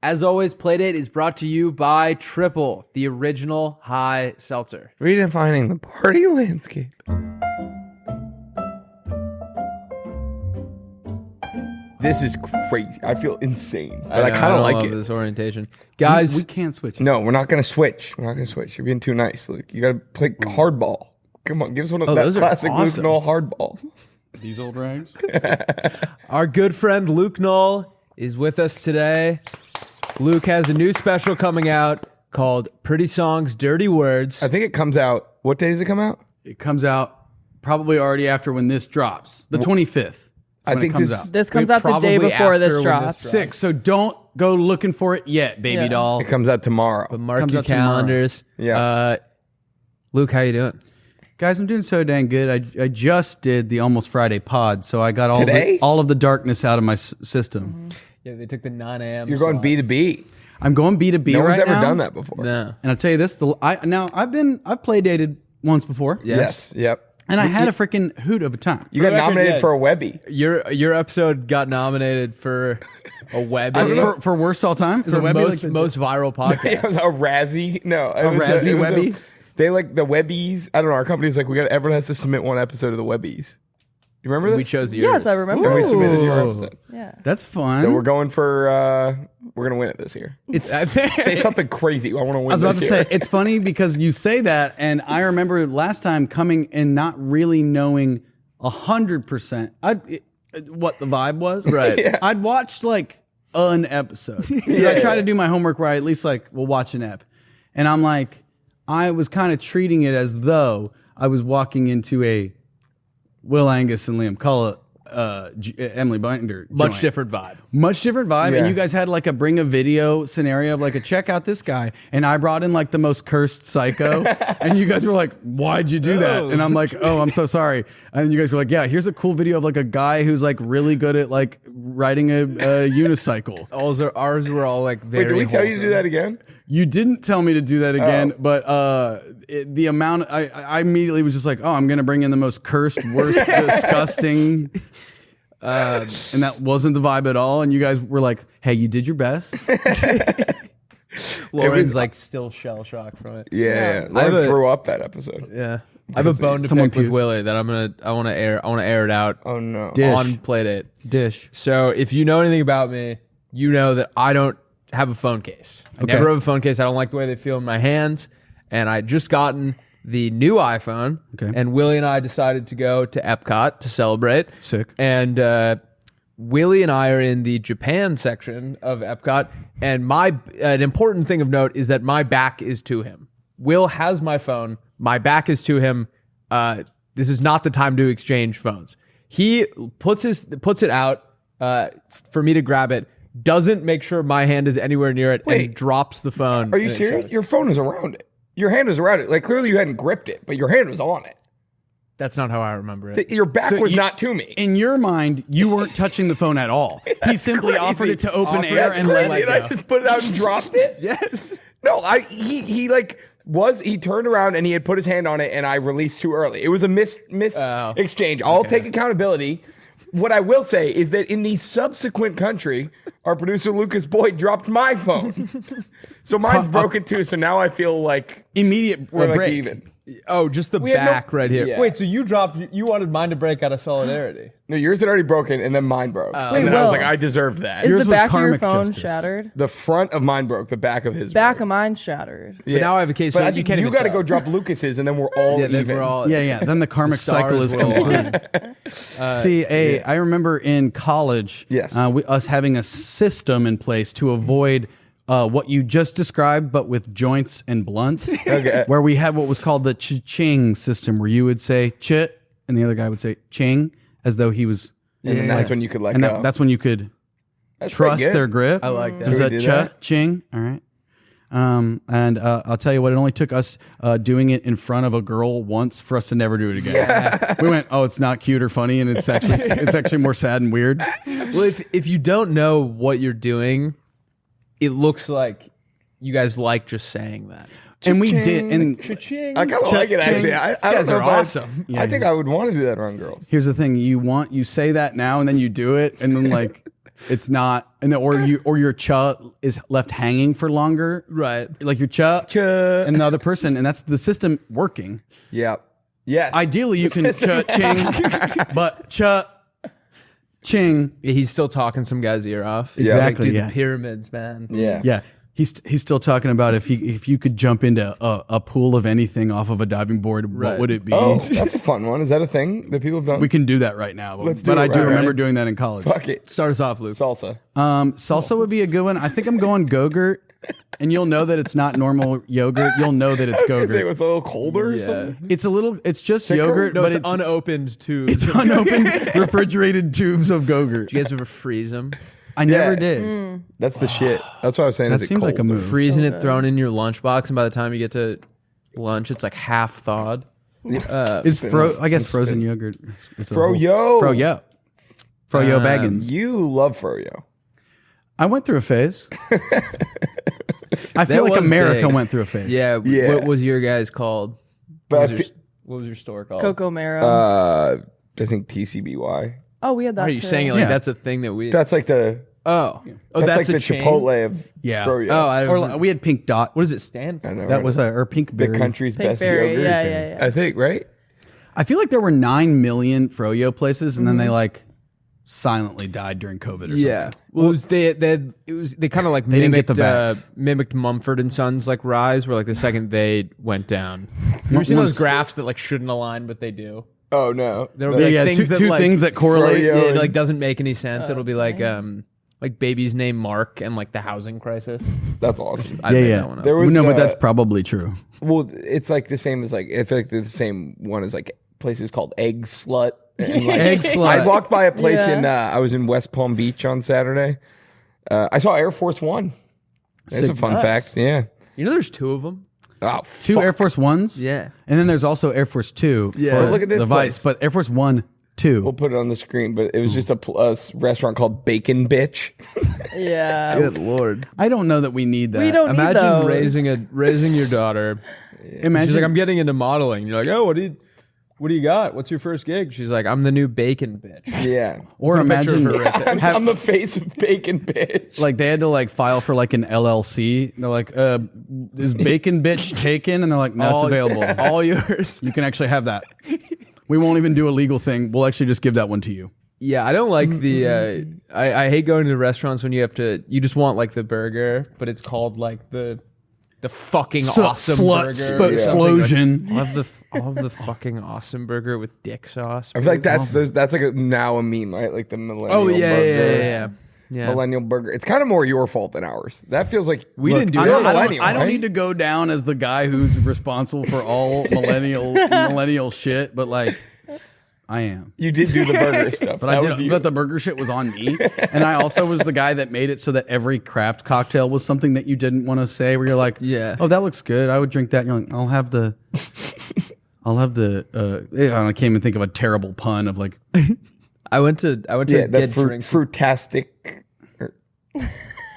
As always, Playdate is brought to you by Triple, the original high seltzer. Redefining the party landscape. This is crazy. I feel insane, but I kind of like it. This orientation, Guys, we can't switch. No, we're not going to switch. We're not going to switch. You're being too nice, Luke. You got to play hardball. Come on, give us one of that those are classic Luke awesome. Null hardball. These old rags. our good friend Luke Null is with us today. Luke has a new special coming out called Pretty Songs, Dirty Words. I think it comes out. What day does it come out? It comes out probably already after when this drops. The 25th. I think it comes this- out. This comes out the day Probably before this after when drops. this 6. So don't go looking for it yet, baby Yeah. doll. It comes out tomorrow. But mark Comes your out tomorrow. calendars. Yeah. Luke, how you doing? Guys, I'm doing so dang good. I just did the Almost Friday pod, so I got Today? all of the darkness out of my system. Yeah, they took the 9 a.m. You're going B2B. I'm going B2B No right one's ever now. done that before. No. And I'll tell you this: I've play dated once before. Yes. Yep. And I had a freaking hoot of a time. You got the record, nominated yeah. for a Webby. Your episode got nominated for a Webby. For worst all time? Is for a Webby most, like the- most viral It podcast. was a Razzie. No, it was Razzie it was Webby? They like the Webbies. I don't know. Our company's like everyone has to submit one episode of the Webbies. You remember this? We chose yours. Yes, I remember. And we submitted your Ooh. episode. Yeah. That's fun. So we're going for we're gonna win it this year. Say something crazy. I want to win. I was about to this say, year. it's funny because you say that, and I remember last time coming and not really knowing 100% what the vibe was. Right. Yeah. I'd watched like an episode. I try to do my homework where I at least like will watch an ep. And I'm like, I was kind of treating it as though I was walking into a Will Angus and Liam Cullen, Emily Binder Much joint. different vibe. Much different vibe. Yeah. And you guys had like a bring a video scenario of like a check out this guy. And I brought in like the most cursed psycho. And you guys were like, why'd you do that? And I'm like, oh, I'm so sorry. And you guys were like, yeah, here's a cool video of like a guy who's like really good at like riding a unicycle. Ours were all like very Wait, did we tell you to do that again? You didn't tell me to do that again, but the amount I immediately was just like, oh, I'm gonna bring in the most cursed, worst, disgusting, and that wasn't the vibe at all. And you guys were like, hey, you did your best. Lauren's like still shell shocked from it. Yeah. I have I a- threw up that episode. Yeah. I have a bone to Someone pick with puked. Willie that I want to air it out Oh no. Dish. on Playdate. Dish. So if you know anything about me, you know that I don't have a phone case. I never have a phone case. I don't like the way they feel in my hands. And I just gotten the new iPhone. Okay. And Willie and I decided to go to Epcot to celebrate. Sick. And Willie and I are in the Japan section of Epcot. And an important thing of note is that my back is to him. Will has my phone. My back is to him. This is not the time to exchange phones. He puts it out for me to grab it. Doesn't make sure my hand is anywhere near it and Wait. drops the phone. Are you serious? Your phone is around it. Your hand was around it. Like clearly you hadn't gripped it, but your hand was on it. That's not how I remember it. Your back So was you- not to me. In your mind, you weren't touching the phone at all. He simply crazy. offered it to open Offered- air That's and crazy. let And it I go. just put it out and dropped it. Yes. No, he turned around and he had put his hand on it and I released too early. It was a mis Oh. exchange. I'll take accountability. What I will say is that in the subsequent country, our producer Lucas Boyd dropped my phone. So mine's broken too. So now I feel like Immediate we're like break. even. Oh, just the had no- back right here. Yeah. Wait, so you wanted mine to break out of solidarity. No, yours had already broken and then mine broke. and then I was like, I deserved that. Is Yours the was back of your karmic phone justice. shattered? The front of mine broke. The back of his Back broke. of mine's shattered. Yeah. now I have a case, But so I you think can't you even got to tell. go drop Lucas's and then we're all Yeah, then even. we're all. Yeah. Then the karmic cycle stars is will align. concluded. See, I remember in college, Yes. us having a system in place to avoid what you just described, but with joints and blunts. Okay. Where we had what was called the ching system, where you would say chit, and the other guy would say ching, as though he was. And then that's when you could let And go. that's when you could That's pretty trust good. their grip. I like that. It was Should a we do cha that? ching. All right. And I'll tell you what, it only took us doing it in front of a girl once for us to never do it again. We went, oh, it's not cute or funny, and it's actually more sad and weird. Well, if you don't know what you're doing, it looks like you guys like just saying that. And we did. And I kind of like it actually. I don't guys know are if I- awesome. I think I would want to do that around girls. here's the thing: you say that now, and then you do it, and then like it's not, or your cha is left hanging for longer. Right. Like your cha and the other person, and that's the system working. Yeah. Yes. Ideally, you can cha ching, but cha ching. Yeah, he's still talking some guy's ear off. Yeah. He's like, Exactly, dude, yeah. the pyramids, man. Yeah. Yeah. He's still talking about if you could jump into a pool of anything off of a diving board, what Right. would it be? Oh, that's a fun one. Is that a thing that people have done? We can do that right now. Let's do but it I do right remember away. doing that in college. Fuck it. Start us off, Luke. Salsa. Salsa would be a good one. I think I'm going Go-Gurt, and you'll know that it's not normal yogurt. You'll know that it's It Go-Gurt. was a little colder or Yeah. something. It's just yogurt, No, but it's unopened too. it's unopened refrigerated tubes of Go-Gurt. Do you guys ever freeze them? I never Yeah. did. That's the shit. That's what I was saying. That Is it seems like a cold? move. Freezing it, thrown in your lunchbox, and by the time you get to lunch, it's like half thawed. I guess frozen yogurt. It's a Froyo. Froyo. Froyo Baggins. You love froyo. I went through a phase. I feel That like was America big. went through a phase. Yeah. Yeah. What was your guys called? But What I was, your, fe- what was your store called? Coco Marrow. I think TCBY. Oh, we had that. Why are you too. saying it like Yeah. that's a thing that we? That's like the. oh, That's like a the chain? Chipotle of Yeah. froyo. Oh, I Or don't. we had Pink Dot. What does it stand for? I know, That right? was or Pink the Berry. country's Pink best Berry. yogurt. Yeah. I think, right? I feel like there were 9 million Froyo places, and then they like silently died during COVID or Yeah. something. Well, they kind of like They didn't mimicked get the vax. mimicked Mumford and Sons like rise, where like the second they went down. You ever seen those graphs that like shouldn't align, but they do? Oh no. There'll be like Yeah, things two that, things that correlate. Froyo. Yeah, it and- like doesn't make any sense. It'll be that's like baby's name Mark and like the housing crisis. That's awesome. I Yeah, made yeah. that one up. There was No, but that's probably true. well, it's like the same as like I feel like the same one as like places called Egg Slut. And like, Egg Slut. I walked by a place Yeah. in I was in West Palm Beach on Saturday. I saw Air Force One. That's a Sick. fun Nice. fact. Yeah. You know, there's two of them. Oh, Two fuck. Air Force Ones. Yeah. And then there's also Air Force 2 Yeah. for But look at this the Vice, place. but Air Force 1, 2. We'll put it on the screen, but it was just a restaurant called Bacon Bitch. Yeah. Good lord. I don't know that we need that. We don't need Imagine those. raising your daughter. Imagine She's like, I'm getting into modeling. You're like, oh, what do you got? What's your first gig? She's like, I'm the new bacon bitch. Yeah. or Put a picture of imagine her right there. I'm the face of Bacon Bitch. like they had to like file for like an LLC. They're like, is Bacon Bitch taken? And they're like, no, it's All- available. All yours. You can actually have that. We won't even do a legal thing. We'll actually just give that one to you. Yeah, I don't like the. I hate going to restaurants when you have to. You just want like the burger, but it's called like the fucking awesome burger. or something. Explosion. Like, I'll have the fucking awesome burger with dick sauce. I feel like that's like now a meme, right? Like the millennial Oh yeah, burger. yeah. Millennial burger. It's kind of more your fault than ours. That feels like We didn't do I it. don't, millennial, I don't right? need to go down as the guy who's responsible for all millennial shit, but like I am. You did do the burger stuff. But that I was did, you. but the burger shit was on me, and I also was the guy that made it so that every craft cocktail was something that you didn't want to say. Where you're like, Yeah. oh, that looks good. I would drink that. And you're like, I'll have the. I can't even think of a terrible pun of like. I went to yeah, get the drinks. fruitastic.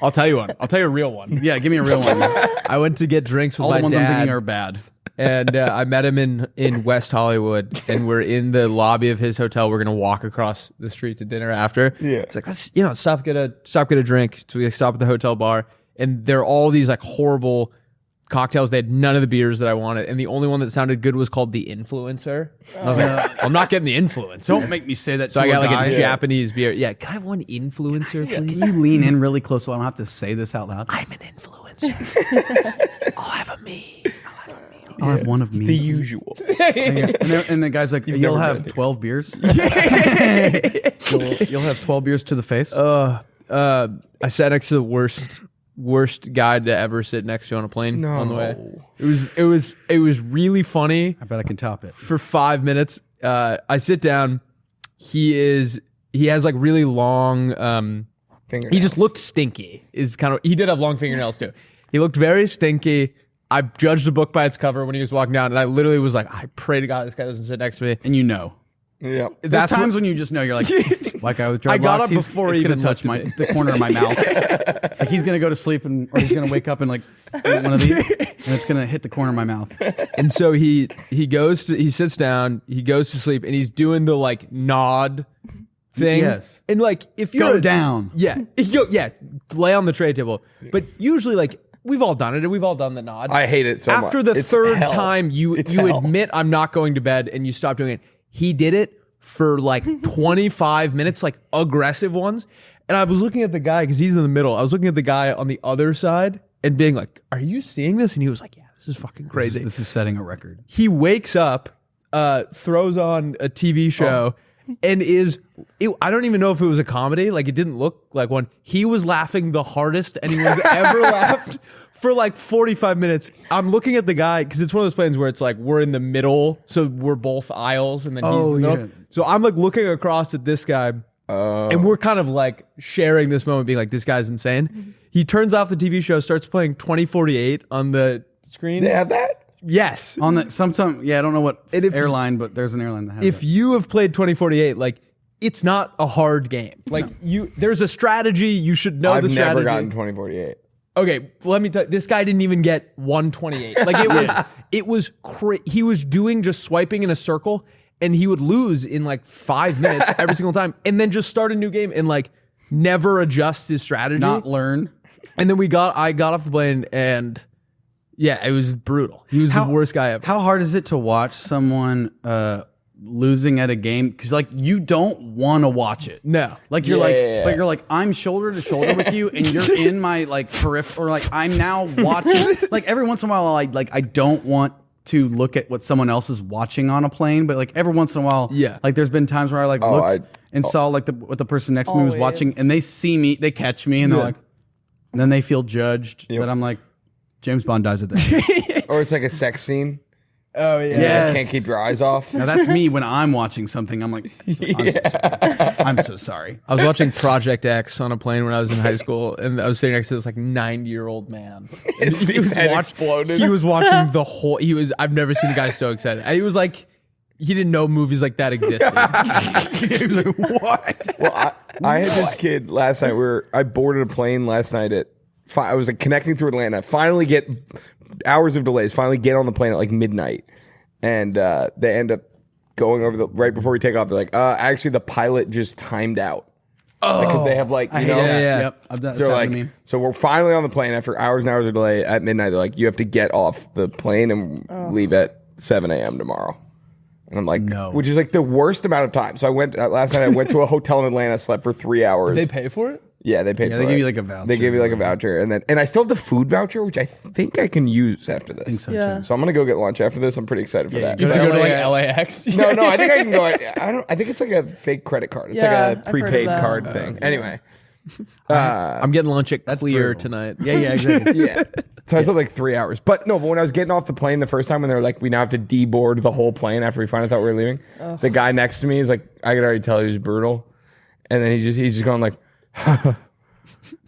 I'll tell you one. I'll tell you a real one. Yeah, give me a real one. I went to get drinks with All my the ones I'm dad. thinking are bad. And I met him in West Hollywood, and we're in the lobby of his hotel. We're gonna walk across the street to dinner after. Yeah. It's like, let's stop get a drink. So we stop at the hotel bar, and there are all these like horrible cocktails. They had none of the beers that I wanted, and the only one that sounded good was called the Influencer. And I was like, I'm not getting the Influencer. Don't make me say that. So to I got a like guy. a Japanese beer. Yeah, can I have one Influencer, please? Can you lean in really close so I don't have to say this out loud? I'm an influencer. I'll have a me. I'll have one of me. The usual. And the guy's like, you'll never have been. 12 beers. you'll have 12 beers to the face. I sat next to the worst guy to ever sit next to on a plane on the way. It was really funny I bet I can top it. for 5 minutes. I sit down. He has like really long. He just looked stinky. He did have long fingernails too. He looked very stinky. I judged a book by its cover when he was walking down, and I literally was like, I pray to God this guy doesn't sit next to me. And you know. Yeah. There's That's times what- when you just know you're like I with dreadlocks. I got up before it's he gonna even touch looked at the corner of my mouth. Like he's gonna go to sleep or he's gonna wake up and like one of these, and it's gonna hit the corner of my mouth. And so he sits down, he goes to sleep, and he's doing the like nod thing. Yes. And like if you're Go down. Yeah. Lay on the tray table. But usually like we've all done it and we've all done the nod. I hate it so much. After the It's third hell. time you It's hell. admit I'm not going to bed and you stop doing it. He did it for like 25 minutes, like aggressive ones. And I was looking at the guy because he's in the middle. I was looking at the guy on the other side and being like, "Are you seeing this?" And he was like, "Yeah, this is fucking crazy." This is setting a record. He wakes up, throws on a TV show, and I don't even know if it was a comedy. Like, it didn't look like one. He was laughing the hardest anyone's ever laughed for like 45 minutes. I'm looking at the guy because it's one of those planes where it's like we're in the middle, so we're both aisles, and then he's in the middle. yeah. So I'm like looking across at this guy. And we're kind of like sharing this moment, being like, this guy's insane. He turns off the TV show, starts playing 2048 on the screen. They have that? Yes. On the sometime, I don't know what And if- airline, but there's an airline that has If it. you have played 2048, like, it's not a hard game. Like, there's a strategy. You should know I've the strategy. never gotten 2048. Okay, let me tell you, this guy didn't even get 128. Like, it was he was doing just swiping in a circle, and he would lose in like 5 minutes every single time, and then just start a new game and like never adjust his strategy. not learn. And then I got off the plane, and yeah, it was brutal. He was the worst guy ever. How hard is it to watch someone losing at a game? Because like you don't want to watch it. No. Like you're Yeah. but you're like I'm shoulder to shoulder with you, and you're in my like peripheral. Or like I'm now watching. Like every once in a while, I don't want to look at what someone else is watching on a plane, but like every once in a while, Yeah. like there's been times where I like looked and saw like what the person next to me was Always. watching, and they see me, they catch me, and they're Yeah. like, and then they feel judged that I'm like, James Bond dies at that. Or it's like a sex scene. Oh, yeah. Yes. Can't keep your eyes off. Now that's me when I'm watching something. I'm like, I'm so sorry. I was watching Project X on a plane when I was in high school, and I was sitting next to this like 90-year-old man. His head exploded. He was watching the whole. I've never seen a guy so excited. He was like, he didn't know movies like that existed. He was like, what? Well, I had this kid last night where I boarded a plane last night at. I was like connecting through Atlanta. Finally get hours of delays. Finally get on the plane at like midnight, and they end up going over right before we take off. They're like, actually, the pilot just timed out. Because they have like, you know, yeah. Yep. That's so happened like, to me. so we're finally on the plane after hours and hours of delay at midnight. They're like, you have to get off the plane and leave at 7 a.m. tomorrow. And I'm like, No. which is like the worst amount of time. So I went last night. I went to a hotel in Atlanta, slept for 3 hours. Did they pay for it? Yeah, they paid. Yeah, for they give it. you like a voucher. They give you like a voucher, and I still have the food voucher, which I think I can use after this. I think so Yeah. too. So I'm gonna go get lunch after this. I'm pretty excited for that. You have to go to like LAX. LAX. No, I think I can go. I think it's like a fake credit card. It's Yeah, like I've a heard of prepaid that. card thing. Anyway, I'm getting lunch at Clear brutal. tonight. Yeah, exactly. yeah. So I slept like 3 hours. But when I was getting off the plane the first time, when they were like, we now have to deboard the whole plane after we finally thought we were leaving, the guy next to me is like, I could already tell he was brutal, and then he's just going like.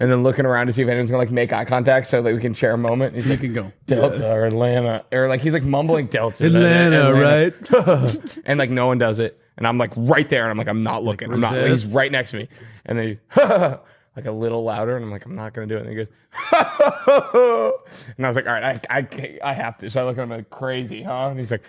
And then looking around to see if anyone's gonna like make eye contact so that we can share a moment. He's So you like, can go. Delta or Atlanta, or like he's like mumbling Delta, Atlanta, right? And like no one does it, and I'm like right there, and I'm like I'm not looking, I'm not. Like, he's resist. right next to me, and then he like a little louder, and I'm like I'm not gonna do it. And he goes, and I was like, all right, I have to. So I look at him like crazy, huh? And he's like,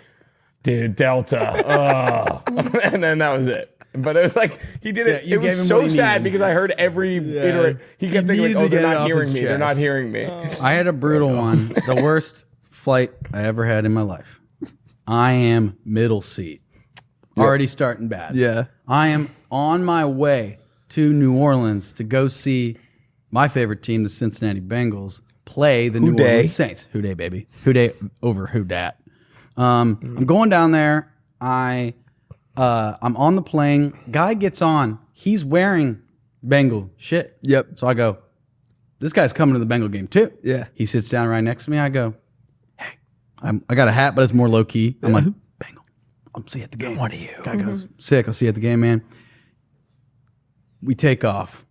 dude, Delta, and then that was it. But it was like he did it. Yeah, you it gave was him so what he sad needed. because I heard every iterate. He kept thinking, needed like, to "Oh, they're get it not off hearing his me. They're chest. not hearing me." I had a brutal one. The worst flight I ever had in my life. I am middle seat. Already starting bad. Yeah. I am on my way to New Orleans to go see my favorite team, the Cincinnati Bengals, play the New Houday. Orleans Saints. Houday, baby. Houday over Houdat. I'm going down there. I'm on the plane. Guy gets on. He's wearing Bengal shit. Yep. So I go, this guy's coming to the Bengal game too. Yeah. He sits down right next to me. I go, hey, I got a hat, but it's more low key. I'm like, Bengal, I'll see you at the game. What are you? Guy goes, sick. I'll see you at the game, man. We take off.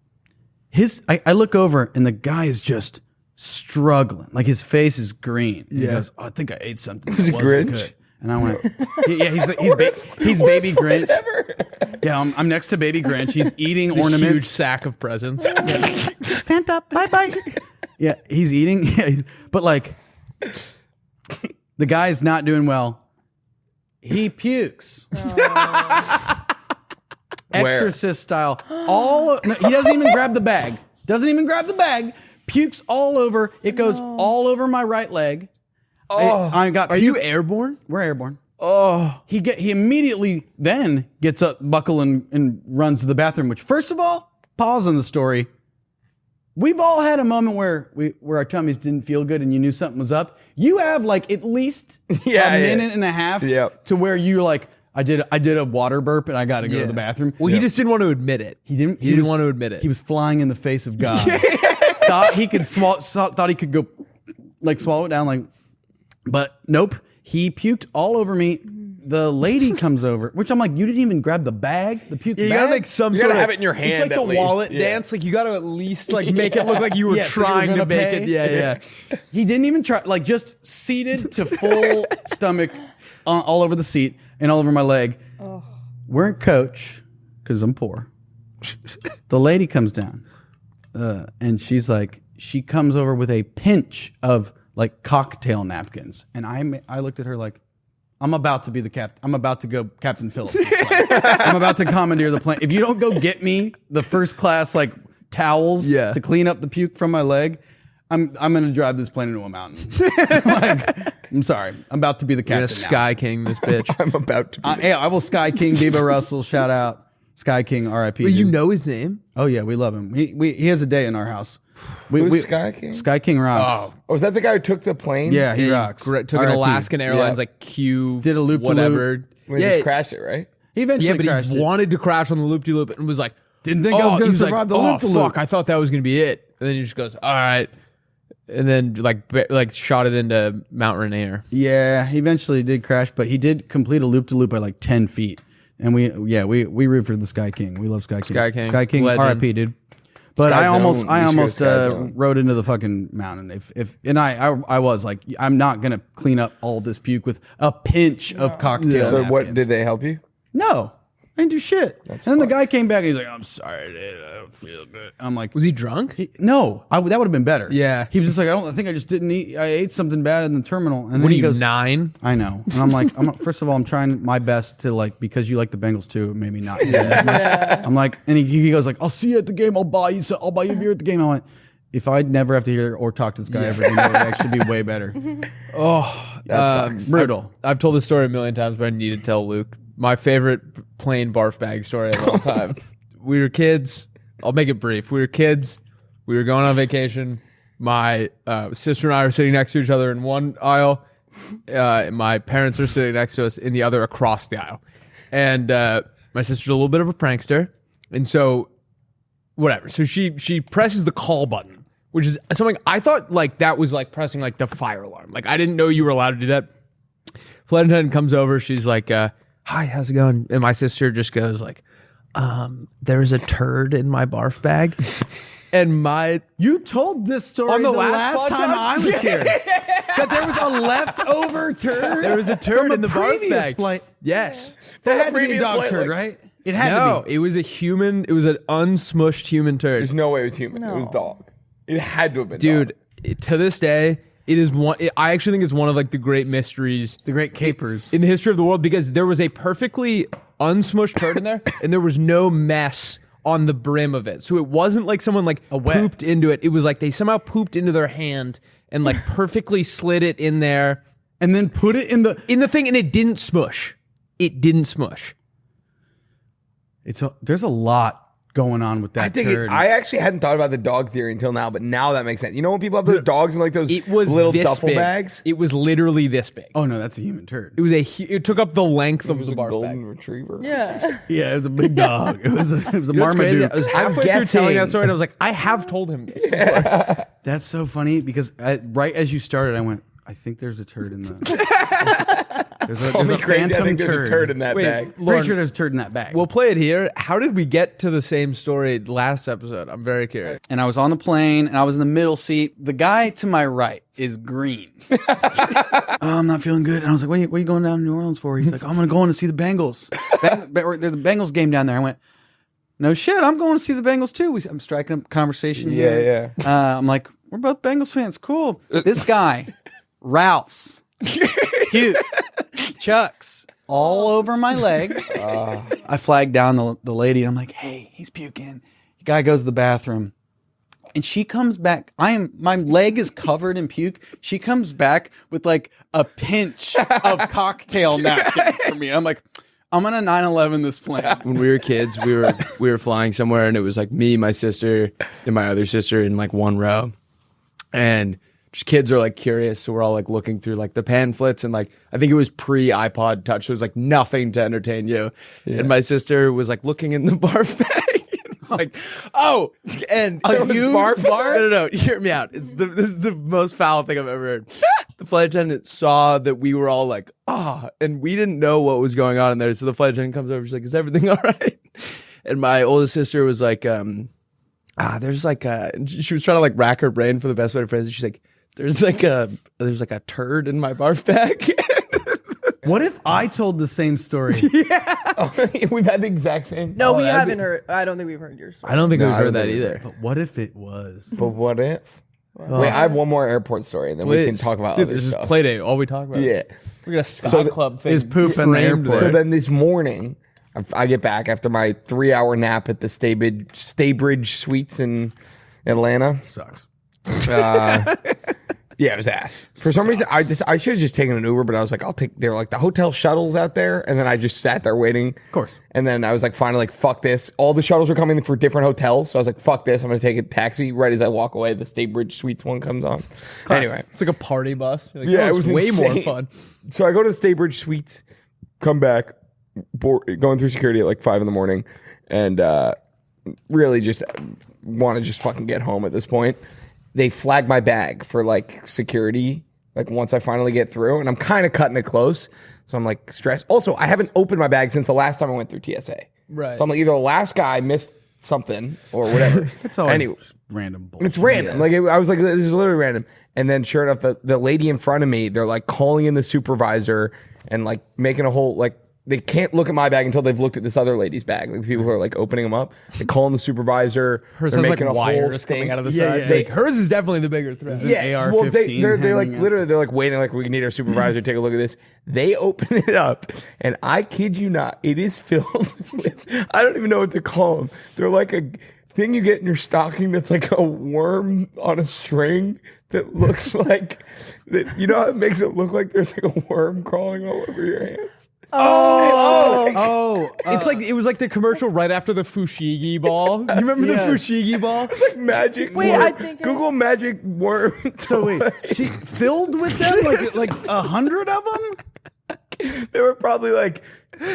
I look over and the guy is just struggling. Like his face is green. He goes, I think I ate something that wasn't Grinch? good. And I went, yeah, he's baby Grinch. Yeah, I'm next to baby Grinch. He's eating It's a ornaments. huge sack of presents. Santa, bye. Yeah, he's eating. Yeah, but like, the guy's not doing well. He pukes. exorcist style. No, he doesn't even grab the bag. Pukes all over. It goes all over my right leg. I got. Are you airborne? We're airborne. Oh. He Immediately then gets up, buckle, and runs to the bathroom. Which, first of all, pause on the story. We've all had a moment where our tummies didn't feel good and you knew something was up. You have like at least a minute and a half to where you're like, I did a water burp and I got to go to the bathroom. Well, he just didn't want to admit it. He didn't want to admit it. He was flying in the face of God. Thought he could thought he could go like swallow it down like, but nope. He puked all over me. The lady comes over, which I'm like, you didn't even grab the bag, the puke bag. You gotta make some sort of have it in your hand. It's like the wallet dance. Like you gotta at least like make it look like you were trying to make it. Yeah. He didn't even try. Like just seated to full stomach, all over the seat and all over my leg. Oh. We're in coach because I'm poor. The lady comes down, and she comes over with a pinch of like cocktail napkins, and I looked at her like, I'm about to be the captain. I'm about to go Captain Phillips. I'm about to commandeer the plane. If you don't go get me the first class like towels to clean up the puke from my leg, I'm going to drive this plane into a mountain. I'm sorry. I'm about to be the captain. You're gonna Sky King this bitch. I'm about to. I will Sky King Debo Russell. Shout out Sky King. R.I.P. But you know his name? Oh yeah, we love him. He has a day in our house. Who's Sky King? Sky King rocks. Oh, is that the guy who took the plane? Yeah, he rocks. Took an Alaskan Airlines like Q. Did a loop whatever. When he just crashed it, right? He eventually crashed he wanted to crash on the loop-de-loop and was like, didn't think I was going to survive the loop-de-loop. Fuck, I thought that was going to be it. And then he just goes, all right. And then like shot it into Mount Rainier. Yeah, he eventually did crash, but he did complete a loop-de-loop by like 10 feet. And we root for the Sky King. We love Sky King. Sky King, R.I.P. dude. But I almost rode into the fucking mountain. I was like, I'm not gonna clean up all this puke with a pinch of cocktail. So napkins. what did they help you? No, I didn't do shit. And then the guy came back and he's like, I'm sorry, dude, I don't feel good. I'm like, was he drunk? No, that would have been better. Yeah, he was just like, I think I just didn't eat. I ate something bad in the terminal. And when he goes, 9? I know. And I'm like, first of all, I'm trying my best to like, because you like the Bengals too, maybe not. I'm like, and he goes like, I'll see you at the game. I'll buy you a beer at the game. I went, if I'd never have to hear or talk to this guy ever again, that would actually be way better. That sucks. Brutal. I've told this story a million times, but I need to tell Luke. My favorite plain barf bag story of all time. We were kids. I'll make it brief. We were kids. We were going on vacation. My sister and I are sitting next to each other in one aisle. My parents are sitting next to us in the other across the aisle. And my sister's a little bit of a prankster. And so, whatever. So she presses the call button, which is something I thought like that was like pressing like the fire alarm. Like I didn't know you were allowed to do that. Flight attendant comes over. She's like, hi, how's it going? And my sister just goes like, there's a turd in my barf bag. And you told this story on the last time I was here. That there was a leftover turd. There was a turd in the barf bag. Flight. Yes. That had to be a dog turd, right? It had to be. It was a human. It was an unsmushed human turd. There's no way it was human. It was dog. It had to have been dog. Dude, to this day, it is one. I actually think it's one of like the great mysteries, the great capers in the history of the world, because there was a perfectly unsmushed turd in there, and there was no mess on the brim of it. So it wasn't like someone like pooped into it. It was like they somehow pooped into their hand and like perfectly slid it in there, and then put it in the thing, and it didn't smush. It didn't smush. There's a lot going on with that. I think I actually hadn't thought about the dog theory until now, but now that makes sense. You know when people have those dogs in like those little duffel bags? It was literally this big. Oh no, that's a human turd. It took up the length of the barf golden bag. retriever. Yeah. Yeah, it was a big dog. It was a Marmaduke. I was halfway through telling that story, and I was like, I have told him this before. That's so funny because right as you started, I went, I think there's a turd in the. There's a phantom turd in that bag. Pretty sure there's a turd in that bag. We'll play it here. How did we get to the same story last episode? I'm very curious. And I was on the plane, and I was in the middle seat. The guy to my right is green. I'm not feeling good. And I was like, what are you going down to New Orleans for? He's like, I'm going to go in to see the Bengals. There's a Bengals game down there. I went, no shit, I'm going to see the Bengals too. I'm striking up conversation here. Yeah. I'm like, we're both Bengals fans. Cool. This guy, Ralph's, Hughes, Chuck's, all over my leg. I flagged down the lady. I'm like, hey, he's puking. The guy goes to the bathroom. And she comes back. My leg is covered in puke. She comes back with like a pinch of cocktail napkins for me. I'm like, I'm gonna 9/11 this plane. When we were kids, we were flying somewhere, and it was like me, my sister, and my other sister in like one row, and just kids are like curious, so we're all like looking through like the pamphlets, and like I think it was pre iPod Touch, so it was like nothing to entertain you. Yeah. And my sister was like looking in the barf bag. It's like, oh, and a huge barf bar? No, hear me out. This is the most foul thing I've ever heard. The flight attendant saw that we were all like, and we didn't know what was going on in there. So the flight attendant comes over, she's like, is everything all right? And my oldest sister was like, there's like she was trying to like rack her brain for the best way to phrase it. She's like, there's like a turd in my barf bag. What if I told the same story? We've had the exact same. No, we haven't heard. I don't think we've heard your story. I don't think we've heard that either. But what if it was? But what if? Wait, I have one more airport story, and then we can talk about other This stuff. is Playdate. All we talk about. Yeah. We got a Scott Club thing. Is poop in the airport? So then this morning, I get back after my 3-hour nap at the Staybridge Suites in Atlanta. Sucks. Yeah, it was ass. For some reason, I should have just taken an Uber, but I was like, they're like the hotel shuttles out there, and then I just sat there waiting. Of course. And then I was like, finally, like, fuck this. All the shuttles were coming for different hotels, so I was like, fuck this. I'm gonna take a taxi. Right as I walk away, the Staybridge Suites one comes on. Anyway, It's like a party bus. You're like, yeah, oh, it it's was way insane. more fun. So I go to the Staybridge Suites, come back, going through security at like 5 a.m, and really just want to just fucking get home at this point. They flag my bag for like security, like once I finally get through, and I'm kind of cutting it close. So I'm like stressed. Also, I haven't opened my bag since the last time I went through TSA. Right. So I'm like, either the last guy missed something or whatever. It's always anyway, random bullshit. it's random. Like I was like, this is literally random. And then sure enough, the lady in front of me, they're like calling in the supervisor and like making a whole like. They can't look at my bag until they've looked at this other lady's bag. Like people who are like opening them up, they call in the supervisor. Hers they're has like making a whole wires stink. coming out of the Yeah, side. yeah. Like, hers is definitely the bigger threat. Yeah, AR-15 well, they're like hanging out. literally they're like waiting, like we need our supervisor to take a look at this. They open it up, and I kid you not, it is filled with I don't even know what to call them. They're like a thing you get in your stocking that's like a worm on a string that looks like that. You know how it makes it look like there's like a worm crawling all over your hands. It's like it was like the commercial right after the fushigi ball. You remember the fushigi ball? It's like magic. Wait, worm. I think Google magic worm. So wait, she filled with them like 100 of them? There were probably like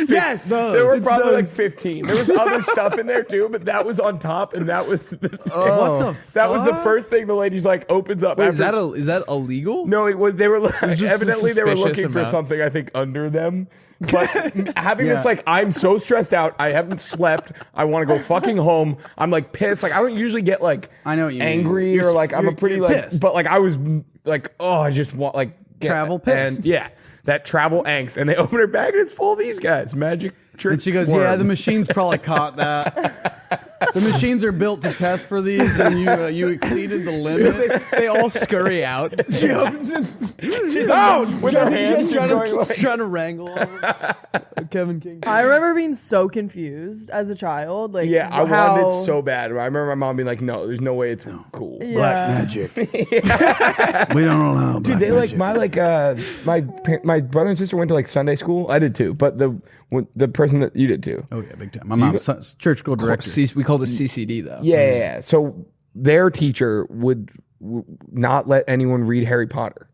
Yes, there were it's probably those. like 15. There was other stuff in there too, but that was on top, and that was the What the that was the fuck? first thing the lady's like opens up. Wait, after, is that illegal? no, it was they were just a evidently they were suspicious looking for amount. something I think under them. But having Yeah. this like I'm so stressed out, I haven't slept, I want to go fucking home. I'm like pissed. Like I don't usually get like I know what you mean. angry You're- or like I'm a you're- pretty you're like pissed. but like I was like I just want like Travel pissed. and yeah, that travel angst. And they open her bag and it's full of these guys, magic trick. And she goes, worm. yeah, the machines probably caught that. The machines are built to test for these, and you exceeded the limit. They all scurry out. She opens it. She's out with her hands. She's trying, going like, trying to wrangle Kevin King. I remember being so confused as a child. Like, yeah, I how, wanted it so bad. I remember my mom being like, "No, there's no way it's cool." Yeah. Black magic. We don't allow black Dude, they magic. my brother and sister went to like Sunday school. I did too, but the person that you did too. Oh yeah, big time. My mom's church school director. We called it CCD though. Yeah. So their teacher would not let anyone read Harry Potter.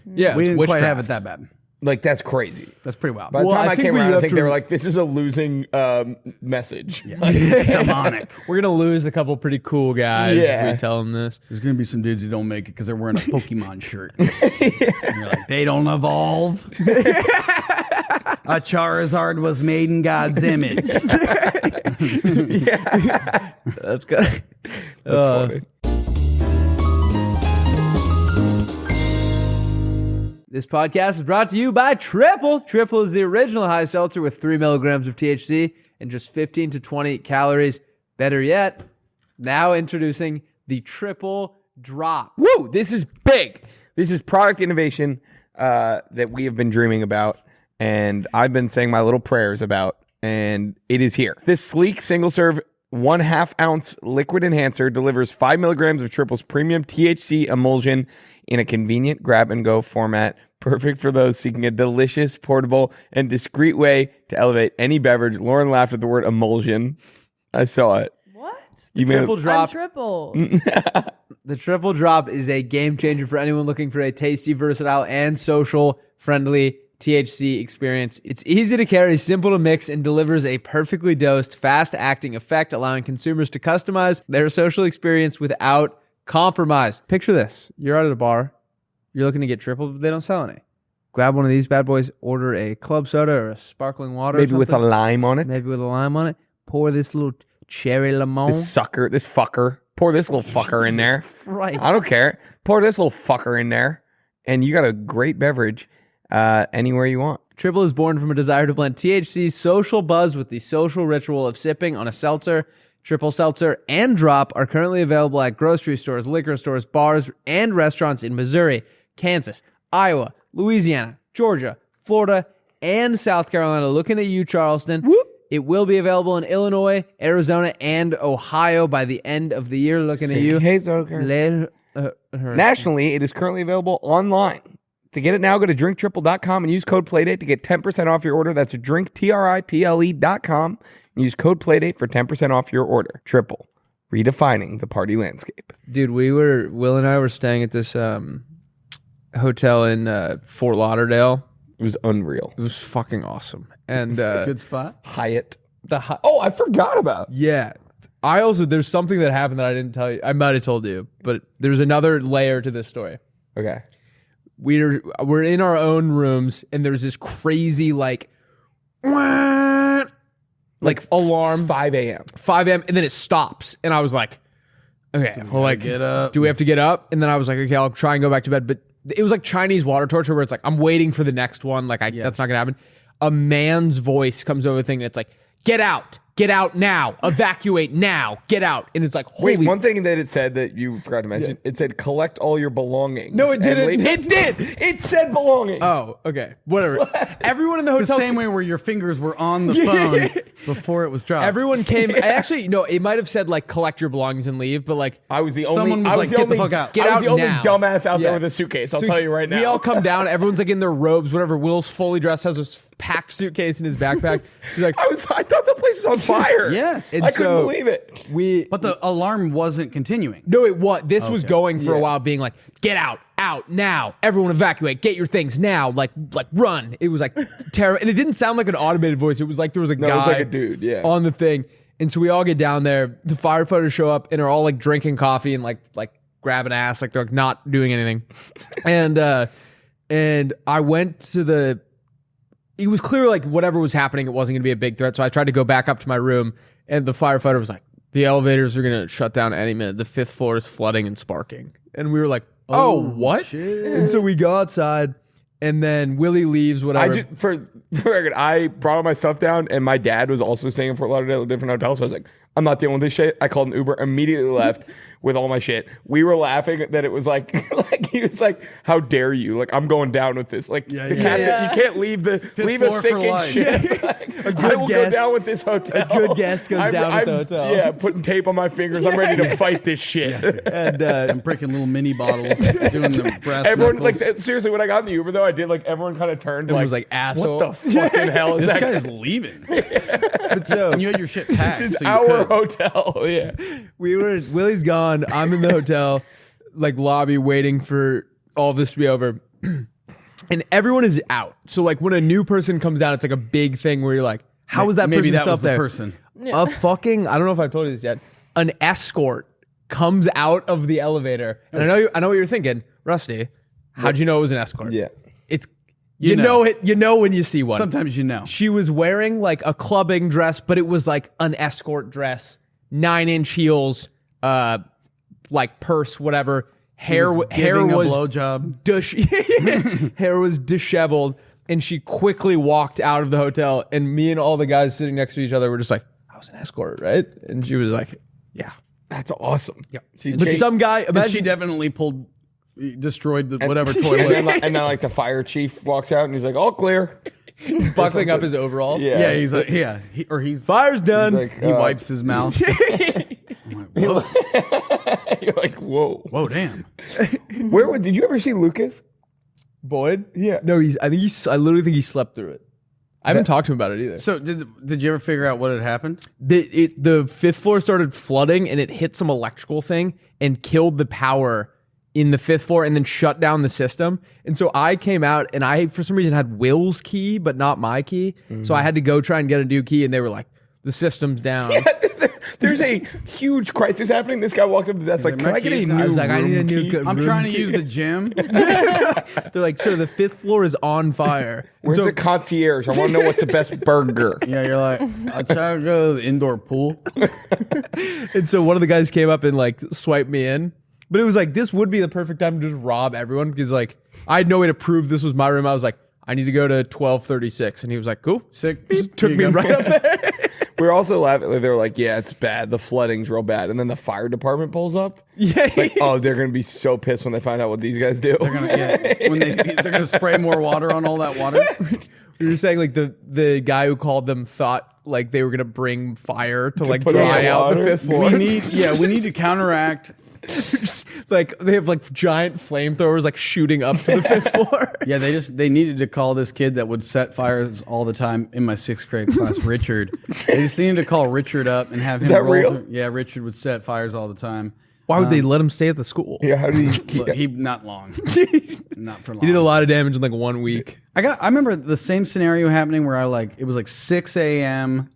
Yeah, we it's didn't quite witchcraft. have it that bad. Like that's crazy. That's pretty wild. By the Well, time I I think came we around, I have think to- they were like, "This is a losing message." Demonic. We're gonna lose a couple pretty cool guys Yeah. if we tell them this. There's gonna be some dudes who don't make it because they're wearing a Pokemon shirt. And you're like, they don't evolve. A Charizard was made in God's image. That's good. That's funny. This podcast is brought to you by Triple. Triple is the original high seltzer with 3 milligrams of THC and just 15 to 20 calories. Better yet, now introducing the Triple Drop. Woo! This is big. This is product innovation that we have been dreaming about. and I've been saying my little prayers about, and it is here. This sleek single-serve 1/2 ounce liquid enhancer delivers 5 milligrams of Triple's premium THC emulsion in a convenient grab-and-go format, perfect for those seeking a delicious, portable, and discreet way to elevate any beverage. Lauren laughed at the word emulsion. I saw it. What? You Triple I'm drop. triple. The triple drop is a game changer for anyone looking for a tasty, versatile, and social-friendly THC experience. It's easy to carry, simple to mix, and delivers a perfectly dosed, fast-acting effect, allowing consumers to customize their social experience without compromise. Picture this. You're out at a bar. You're looking to get triple, but they don't sell any. Grab one of these bad boys, order a club soda or a sparkling water. Maybe with a lime on it. Maybe with a lime on it. Pour this little cherry lemon. This fucker. Pour this little fucker in there. Christ. I don't care. Pour this little fucker in there, and you got a great beverage anywhere you want. Triple is born from a desire to blend THC social buzz with the social ritual of sipping on a seltzer. Triple Seltzer and Drop are currently available at grocery stores, liquor stores, bars, and restaurants in Missouri, Kansas, Iowa, Louisiana, Georgia, Florida, and South Carolina. Looking at you, Charleston. Whoop. It will be available in Illinois, Arizona, and Ohio by the end of the year. Looking at you. Nationally, it is currently available online. To get it now, go to drinktriple.com and use code Playdate to get 10% off your order. That's drinktriple.com and use code Playdate for 10% off your order. Triple, redefining the party landscape. Dude, Will and I were staying at this hotel in Fort Lauderdale. It was unreal. It was fucking awesome. And Good spot. Hyatt. Oh, I forgot about. yeah. There's something that happened that I didn't tell you. I might have told you, but there's another layer to this story. Okay. We're in our own rooms, and there's this crazy like alarm 5 a.m. 5 a.m. and then it stops, and I was like, okay, well, like, get up? do we have to get up? And then I was like, okay, I'll try and go back to bed. But it was like Chinese water torture, where it's like I'm waiting for the next one. Like that's not gonna happen. A man's voice comes over the thing, and it's like, get out now, evacuate now, get out. And it's like, holy. Wait, one thing that it said that you forgot to mention, it said collect all your belongings. No, it didn't. It did. It said belongings. Oh, okay. Whatever. Everyone in the hotel. The same way where your fingers were on the phone before it was dropped. Everyone came. Actually, no, it might have said like collect your belongings and leave, but like I was the only. Someone was I like, the "Get the only- fuck out." Get I was out the only now. dumbass out Yeah. there with a suitcase. I'll So tell you right now. We all come down. Everyone's like in their robes, whatever. Will's fully dressed, has a packed suitcase in his backpack. He's like, I thought the place was on fire. Yes. I couldn't so believe it. But the alarm wasn't continuing. no, it was. This was Okay. going for a while, being like, get out now, everyone evacuate, get your things now, like run. It was like terrible, and it didn't sound like an automated voice. It was like there was a No, guy it was like a dude, yeah. on the thing. And so we all get down there. The firefighters show up and are all like drinking coffee and like grabbing ass, like they're not doing anything. And I went to the. It was clear like whatever was happening, it wasn't going to be a big threat. So I tried to go back up to my room, and the firefighter was like, "The elevators are going to shut down any minute. The 5th floor is flooding and sparking." And we were like, "Oh, what?" shit. And so we go outside, and then Willie leaves. Whatever. For record, I brought all my stuff down, and my dad was also staying in Fort Lauderdale at a different hotel. So I was like, I'm not dealing with this shit. I called an Uber, immediately left with all my shit. We were laughing that it was like he was like, "How dare you? Like, I'm going down with this. Like, Yeah, the yeah. captain, Yeah. you can't leave a floor for sinking life. ship. Like, good I will guest- go down with this hotel. a good guest goes down with the I'm- hotel. Yeah, putting tape on my fingers. I'm ready to fight this shit." and I'm breaking little mini bottles, doing the brass Everyone knuckles. like seriously, when I got in the Uber though, I did like everyone kind of turned Everyone like was like, "Asshole." What the fucking hell is This that? guy's leaving. But so And you had your shit packed. This is so you our could. hotel. Yeah. Willie's gone. I'm in the hotel, like lobby, waiting for all this to be over. And everyone is out. So like when a new person comes down, it's like a big thing where you're like, how is that Maybe person that still was up the there? person. A fucking, I don't know if I've told you this yet, an escort comes out of the elevator. And I know what you're thinking, Rusty. How'd you know it was an escort? Yeah. It's you know it. You know when you see one. Sometimes you know. She was wearing like a clubbing dress, but it was like an escort dress, 9-inch heels, like purse, whatever. Hair was Giving a blowjob. hair was disheveled, and she quickly walked out of the hotel. And me and all the guys sitting next to each other were just like, "I was an escort, right?" And she was like, "Yeah." That's awesome. Yeah. But some guy, And imagine she definitely destroyed the whatever and toilet. then like the fire chief walks out and he's like, "All clear." He's buckling up his overalls. Yeah, he's like, he's Fire's done. He's like, he wipes his mouth. I'm like, whoa, You're like, whoa. whoa, damn. Did you ever see Lucas? Boyd? Yeah. No, I literally think he slept through it. I haven't talked to him about it either. So did you ever figure out what had happened? The fifth floor started flooding and it hit some electrical thing and killed the power in the fifth floor and then shut down the system. And so I came out and I, for some reason, had Will's key, but not my key. So I had to go try and get a new key. And they were like, the system's down. There's a huge crisis happening. This guy walks up to the desk like, can I get a new I was like, I need a room new key? I'm trying to use the gym. They're like, sir, the fifth floor is on fire. Where's the concierge? I want to know what's the best burger. Yeah, you're like, I try to go to the indoor pool. And so one of the guys came up and like swiped me in. But it was like, this would be the perfect time to just rob everyone because like I had no way to prove this was my room. I was like, I need to go to 1236. And he was like, cool. Sick. Just took me right up there. We were also laughing. They were like, yeah, it's bad. The flooding's real bad. And then the fire department pulls up. Yeah. It's like, oh, they're going to be so pissed when they find out what these guys do. They're gonna spray more water on all that water. We were saying like the guy who called them thought like they were going to bring fire to like put out dry the out the water? fifth floor. We need to counteract. Like they have like giant flamethrowers like shooting up to the fifth floor. Yeah, they needed to call this kid that would set fires all the time in my 6th grade class, Richard. They just needed to call Richard up and have him that roll real? through- Yeah, Richard would set fires all the time. Why would they let him stay at the school? Yeah, how do you... Look, he not long. Not for long. He did a lot of damage in like 1 week. I remember the same scenario happening where it was like 6 a.m.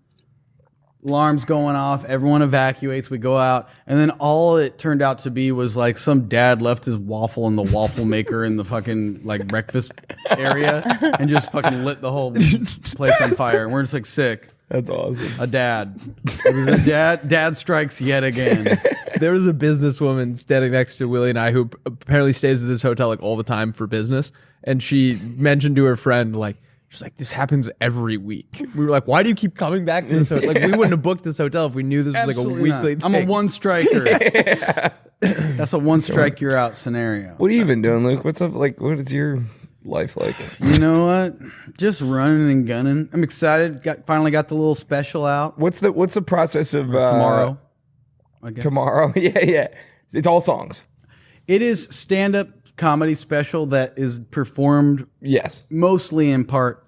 Alarms going off, everyone evacuates, we go out, and then all it turned out to be was like some dad left his waffle in the waffle maker in the fucking like breakfast area and just fucking lit the whole place on fire. And we're just like sick. That's awesome. A dad. It was a dad strikes yet again. There was a businesswoman standing next to Willie and I who apparently stays at this hotel like all the time for business. And she mentioned to her friend, like, she's like, this happens every week. We were like, why do you keep coming back to this hotel? Like, we wouldn't have booked this hotel if we knew this was like a Absolutely weekly not. I'm a thing. one striker. That's a one strike you're out scenario. What have you been doing, Luke? What's up? Like, what is your life like? You know what? Just running and gunning. I'm excited. Finally got the little special out What's the process of tomorrow. I guess. Tomorrow? Yeah. It's all songs. It is stand-up comedy special that is performed Yes. mostly in part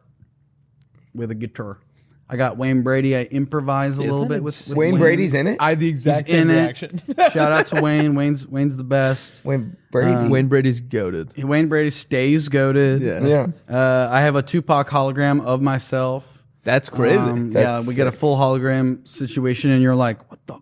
with a guitar. I got Wayne Brady. I improvise a little bit with Wayne Brady's in it. I had the exact He's same in it. reaction. Shout out to Wayne. Wayne's the best. Wayne Brady. Wayne Brady's goated. Wayne Brady stays goated. Yeah. I have a Tupac hologram of myself. That's crazy. Yeah, we get a full hologram situation, and you're like, what the?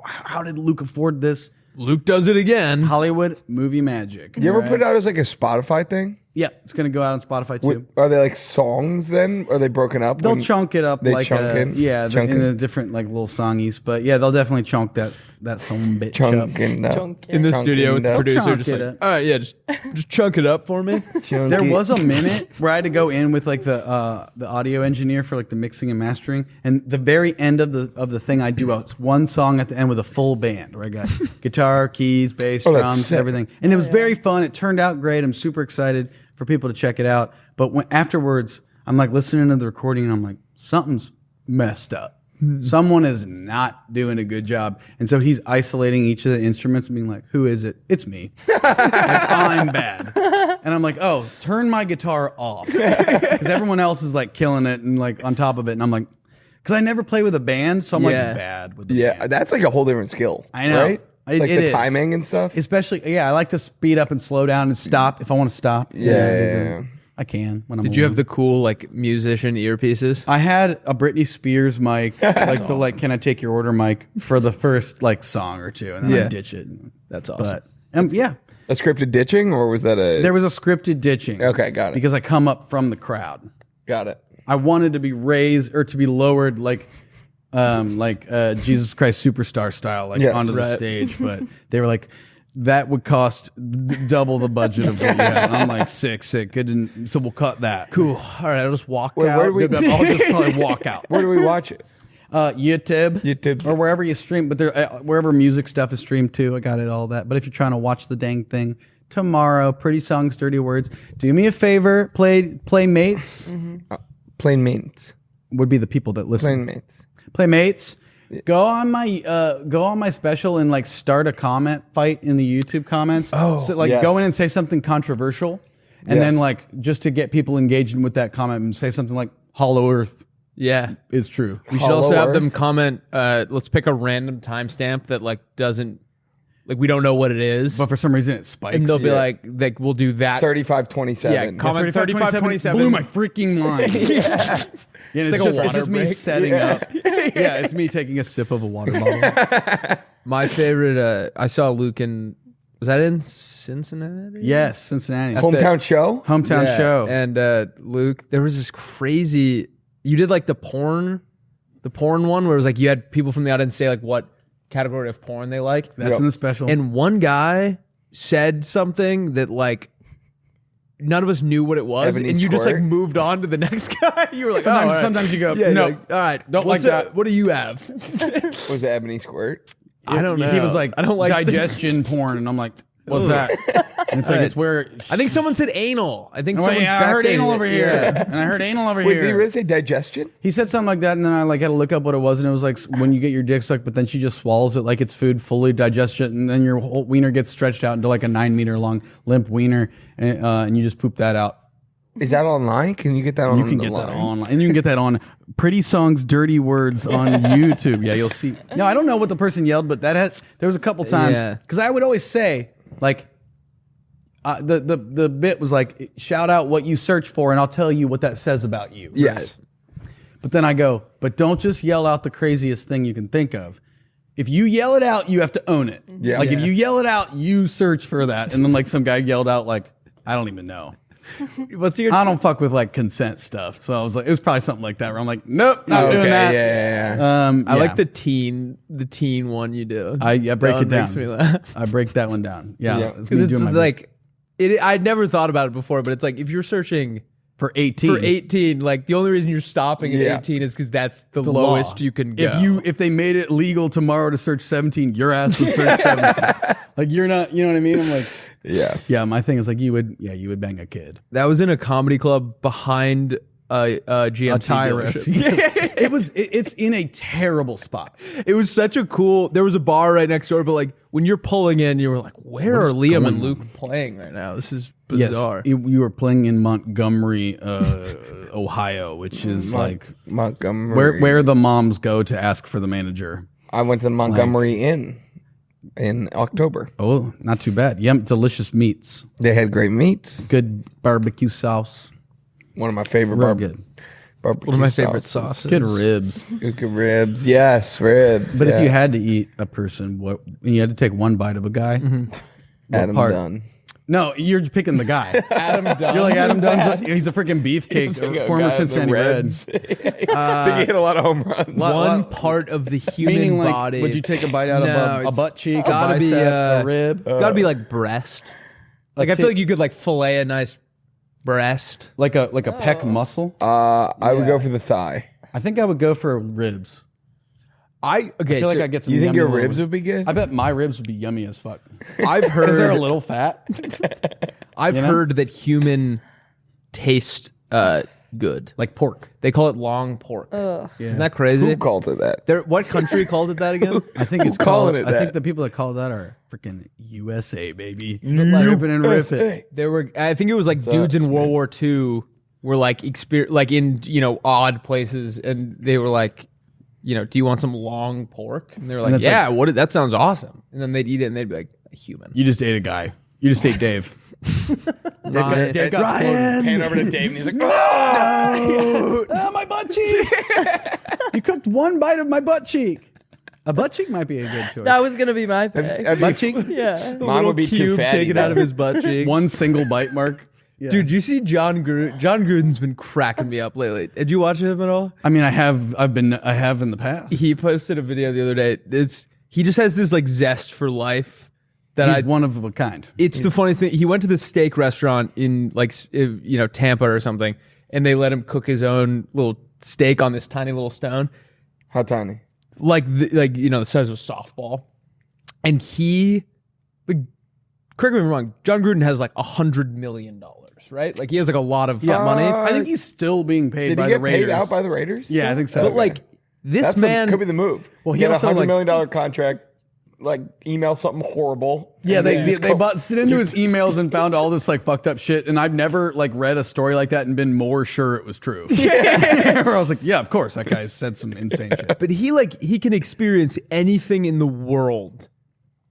How did Luke afford this? Luke does it again. Hollywood movie magic. You ever put it out as like a Spotify thing? Yeah, it's gonna go out on Spotify too. Are they like songs then? Are they broken up? They'll when chunk it up they like chunk it? yeah, Chunk in it? the different like little songies. But yeah, they'll definitely chunk that some bitch up. Chunking up. In the Chunk studio it with the up. producer, Chunk just it like, up. all right, yeah, just chunk it up for me. Chunk There it. was a minute where I had to go in with like the audio engineer for like the mixing and mastering, and the very end of the thing I do one song at the end with a full band where I got guitar, keys, bass, Oh, that's drums, sick. everything, and it was very fun. It turned out great. I'm super excited for people to check it out. But afterwards, I'm like listening to the recording, and I'm like, something's messed up. Someone is not doing a good job. And so he's isolating each of the instruments and being like, who is it? It's me. Like, I'm bad. And I'm like, oh, turn my guitar off. Because everyone else is like killing it and like on top of it. And I'm like, because I never play with a band, so I'm Yeah. like bad with the Yeah, band. that's like a whole different skill. I know. Right? It Like the is. timing and stuff. Especially, yeah, I like to speed up and slow down and stop if I want to stop. Yeah. I can when I'm Did you have alone. the cool like musician earpieces? I had a Britney Spears mic, like the like "Can I Take Your Order" mic for the first like song or two, and then I Yeah. ditch it. That's awesome. But yeah, A scripted ditching, or was that a? there was a scripted ditching. Okay, got it. Because I come up from the crowd. Got it. I wanted to be raised or to be lowered like Jesus Christ Superstar style, like Yes. onto the Right. stage, but they were like. That would cost double the budget of what you had. And I'm like, sick. Good. So we'll cut that. Cool. All right, I'll just walk Wait, out. where do we- I'll just probably walk out. Where do we watch it? YouTube, or wherever you stream, but there wherever music stuff is streamed too. I got it all that. But if you're trying to watch the dang thing tomorrow, Pretty Songs, Dirty Words. Do me a favor, play Mates. Playmates. would be the people that listen. Playmates. Playmates. Go on my special and like start a comment fight in the YouTube comments. Oh, so like yes. go in and say something controversial, and Yes. then like just to get people engaged with that comment and say something like Hollow Earth Yeah. is true. We should also have Earth. them comment. Let's pick a random timestamp that like doesn't like we don't know what it is, But for some reason it spikes. and they'll be like we'll do that. 3527. Yeah, comment 3527 blew my freaking mind. Yeah, and like a it's water just me break. setting up. Yeah, it's me taking a sip of a water bottle. My favorite. I saw Luke in. Was that in Cincinnati? Yes, Cincinnati. Hometown show? Hometown Yeah, show. And Luke, there was this crazy. You did like the porn one where it was like you had people from the audience say like what category of porn they like. That's in the special. And one guy said something that like none of us knew what it was, Ebony and you just like squirt? moved on to the next guy. You were like, Sometimes- oh, all right. sometimes you go, yeah, no, you're like, all right, don't what's like that. What do you have? Was it Ebony Squirt? I don't know. He was like, I don't like digestion porn, and I'm like, what's that? And it's like it's where I think someone said anal. I think Oh, someone's yeah, I back heard there. anal over here, Yeah. and I heard anal over Wait, here. did he really say digestion? He said something like that, and then I like had to look up what it was, and it was like when you get your dick sucked, but then she just swallows it like it's food, fully digests it, and then your whole wiener gets stretched out into like a 9-meter long limp wiener, and you just poop that out. Is that online? Can you get that on You can the get that line? online, and you can get that on Pretty Songs, Dirty Words on YouTube. Yeah, you'll see. No, I don't know what the person yelled, but there was a couple times Yeah. because I would always say like. The bit was like, shout out what you search for, and I'll tell you what that says about you. Yes. But then I go, but don't just yell out the craziest thing you can think of. If you yell it out, you have to own it. Yeah. Like if Yeah. you yell it out, you search for that. And then like some guy yelled out like, I don't even know. What's your? I don't fuck with like consent stuff. So I was like, it was probably something like that where I'm like, nope, not Okay, doing that. yeah. I Yeah. like the teen one you do. I break That it one down. makes me laugh. I break that one down. Yeah. Yeah. It's me Because it's doing my like, I'd never thought about it before, but it's like if you're searching best. For 18. for 18, like the only reason you're stopping at Yeah. 18 is because that's the The lowest law. you can go. If they made it legal tomorrow to search 17, your ass would search 17. Like you're not, you know what I mean? I'm like, Yeah. yeah, my thing is like you would bang a kid. that was in a comedy club behind a GMC A tire dealership. It's in a terrible spot. It was such a cool. There was a bar right next door, but like when you're pulling in, you were like, "Where are Liam and Luke playing right now? This is bizarre." Yes, you were playing in Montgomery, Ohio, which is like Montgomery. where the moms go to ask for the manager. I went to the Montgomery Inn in October. Oh, not too bad. Yum, delicious meats, They had great meats. good barbecue sauce, One of my favorite real good. barbecue One of my favorite sauces. sauces. Good ribs. Good ribs. Yes, ribs. But if yeah. you had to eat a person, and you had to take one bite of a guy, Adam part? Dunn. no, you're picking the guy. Adam Dunn. You're like Adam Dunn's. He's a freaking beefcake, former Cincinnati Reds. I think he hit a lot of home runs. One part of the human Meaning, like, body. would you take a bite out of a it's butt cheek, a gotta be, bicep, a rib? Gotta be like breast. Like I feel like you could like fillet a nice breast. like a pec muscle. I would go for the thigh. I think I would go for ribs. I I feel like I get some. You think yummy your little- ribs would be good? I bet my ribs would be yummy as fuck. I've Because they're a heard. little fat. I've you know? heard that human taste good. Like pork. They call it long pork. Isn't that crazy? Who called it that? What country called it that again? I think it's calling called. it I think that? the people that call that are freaking USA, baby. Rip it and rip it. There were, I think it was like dudes in World War II were like like in odd places, and they were like, do you want some long pork? And they were like, that's yeah, that sounds awesome. And then they'd eat it, and they'd be like, a human. You just ate a guy. You just ate Dave. Ryan. Dave got exploded. Pan over to Dave and he's like, Ah, my butt cheek. You cooked one bite of my butt cheek. A butt cheek might be a good choice. That was gonna be my pick. butt cheek? Yeah. Mine would be too Cube fatty. taken out of his butt cheek. One single bite mark. Yeah. Dude, you see John Gruden? John Gruden's been cracking me up lately. Did you watch him at all? I mean, I have in the past. He posted a video the other day. He just has this like zest for life that He's one of a kind. It's the funniest thing. He went to this steak restaurant in like Tampa or something, and they let him cook his own little steak on this tiny little stone, How tiny? like the size of a softball. And he like correct me if I'm wrong, John Gruden has like $100 million, right? Like he has like a lot of money. I think he's still being paid Did by he the get Raiders. paid out by the Raiders? Yeah, I think so. But like this man could be the move. Well, he Get also, a $100 like- million contract, like email something horrible. Yeah, and they then just busted into his emails and found all this like fucked up shit. And I've never like read a story like that and been more sure it was true. Where I was like, yeah, of course, that guy said some insane shit. But he can experience anything in the world,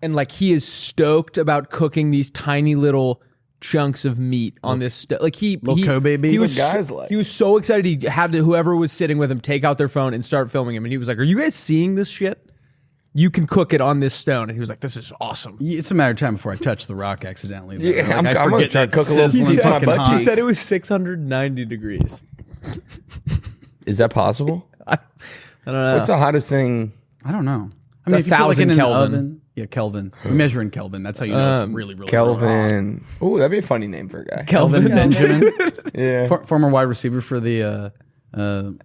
and like he is stoked about cooking these tiny little chunks of meat on this like Little Kobe beef? he was What guys like. he was so excited he had to, whoever was sitting with him take out their phone and start filming him, and he was like, are you guys seeing this shit? You can cook it on this stone. And he was like, this is awesome. It's a matter of time before I touch the rock accidentally. though. Yeah, Like, I'm gonna try to cook a little sizzling piece of my fucking butt hot. He cheek. said it was 690 degrees. Is that possible? I don't know. What's the hottest thing? I don't know. I It's mean, if you put like 1,000 in an Kelvin. oven, yeah, Kelvin. You measure in Kelvin. That's how you know it's really, really hot. Kelvin. Oh, that'd be a funny name for a guy. Kelvin Benjamin, Yeah. former wide receiver for the Carolina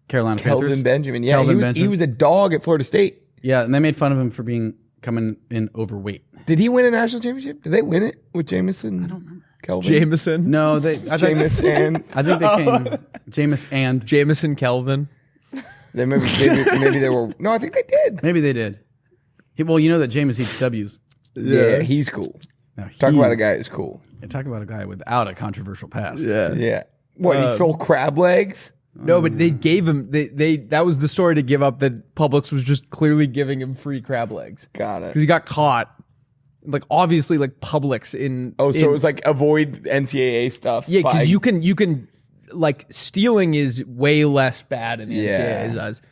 Kelvin Panthers. Benjamin. Yeah, Kelvin he Benjamin. was a dog at Florida State. Yeah, and they made fun of him for coming in overweight. Did he win a national championship? Did they win it with Jamison? I don't remember. Kelvin. Jameson. No, I think Jameson. I think they came Jameis and Jameson Kelvin. They maybe they were. No, I think they did. maybe they did. Well, you know that Jameis eats W's. Yeah, he's cool. Now, Talk about a guy who's cool. Talk about a guy without a controversial past. Yeah. What, he stole crab legs? No, but they gave him they that was the story to give up that Publix was just clearly giving him free crab legs. Got Because it. he got caught. Like obviously like Publix in Oh, so it was like avoid NCAA stuff. yeah, by- because you can like stealing is way less bad in the Yeah. NCAA's eyes.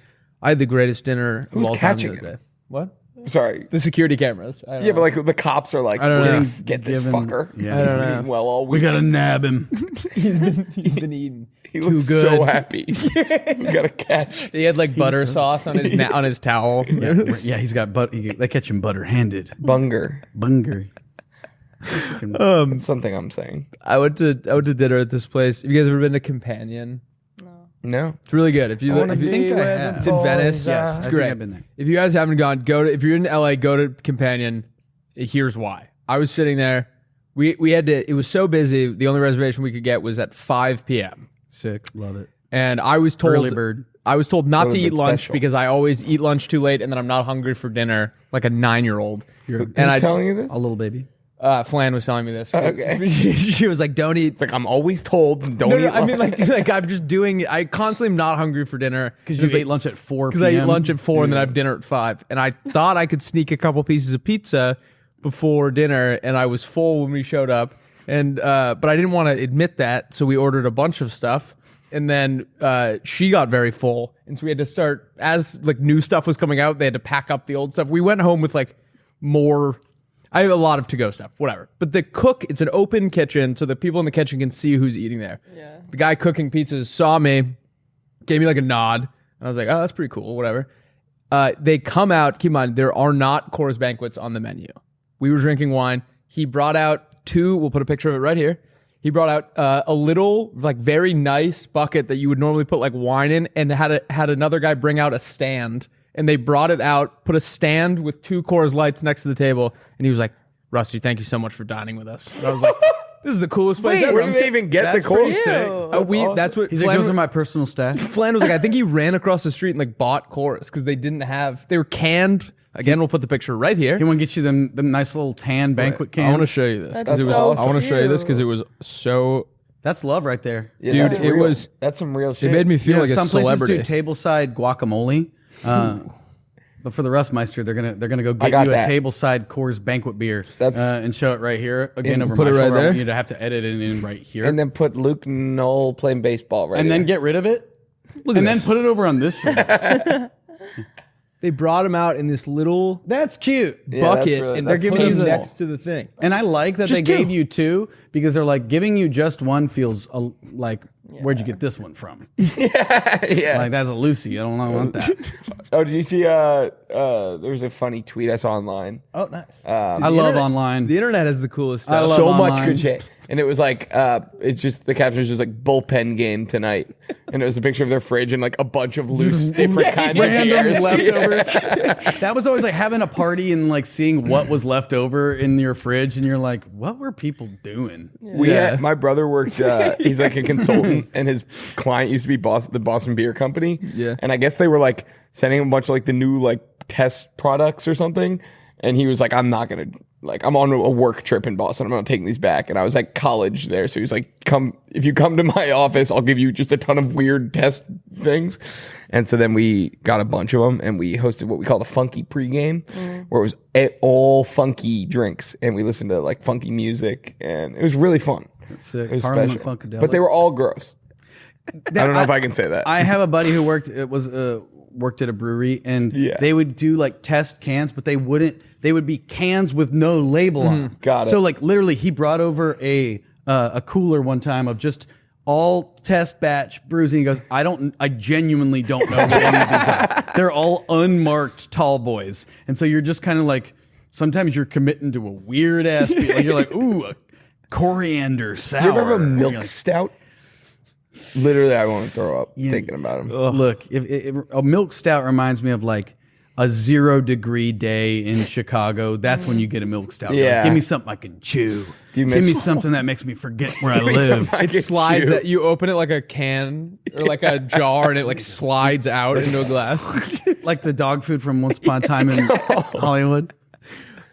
I had the greatest dinner Who's of all catching time the other him? day. What? Sorry. The security cameras. I don't Yeah, know. but like the cops are like, I don't we're know. gonna get this Given- fucker. yeah. I don't He's know. eating well all We week. gotta nab him. he's been eating He too looks good. so happy. We gotta catch. He had like butter sauce on his on his towel. Yeah, he's got they catch him butter-handed. Bunger. Bunger. That's something I'm saying. I went to dinner at this place. Have you guys ever been to Companion? No. It's really good. If you I think I have. it's in Venice. Yes, It's I great. think I've been there. If you guys haven't gone, if you're in LA, go to Companion. Here's why. I was sitting there. We had to. It was so busy. The only reservation we could get was at 5 p.m. Sick. Love it. And I was told Early bird. I was told not to Early eat bird lunch special. because I always eat lunch too late, and then I'm not hungry for dinner like a 9-year-old. Who's And I telling you this? A little baby. Flan was telling me this. Okay. She was like, "Don't eat." It's like I'm always told don't No, eat no, I mean, lunch. like I'm just doing. I constantly am not hungry for dinner Because you ate lunch at 4 because I p.m. eat lunch at 4 and then I have dinner at 5. And I thought I could sneak a couple pieces of pizza before dinner, and I was full when we showed up. And but I didn't want to admit that, so we ordered a bunch of stuff. And then she got very full, and so we had to start as like new stuff was coming out. They had to pack up the old stuff. We went home with like more. I have a lot of to-go stuff, whatever. But the cook, it's an open kitchen, so the people in the kitchen can see who's eating there. Yeah. The guy cooking pizzas saw me, gave me like a nod, and I was like, "Oh, that's pretty cool, whatever." They come out. Keep in mind, there are not Coors Banquets on the menu. We were drinking wine. He brought out 2. We'll put a picture of it right here. He brought out a little, like, very nice bucket that you would normally put like wine in, and had another guy bring out a stand. And they brought it out, put a stand with 2 Coors Lights next to the table, and he was like, "Rusty, thank you so much for dining with us." And I was like, "This is the coolest place Wait, ever." Where do they even get the Coors? Ew. That's what He's like, those are my personal stash. Flan was like, I think he ran across the street and like bought Coors because they didn't have. They were canned. Again, we'll put the picture right here. He want to get you them nice little tan banquet cans. I want to show you this. That's 'cause it was, so I want to show you this cute. because it was so. That's love right there. Yeah, Dude, that's it real. was- That's some real shit. It made me feel like a some celebrity. places do tableside guacamole. But for the Rustmeister, they're gonna go get got you a that. tableside Coors banquet beer That's- and show it right here again over put my it right shoulder. I there? want you to have to edit it in right here, And then put Luke Null playing baseball right and then here. get rid of it, Look and at then this. put it over on this shoulder. They brought him out in this little That's cute. Yeah, that's bucket, really- and that's they're giving him really next to the thing. And I like that Just they gave two. you 2 because they're like giving you just one feels like where'd you get this one from? Yeah. Like that's a Lucy. I don't want that. Oh, did you see? There was a funny tweet I saw online. Oh, nice. I love online. The internet has the coolest stuff. I love So much online. good shit. And it was like, it's just, the caption was just like bullpen game tonight. And it was a picture of their fridge and like a bunch of loose different kinds of Random beers. leftovers. That was always like having a party and like seeing what was left over in your fridge, and you're like, what were people doing? My brother worked, he's like a consultant, and his client used to be the Boston Beer Company. Yeah. And I guess they were like sending him a bunch of like the new like test products or something. And he was like, I'm not going to, like, I'm on a work trip in Boston. I'm not taking these back. And I was like college there. So he was like, if you come to my office, I'll give you just a ton of weird test things. And so then we got a bunch of them and we hosted what we call the funky pregame, where it was all funky drinks. And we listened to like funky music, and it was really fun. That's sick. It was Parliament special. Funkadelic. But they were all gross. I don't know if I can say that. I have a buddy who worked at a brewery, and they would do like test cans, but they would be cans with no label on them. Got it. So like literally he brought over a cooler one time of just all test batch brews, and he goes, I genuinely don't know what any of these are. They're all unmarked tall boys. And so you're just kind of like, sometimes you're committing to a weird ass beer. Like you're like, ooh, a coriander sour. You ever have a And milk you're like, stout? Literally, I want to throw up thinking about them. Look, if a milk stout reminds me of like a 0 degree day in Chicago. That's when you get a milk stout. You're like, Yeah. give me something I can chew. Do you Give me miss- something that makes me forget where I Give me live. something I It can slides. chew. You open it like a can or like a jar, and it like slides out into a glass. Like the dog food from Once Upon a Time in Hollywood.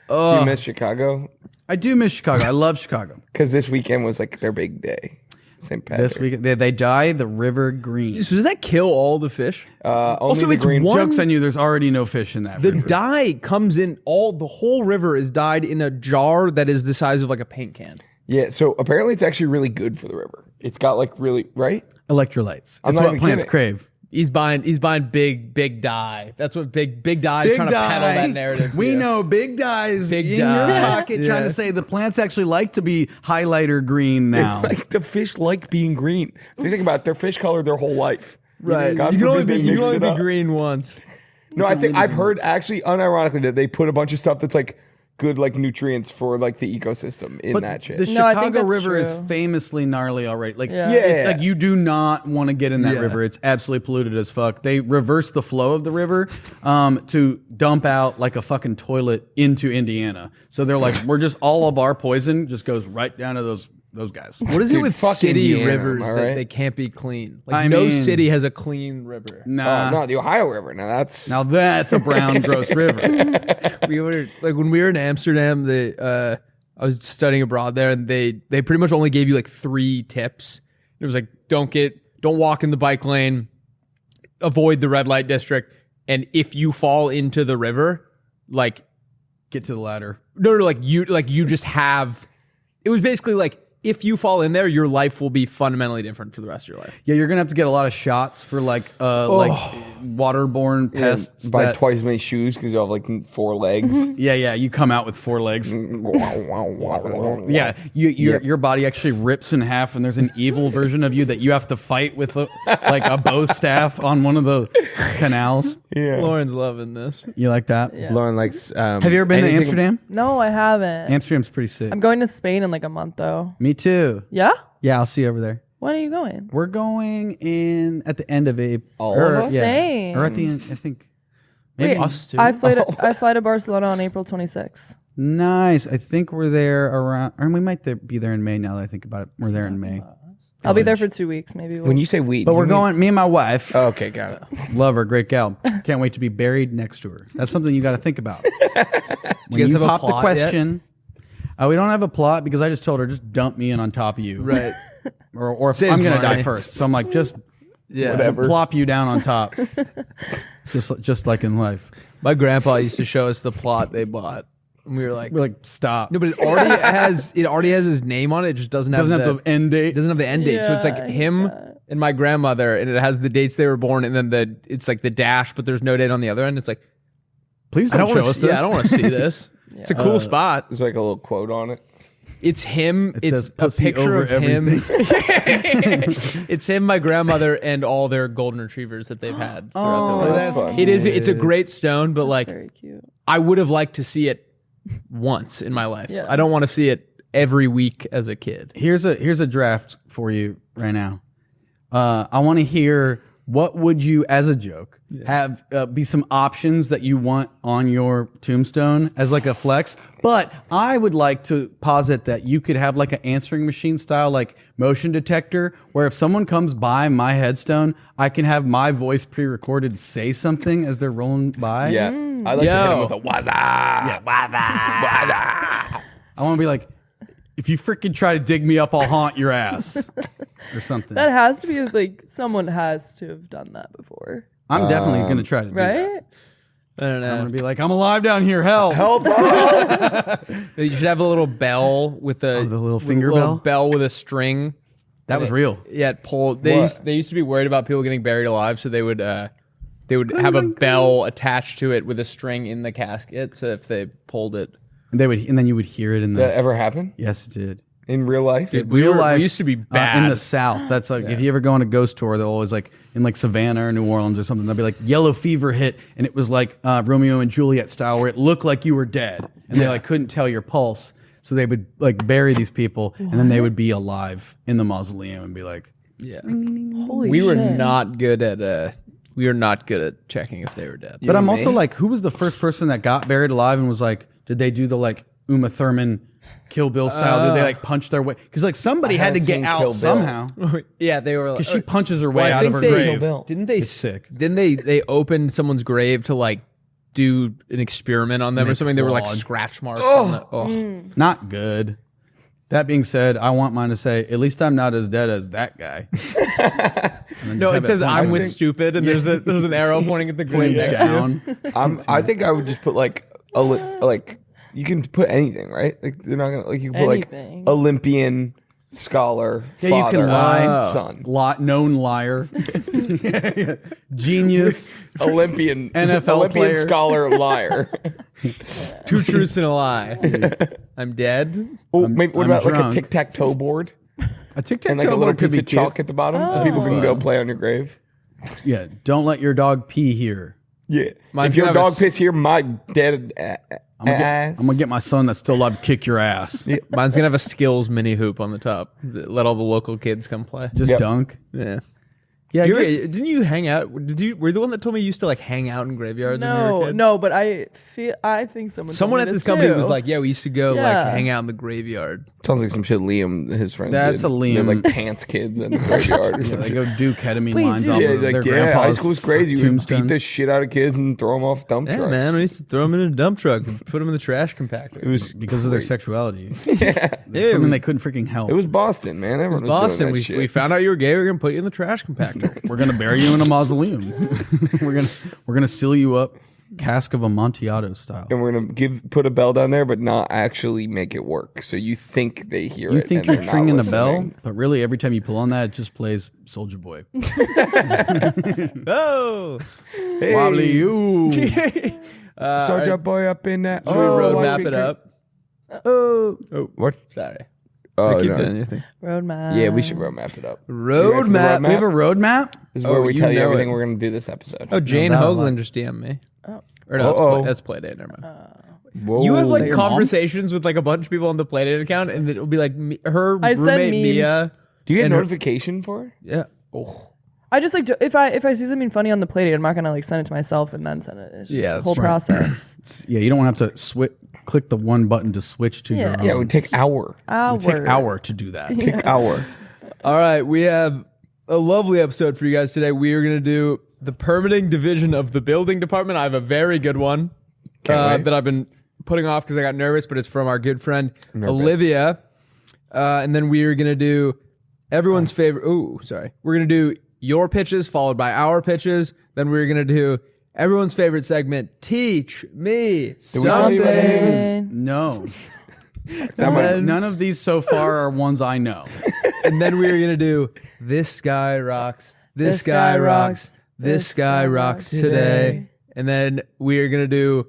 Do you miss Chicago? I do miss Chicago. I love Chicago. Because this weekend was like their big day. St. Patrick's. This week they dye the river green. So does that kill all the fish? Only Also, the it's green. one- Joke's on you. There's already no fish in that The river. dye comes in the whole river is dyed in a jar that is the size of like a paint can. Yeah, so apparently it's actually really good for the river. It's got like really, right? Electrolytes. I'm That's not what even plants kidding. crave. He's buying big dye. That's what big dye is trying to peddle that narrative. We to you. know big dyes Big in dye. your pocket, trying Yeah. to say the plants actually like to be highlighter green now. Like the fish like being green. If you think about it, they're fish colored their whole life. Right. God you can only forbid be they mix it up. green once. No, I've heard actually unironically that they put a bunch of stuff that's like good like nutrients for like the ecosystem in that shit. The No, I think Chicago that's River is true. famously gnarly already. Like, Yeah. it's Yeah. like you do not want to get in that Yeah. river. It's absolutely polluted as fuck. They reverse the flow of the river to dump out like a fucking toilet into Indiana. So they're like, we're just all of our poison just goes right down to those guys. What is it Dude, with fuck city Indiana, rivers am I that right? they can't be clean? Like I no mean- city has a clean river. Nah. No, the Ohio River. Now that's Now that's a brown, gross river. We were like when we were in Amsterdam, I was studying abroad there, and they pretty much only gave you like 3 tips. It was like don't walk in the bike lane, avoid the red light district, and if you fall into the river, like Get to the ladder. no, like you just have. It was basically like if you fall in there, your life will be fundamentally different for the rest of your life. Yeah, you're gonna have to get a lot of shots for like waterborne pests. buy that- twice as many shoes because you have like 4 legs. Yeah, you come out with 4 legs. Yeah, your body actually rips in half, and there's an evil version of you that you have to fight with like a bow staff on one of the canals. Yeah. Lauren's loving this. You like that? Yeah. Lauren likes. Have you ever been to Amsterdam? No, I haven't. Amsterdam's pretty sick. I'm going to Spain in like a month though. Me too. Yeah? Yeah, I'll see you over there. When are you going? We're going in at the end of April. Oh, same. Or at the end, I think. Maybe Wait, us too. I fly to Barcelona on April 26th. Nice. I think we're there around, or we might be there in May now that I think about it. We're there in May. I'll be there for 2 weeks, maybe. When you say we, But we're going, me and my wife, Oh, okay, got it. love her, great gal. Can't wait to be buried next to her. That's something you got to think about. When guys you have a pop the plot yet? question, we don't have a plot because I just told her, just dump me in on top of you. Right. Or if Saves I'm going to money. die first. So I'm like, just Yeah. Whatever. plop you down on top. just like in life. My grandpa used to show us the plot they bought. And we were like, We're like, stop. no, but it already has his name on it. It just doesn't have Doesn't have the end date. It doesn't have the end date. So it's Yeah, like I hate him that. and my grandmother, and it has the dates they were born, and then it's like the dash, but there's no date on the other end. It's like Please I don't don't show want us to. this. Yeah, I don't want to see this. It's a cool spot. There's like a little quote on it. It's him. It It's says a pussy picture over of him. everything. It's him, my grandmother, and all their golden retrievers that they've had. throughout their life. that's fun. It is. It's a great stone, but like Very cute. I would have liked to see it once in my life. Yeah. I don't want to see it every week as a kid. Here's a draft for you right now. I want to hear what would you, as a joke, have be some options that you want on your tombstone as like a flex. But I would like to posit that you could have like an answering machine style, like motion detector, where if someone comes by my headstone, I can have my voice pre-recorded say something as they're rolling by. Yeah. I like to hit him with a waza. Yeah, waza. I want to be like, if you freaking try to dig me up, I'll haunt your ass or something. That has to be like someone has to have done that before, I'm definitely going to try to do that. right? I don't I'm know. going to be like, I'm alive down here. Help. Help. You should have a little bell with a the little with a finger little bell? with a string. That was real. Yeah, it pulled. They used to be worried about people getting buried alive, so they would have a bell attached to it with a string in the casket. So if they pulled it, And then you would hear it in Did that the. ever happen Yes, it did. in real life? Real life we used to be bad in the South. That's like if you ever go on a ghost tour, they'll always like in like Savannah or New Orleans or something. They'll be like yellow fever hit, and it was like Romeo and Juliet style, where it looked like you were dead, and they like couldn't tell your pulse. So they would like bury these people, and then they would be alive in the mausoleum and be like, yeah, Holy we were shit. not good at checking if they were dead. But I'm and also me? like, who was the first person that got buried alive and was like, did they do the like Uma Thurman Kill Bill style? Did they like punch their way? Because like somebody had to haven't get seen out Kill Bill. somehow. Yeah, they were. Because she punches her way Well, I out of think her they- grave. Bill. Didn't they? It's sick. Didn't they opened someone's grave to like do an experiment on them or something? They were like clawed. scratch marks. On the, Not good. That being said, I want mine to say, at least I'm not as dead as that guy. No, it says I'm with stupid, and there's an arrow pointing at the grave next to you. down. I think I would just put like you can put anything, right? Like they're not gonna like you can put Anything. like Olympian, scholar, Yeah, you father, can lie. son, Known liar. Genius. Olympian, NFL Olympian player. scholar, liar. Two truths and a lie. I'm dead. Oh, maybe, what I'm about like a drunk. tic-tac-toe board A tic-tac-toe and like a little board could piece be of chalk cute. at the bottom so people can go play on your grave? Yeah, don't let your dog pee here. Yeah. Mine's if your gonna have a dog piss here, my dead ass. I'm gonna get my son that's still alive to kick your ass. Mine's gonna have a skills mini hoop on the top. Let all the local kids come play. Just Yep. dunk. Yeah. Yeah, I guess- Didn't you hang out? Were you the one that told me you used to like hang out in graveyards when you were a kid? No, but I think Someone at this company too. was like, "Yeah, we used to go like Yeah. hang out in the graveyard." Sounds like some shit Liam, his friends. That's did. a Liam. They're like pants kids in the graveyard or Yeah, some they shit. go do ketamine Wait, lines dude. off Yeah, of their like grandpa's high school's crazy. We beat tombstones. the shit out of kids and throw them off dump Yeah, trucks. man, we used to throw them in a dump truck and put them in the trash compactor. It was because of their sexuality. yeah. That's something they couldn't freaking help. It was Boston, man. Everyone was Boston. doing that We shit. found out you were gay. We're gonna put you in the trash compactor. We're gonna bury you in a mausoleum. we're gonna seal you up, cask of Amontillado style. and we're gonna put a bell down there, but not actually make it work. So you think they hear You it. think and you're they're not tringing a bell, listening. but really every time you pull on that, it just plays Soldier Boy. Oh, Hey, Wobbly you. Soldier boy up in that. should we roadmap it up? Oh, what? Sorry. Oh, Keep no. doing your thing. roadmap. Yeah, we should roadmap it up. Roadmap. We have a roadmap. This is where Oh, we you tell you know everything it. we're gonna do this episode. Oh, Jane that a Hoagland lot. just DM'd me. Oh. Or no, Uh-oh. that's Playdate. Never mind. Whoa. You have that like your mom? conversations with like a bunch of people on the Playdate account, and it'll be like her I send roommate memes. Mia. Do you get and her- notification for it? Yeah. Oh, I just like if I see something funny on the Playdate, I'm not gonna like send it to myself and then send it. It's just Yeah, a that's whole right. process. Yeah, you don't want to have to click the one button to switch to your Yeah. own. yeah. It would take hour. It would take hour to do that. Take hour. All right, we have a lovely episode for you guys today. We are going to do the permitting division of the building department. I have a very good one wait. that I've been putting off because I got nervous, but it's from our good friend Nervous. Olivia. And then we are going to do everyone's favorite. Ooh, sorry. We're going to do your pitches followed by our pitches. Then we're going to do everyone's favorite segment, Teach Me we tell you what it Something. is? No, And none of these so far are ones I know. And then we're gonna do This Guy Rocks, This Guy Rocks, This Guy Rocks Today. And then we're gonna do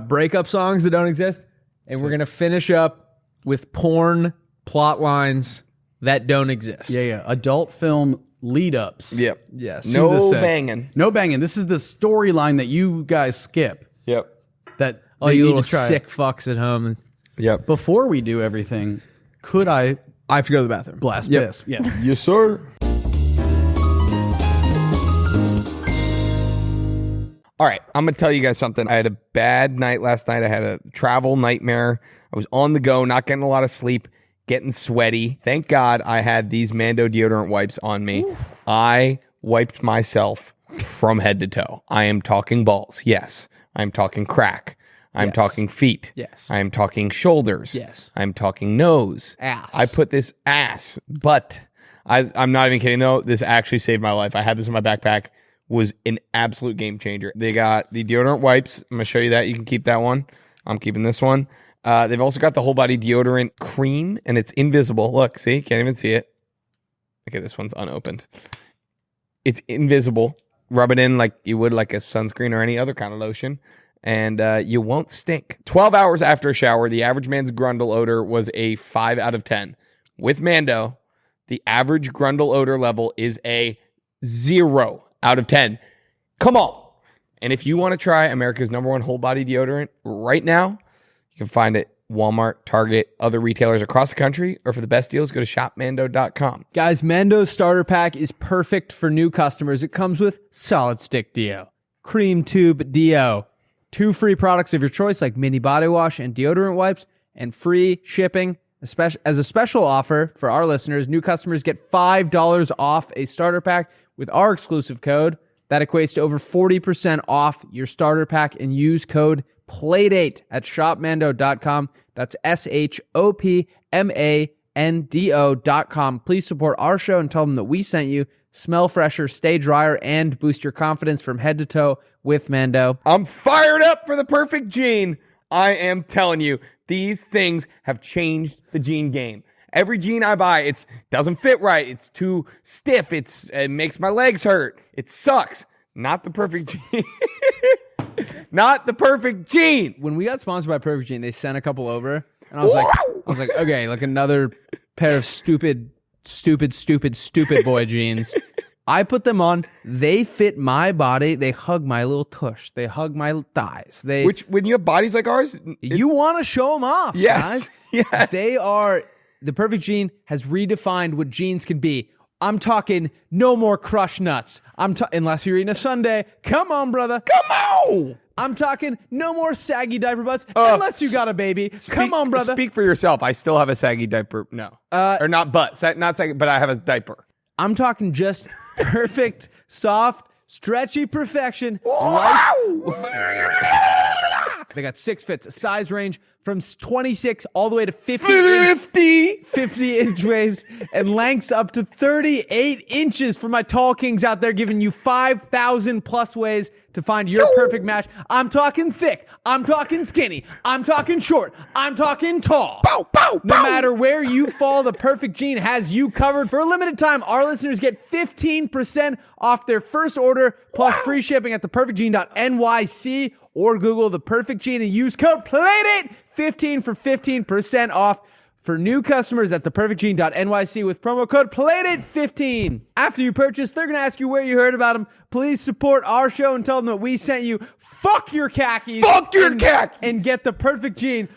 breakup songs that don't exist. And we're gonna finish up with porn plot lines that don't exist. Yeah. Adult film lead ups. Yep. Yes. No To the sex. banging. No banging. This is the storyline that you guys skip. Yep. That Oh, they you need little to try. sick fucks at home. Yep. Before we do everything, could I I have to go to the bathroom. blast Yep. piss? Yeah. Yes, sir. All right, I'm going to tell you guys something. I had a bad night last night. I had a travel nightmare. I was on the go, not getting a lot of sleep, getting sweaty. Thank God I had these Mando deodorant wipes on me. Oof. I wiped myself from head to toe. I am talking balls. Yes. I'm talking crack. I'm talking feet. Yes. I'm talking shoulders. Yes. I'm talking nose. Ass. I put this butt. I'm not even kidding though. This actually saved my life. I had this in my backpack. Was an absolute game changer. They got the deodorant wipes. I'm going to show you that. You can keep that one. I'm keeping this one. They've also got the whole body deodorant cream, and it's invisible. Look, see? Can't even see it. Okay, this one's unopened. It's invisible. Rub it in like you would like a sunscreen or any other kind of lotion, and you won't stink. 12 hours after a shower, the average man's grundle odor was a 5 out of 10. With Mando, the average grundle odor level is a 0 out of 10. Come on. And if you want to try America's #1 whole body deodorant right now, you can find it Walmart, Target, other retailers across the country, or for the best deals, go to shopmando.com. Guys, Mando's starter pack is perfect for new customers. It comes with solid stick deo, cream tube deo, 2 free products of your choice like mini body wash and deodorant wipes, and free shipping. As a special offer for our listeners, new customers get $5 off a starter pack with our exclusive code. That equates to over 40% off your starter pack, and use code Playdate at shopmando.com. That's shopmando.com. Please support our show and tell them that we sent you. Smell fresher, stay drier, and boost your confidence from head to toe with Mando. I'm fired up for the perfect jean. I am telling you, these things have changed the jean game. Every jean I buy, it doesn't fit right. It's too stiff. It makes my legs hurt. It sucks. Not the perfect jean. Not the perfect jean. When we got sponsored by Perfect Jean, they sent a couple over, and I was like, okay, like another pair of stupid boy jeans. I put them on. They fit my body. They hug my little tush. They hug my thighs. When you have bodies like ours, you want to show them off. Yes. Guys. Yes. They are. The Perfect Jean has redefined what jeans can be. I'm talking no more crush nuts. Unless you're eating a sundae. Come on, brother. Come on. I'm talking no more saggy diaper butts. Unless you got a baby. Come on, brother. Speak for yourself. I still have a saggy diaper. No. Or not butt. Not saggy, but I have a diaper. I'm talking just perfect, soft, stretchy perfection. They got 6 fits, a size range from 26 all the way to 50 inch waist, and lengths up to 38 inches for my tall kings out there, giving you 5,000 plus ways to find your perfect match. I'm talking thick. I'm talking skinny. I'm talking short. I'm talking tall. No matter where you fall, the Perfect Jean has you covered. For a limited time, our listeners get 15% off their first order plus free shipping at theperfectjean.nyc, or Google The Perfect Jean and use code PLAYDATE15 for 15% off for new customers at theperfectjean.nyc with promo code PLAYDATE15. After you purchase, they're going to ask you where you heard about them. Please support our show and tell them that we sent you. Fuck your khakis. Fuck your khakis. And get The Perfect Jean.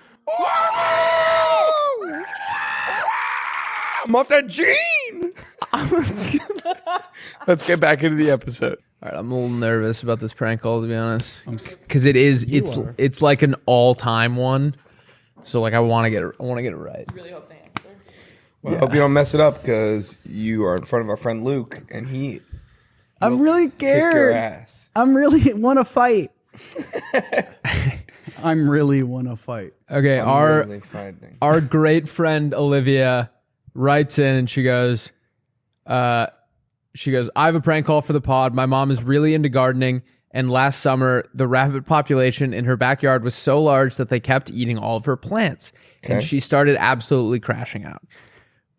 I'm off that jean. Let's get back into the episode. All right, I'm a little nervous about this prank call, to be honest, because it's like an all-time one. So like I want to get it right. Really hope they answer. Well, I hope you don't mess it up, because you are in front of our friend Luke, and he I'm really kick your scared. ass. I'm really want to fight. I'm really want to fight. Okay, our great friend Olivia writes in and she goes, I have a prank call for the pod. My mom is really into gardening, and last summer, the rabbit population in her backyard was so large that they kept eating all of her plants, and she started absolutely crashing out.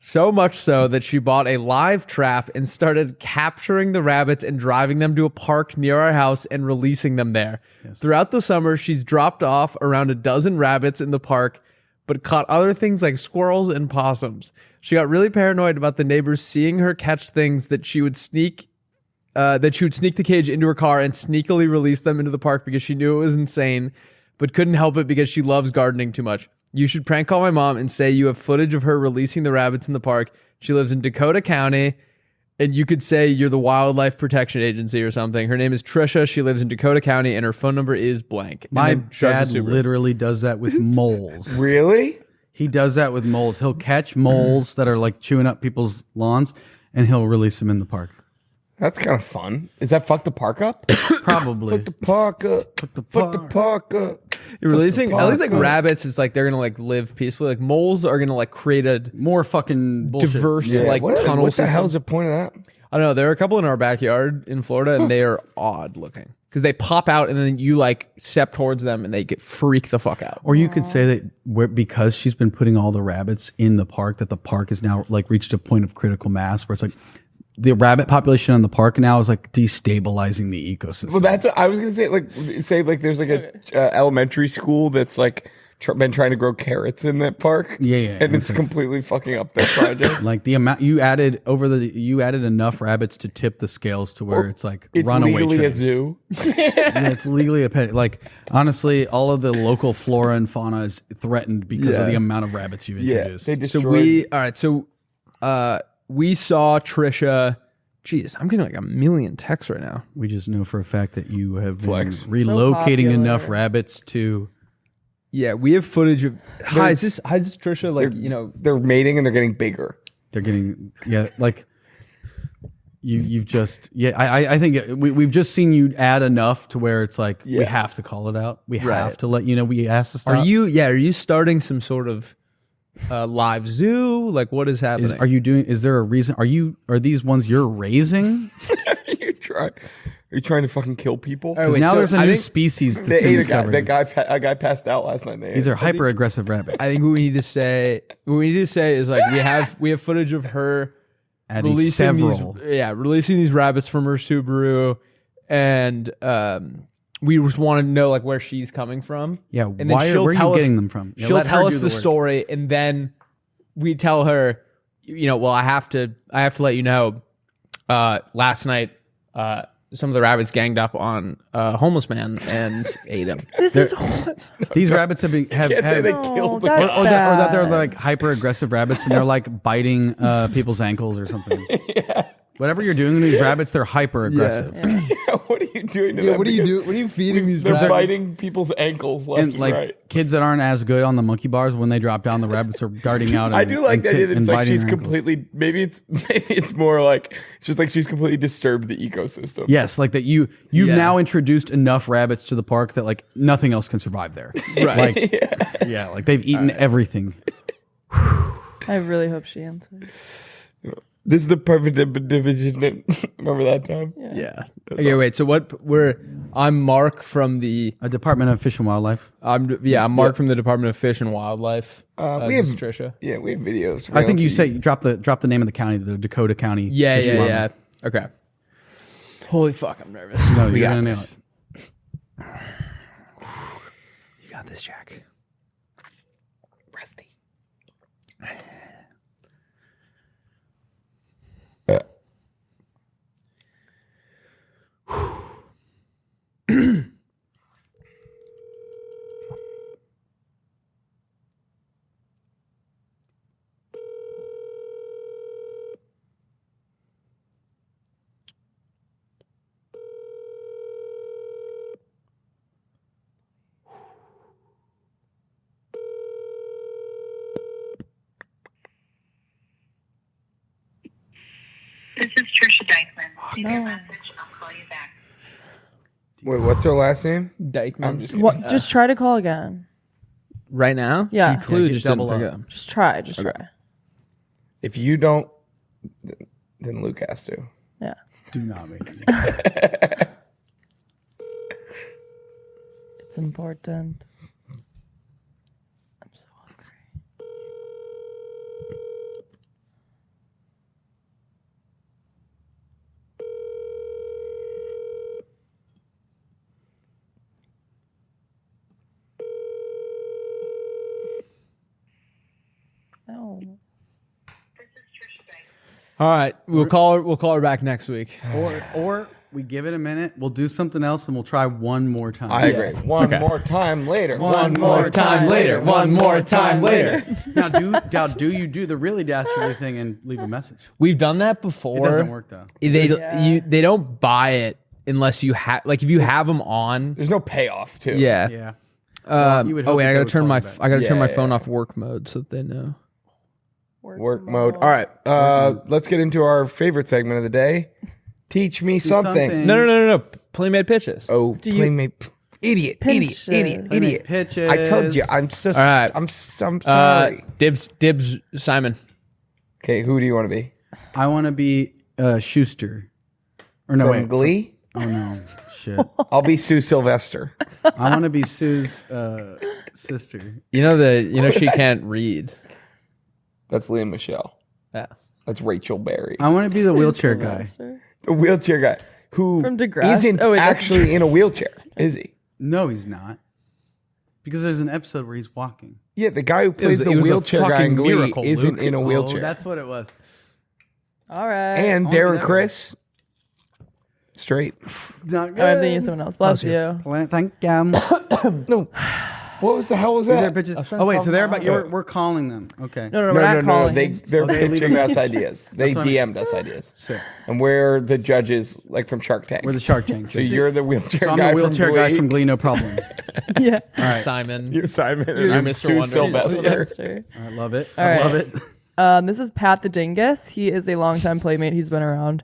So much so that she bought a live trap and started capturing the rabbits and driving them to a park near our house and releasing them there. Yes. Throughout the summer, she's dropped off around a dozen rabbits in the park, but caught other things like squirrels and possums. She got really paranoid about the neighbors seeing her catch things that she would sneak the cage into her car and sneakily release them into the park because she knew it was insane, but couldn't help it because she loves gardening too much. You should prank call my mom and say you have footage of her releasing the rabbits in the park. She lives in Dakota County, and you could say you're the Wildlife Protection Agency or something. Her name is Trisha. She lives in Dakota County, and her phone number is blank. And My then shows dad a Subaru. literally does that with moles. Really? He does that with moles. He'll catch moles that are like chewing up people's lawns, and he'll release them in the park. That's kind of fun. Is that fuck the park up? Probably. Fuck the park up. Fuck the park up. You're releasing at least like park up. rabbits. It's like they're gonna like live peacefully. Like moles are gonna like create a More fucking bullshit. diverse Yeah, like what tunnel the system. hell's the point of that? I don't know. There are a couple in our backyard in Florida, and they are odd looking because they pop out, and then you like step towards them, and they get freak the fuck out. Or you could say that because she's been putting all the rabbits in the park, that the park has now like reached a point of critical mass where it's like the rabbit population in the park now is like destabilizing the ecosystem. Well, that's what I was gonna say. Like, there's like a elementary school that's like been trying to grow carrots in that park. Yeah, and it's completely fucking up their project. Like the amount you added enough rabbits to tip the scales to where it's like It's runaway legally train. a zoo. Yeah, it's legally a pet. Like honestly, all of the local flora and fauna is threatened because of the amount of rabbits you've Yeah, introduced. they So destroyed. we saw Trisha. Jeez, I'm getting like a million texts right now. We just know for a fact that you have been Flex. relocating popular. enough rabbits to. Yeah, we have footage of. Hi, is this Trisha? Like they're mating and they're getting bigger. They're getting like. You've just I think we've just seen you add enough to where it's like we have to call it out. We have to let you know we asked to stop. Are you starting some sort of live zoo? Like what is happening? Is there a reason? Are these ones you're raising? Are you trying to fucking kill people? All right, wait, Now so there's a I new think- species that's They been ate a guy. discovered. A guy passed out last night. These are hyper aggressive rabbits. I think what we need to say is like we have footage of her Adding releasing several. releasing these rabbits from her Subaru, and we just want to know like where she's coming from. Yeah, and then where are you tell us- getting them from? Yeah, she'll let her tell do us the the work. story, and then we tell her, well, I have to let you know. Last night, some of the rabbits ganged up on a homeless man and ate him. This is These rabbits have They no, killed the that's or that they're bad. like hyper aggressive rabbits and they're like biting people's ankles or something. Whatever you're doing to these rabbits, they're hyper aggressive. What are you doing to them? What are you Because doing? What are you feeding these They're rabbits? biting people's ankles left And and like right. kids that aren't as good on the monkey bars, when they drop down, the rabbits are darting out. And, I do like and the idea that and it's like biting she's their ankles. completely. Maybe it's more like it's just like she's completely disturbed the ecosystem. Yes, like that you've now introduced enough rabbits to the park that like nothing else can survive there. Right. Like, yeah, like they've eaten everything. I really hope she answers. This is the perfect division. Remember that time? Yeah. Okay, wait. So I'm Mark from the A Department of Fish and Wildlife. I'm Mark from the Department of Fish and Wildlife. We This have is Trisha. Yeah, we have videos. I think you say you drop the name of the county, the Dakota County. Yeah, Fish and yeah, Wildlife. yeah. Okay. Holy fuck, I'm nervous. No, We you're got gonna nail this. it. You got this, Jack. Rusty. This is Trisha Dykman. Leave your message. I'll call you back. Wait, what's her last name? Dykeman. What? Just try to call again. Right now? Yeah. She clearly Yeah, just double didn't pick up. up. Just try. Just Okay. try. If you don't, then Luke has to. Yeah. Do not make me. It's important. I'm so hungry. All right, we'll call her back next week. Or we give it a minute. We'll do something else, and we'll try one more time. I agree. One more time later. One more time later. One more time later. Now do you do the really dastardly thing and leave a message? We've done that before. It doesn't work though. They don't buy it unless you have if you have them on. There's no payoff too. Yeah. Yeah. Oh wait, I gotta turn my Yeah. phone off work mode so that they know. Work mode. All right. Let's get into our favorite segment of the day. Teach me something. No. Playmate pitches. Oh, playmate. Idiot. Pitches. I told you. I'm so. All right. I'm sorry. Dibs, Simon. Okay, who do you want to be? I want to be Schuster. Or no, From wait. Glee? Oh no, shit. I'll be Sue Sylvester. I want to be Sue's sister. You know she can't read. That's Leah Michelle. Yeah. That's Rachel Berry. I want to be the wheelchair guy. The wheelchair guy who From Degrassi. isn't Oh, wait, that's actually in a wheelchair, is he? No, he's not. Because there's an episode where he's walking. Yeah, the guy who plays it the was a wheelchair guy in fucking Glee miracle, isn't Luke. in a Oh, wheelchair. that's what it was. All right. And Only Darren that Chris, straight. Not I'm thinking of someone else. Bless you. Thank you. No. What was the hell was Is there that? pitches? Oh wait, so they're about we're calling them. Okay. No, we're not calling. They're Okay, pitching us ideas. They what I mean. DM'd us ideas. Sick. And we're the judges, like from Shark Tank. We're the Shark Tank. So you're the wheelchair So I'm guy the wheelchair from guy Glee. from Glee, no problem. Yeah. All right. Simon. You're Simon. You're and I'm Mr. Sue Wonder. Sylvester. Sylvester. I love it. All I right. love it. This is Pat the Dingus. He is a longtime playmate. He's been around.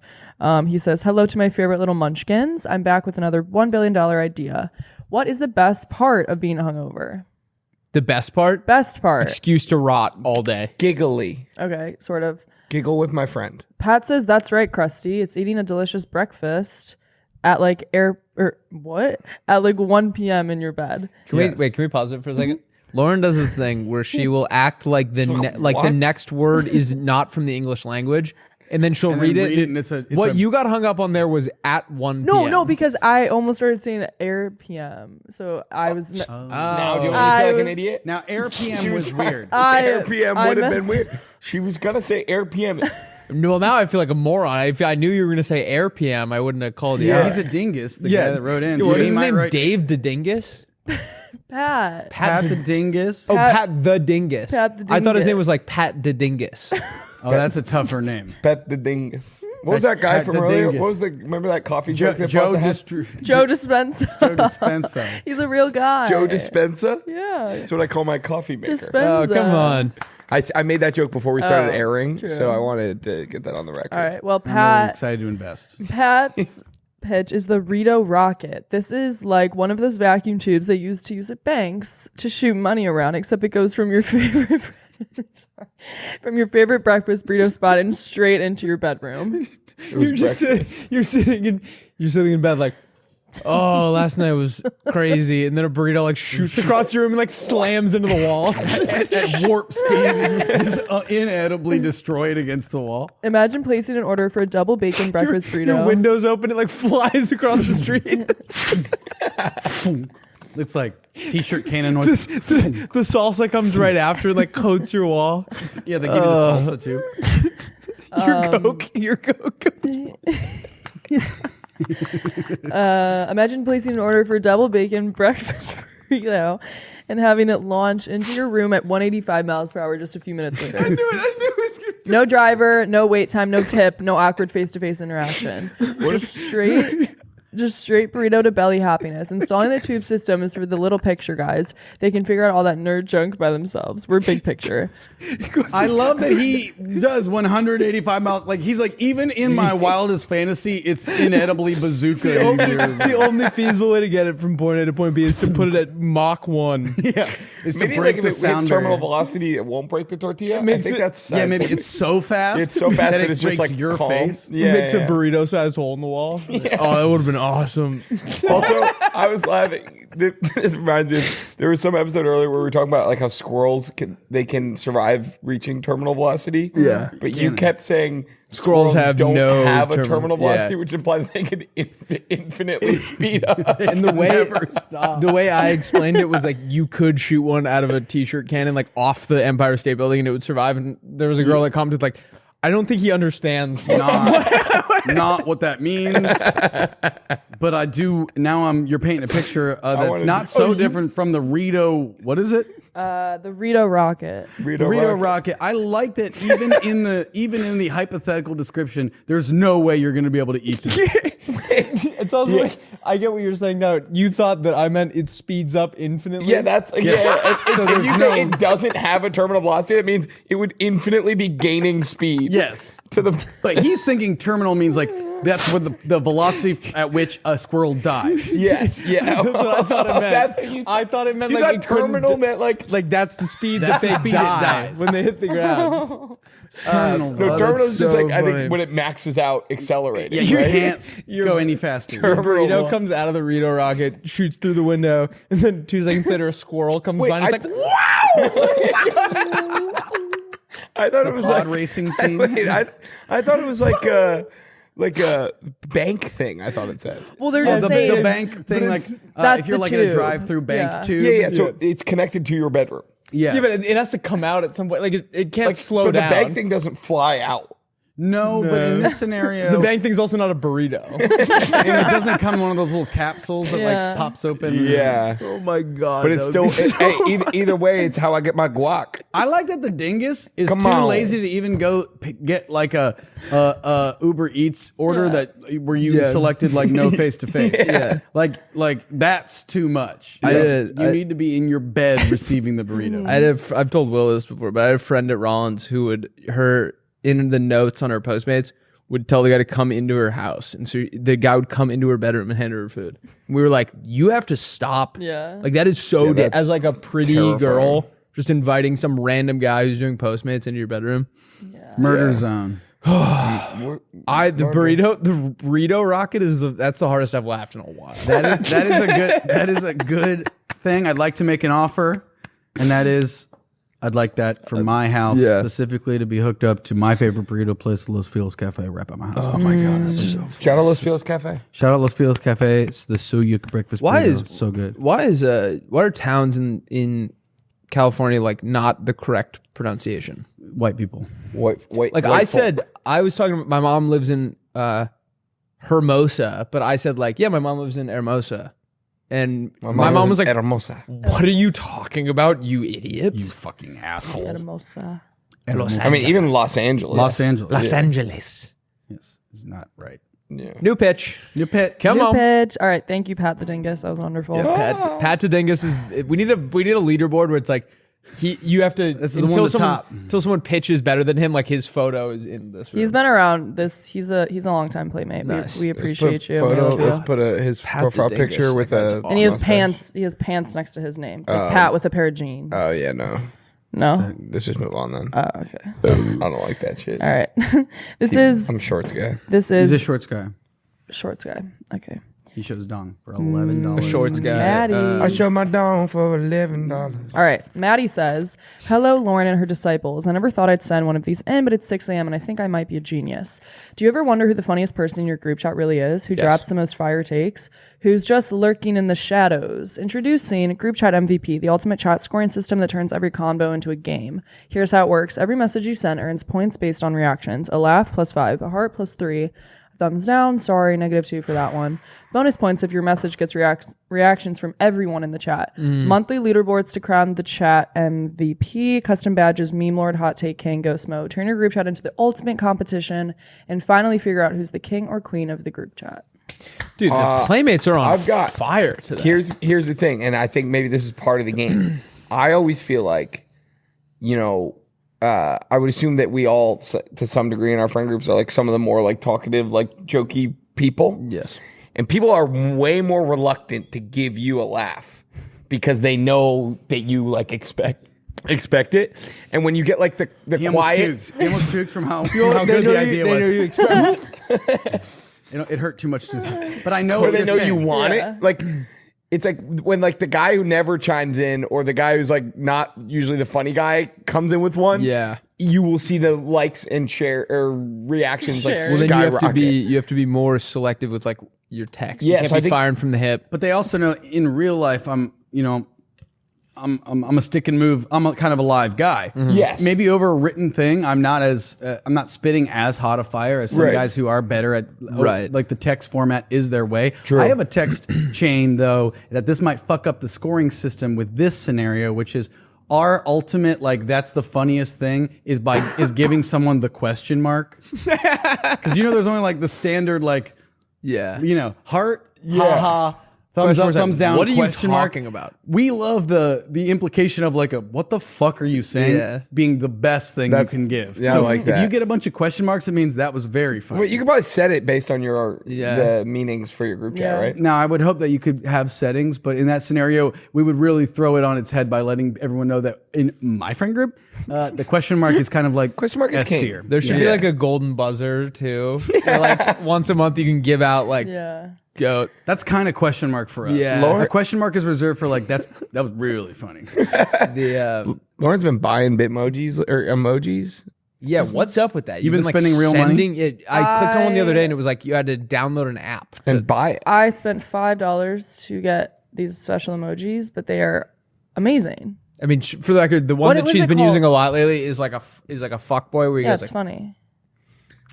He says, "Hello to my favorite little munchkins. I'm back with another $1 billion idea. What is the best part of being hungover?" The best part? Best part. Excuse to rot all day. Giggly. Okay, sort of. Giggle with my friend. Pat says, "That's right, Krusty. It's eating a delicious breakfast at like at like 1 p.m. in your bed." Can we pause it for a second? Lauren does this thing where she will act like the next word is not from the English language, and then she'll read it. and it's What you got hung up on there was at 1 p.m. No, because I almost started saying air PM. So I was. Now do you want I to feel like an was- idiot? Now Air PM was weird. Air PM I would have been messed- weird. She was going to say Air PM. Well, now I feel like a moron. If I knew you were going to say air PM, I wouldn't have called you. Yeah, out. he's a dingus, the guy that wrote in. What he is his might name? write- Dave the Dingus? Pat. Pat the dingus. Oh, Pat the Dingus. Pat the I thought his name Dingus. was like Pat the Dingus. Oh, that's a tougher name. Pet the dingus. What was that guy Pet from the earlier? dingus. What was the? Remember that coffee joke that Joe bought the hat? Joe Dispenza. Joe Dispenza. He's a real guy. Joe Dispenza? Yeah. That's what I call my coffee maker. Dispenza. Oh, come on. I made that joke before we started Oh, airing, true. so I wanted to get that on the record. All right. Well, I'm really Pat. excited to invest. Pat's pitch is the Rito rocket. This is like one of those vacuum tubes they use to use at banks to shoot money around, except it goes from your favorite breakfast burrito spot and straight into your bedroom. You're sitting in bed like, oh, last night was crazy, and then a burrito like shoots across your room and like slams into the wall. At warp speed, is inedibly destroyed against the wall. Imagine placing an order for a double bacon breakfast burrito. Your windows open, it like flies across the street. It's like t-shirt cannon noise. The salsa comes right after, like coats your wall. Yeah, they give you the salsa too. Your Coke. Imagine placing an order for a double bacon breakfast burrito and having it launch into your room at 185 miles per hour just a few minutes later. I knew it was gonna No driver, no wait time, no tip, no awkward face-to-face interaction. Just straight burrito to belly happiness. Installing the tube system is for the little picture guys. They can figure out all that nerd junk by themselves. We're big picture. I love that he does 185 miles. Like he's like, even in my wildest fantasy, it's inedibly bazooka. the only feasible way to get it from point A to point B is to put it at Mach 1. Yeah, is to Maybe break like the if it sound hits terminal barrier. velocity, it won't break the tortilla. I makes think it- that's Yeah, maybe it's so fast. it's so fast that it it's just breaks like your calm. face. Yeah, Makes a yeah. burrito-sized hole in the wall. Oh, that would have been awesome. Also, I was laughing. This reminds me. There was some episode earlier where we were talking about like how squirrels can survive reaching terminal velocity. Yeah. but you kept saying Squirrels have don't no have a terminal- terminal velocity, yeah. which implies they can infinitely speed up. And the way I explained it was like you could shoot one out of a t-shirt cannon like off the Empire State Building and it would survive. And there was a girl that commented like, I don't think he understands. Not what that means. But I do now. You're painting a picture that's not so different from the Rito. What is it? The Rito Rocket. Rito Rocket. I like that even in the hypothetical description, there's no way you're going to be able to eat this. It's also like, I get what you're saying now. You thought that I meant it speeds up infinitely. Yeah, that's If you say it doesn't have a terminal velocity, that means it would infinitely be gaining speed. Yes. But he's thinking terminal means like that's what the velocity at which a squirrel dies. Yes, yeah. That's what I thought it meant. That's what I thought it meant you like thought terminal meant like that's the speed That's that the they speed it die dies. when they hit the ground. Terminal. no, terminal is just so like I funny. think when it maxes out accelerating. Yeah, you right? can't go any faster. The burrito comes out of the Rito rocket, shoots through the window, and then 2 seconds later, a squirrel comes by and it's like, wow! I thought it was Pod like racing scene. Wait, I thought it was like a bank thing. I thought it said. Well, they're Oh, just the saying bank thing, like that's if you're the like in a tube. drive-through bank Yeah. tube. Yeah. So it's connected to your bedroom. Yes. yeah, but it has to come out at some point. Like it can't slow but down. the bank thing doesn't fly out. No, but in this scenario, The bank thing's also not a burrito. and it doesn't come in one of those little capsules that Yeah. like pops open. Yeah. Oh my god! But it's still hey, either way, it's how I get my guac. I like that the dingus is Come too on. lazy to even go get like a Uber Eats order Yeah. that where you Yeah. selected like no face to face. Yeah. Like that's too much. I did. You need to be in your bed receiving the burrito. I've told Will this before, but I had a friend at Rollins who would in the notes on her Postmates would tell the guy to come into her house, and so the guy would come into her bedroom and hand her food. And we were like, "You have to stop!" Yeah. like that is so that's as like a pretty terrifying. girl just inviting some random guy who's doing Postmates into your bedroom. Murder zone. The burrito rocket that's the hardest I've laughed in a while. That is a good thing. I'd like to make an offer, and that is I'd like that for my house specifically to be hooked up to my favorite burrito place, Los Feliz Cafe, right by my house. Oh my god, that's so shout out Los Feliz Cafe. Shout out Los Feliz Cafe. It's the Suyuk breakfast burrito. It's so good. Why are towns in California like not the correct pronunciation? White people. Wait, Like I said, I was talking about my mom lives in Hermosa, but I said like, yeah, my mom lives in Hermosa. And my mom was like, Hermosa. what are you talking about, you idiot? You fucking asshole. Hermosa. I mean, even Los Angeles. Los Angeles. Los Angeles. Yes, it's not right. Yeah. New pitch. Your pet. Come New on. pitch. All right. Thank you, Pat the Dingus. That was wonderful. Pat to Dingus is we need a leaderboard where it's like you have to This is the one at the top. until someone pitches better than him, like his photo is in this room. He's been around this. He's a long time playmate. Nice. We appreciate you. Photo, We love let's you. put his profile the picture Dingus. with That guy's a. awesome. And he has mustache. pants. He has pants next to his name. It's like Pat with a pair of jeans. Oh yeah, no. No. Let's just move on then. Okay. I don't like that shit. All right. This is I'm shorts guy. this He's a is shorts guy. shorts guy. Okay. He shows dong for $11. shorts guy. Maddie. I show my dong for $11. All right. Maddie says, hello, Lauren and her disciples. I never thought I'd send one of these in, but it's 6 a.m. and I think I might be a genius. Do you ever wonder who the funniest person in your group chat really is? Who drops the most fire takes? Who's just lurking in the shadows? Introducing Group Chat MVP, the ultimate chat scoring system that turns every combo into a game. Here's how it works. Every message you send earns points based on reactions. A laugh +5, a heart +3, thumbs down, sorry, -2 for that one. Bonus points if your message gets reactions from everyone in the chat. Monthly leaderboards to crown the chat MVP, custom badges, meme lord, hot take king, ghost mode. Turn your group chat into the ultimate competition, and finally figure out who's the king or queen of the group chat. Dude, the playmates are on I've got fire today. Here's the thing, and I think maybe this is part of the game. I always feel like, I would assume that we all, to some degree in our friend groups, are like some of the more like talkative, like jokey people. Yes. And people are way more reluctant to give you a laugh because they know that you like expect it. And when you get like the He quiet, He almost puked from how good the idea was. It hurt too much to say. But I know or what they you're know saying. you want Yeah. it. Like it's like when like the guy who never chimes in or the guy who's like not usually the funny guy comes in with one. Yeah. You will see the likes and share or reactions like Share. Well, then skyrocket. you have to be more selective with like your text. Yes, you I can't be think- firing from the hip. But they also know in real life, I'm I'm a stick and move. I'm a kind of a live guy. Yes. Maybe over a written thing, I'm not spitting as hot a fire as some Right. guys who are better at Right. like the text format is their way. True. I have a text chain though that this might fuck up the scoring system with this scenario, which is our ultimate like that's the funniest thing is giving someone the question mark. Because there's only like the standard like heart, ha. Thumbs up, thumbs down. What are you question mark. talking about? We love the implication of like what the fuck are you saying being the best thing you can give. Yeah, so I like that. If you get a bunch of question marks, it means that was very funny. Wait, you can probably set it based on the meanings for your group chat, Yeah. right? Now, I would hope that you could have settings, but in that scenario, we would really throw it on its head by letting everyone know that in my friend group, the question mark is kind of like Question mark is S king. tier. There should be like a golden buzzer too. Where, like once a month you can give out like Yeah. goat. That's kind of question mark for us. Yeah. A question mark is reserved for like that was really funny. Lauren's been buying Bitmojis or emojis. Yeah, what's up with that? You've been like, spending real money? sending it. I clicked on one the other day and it was like you had to download an app. And buy it. I spent $5 to get these special emojis, but they are amazing. I mean, for the record, the one What that was she's it been called? using a lot lately is like a fuck boy where you Yeah, guys it's like funny.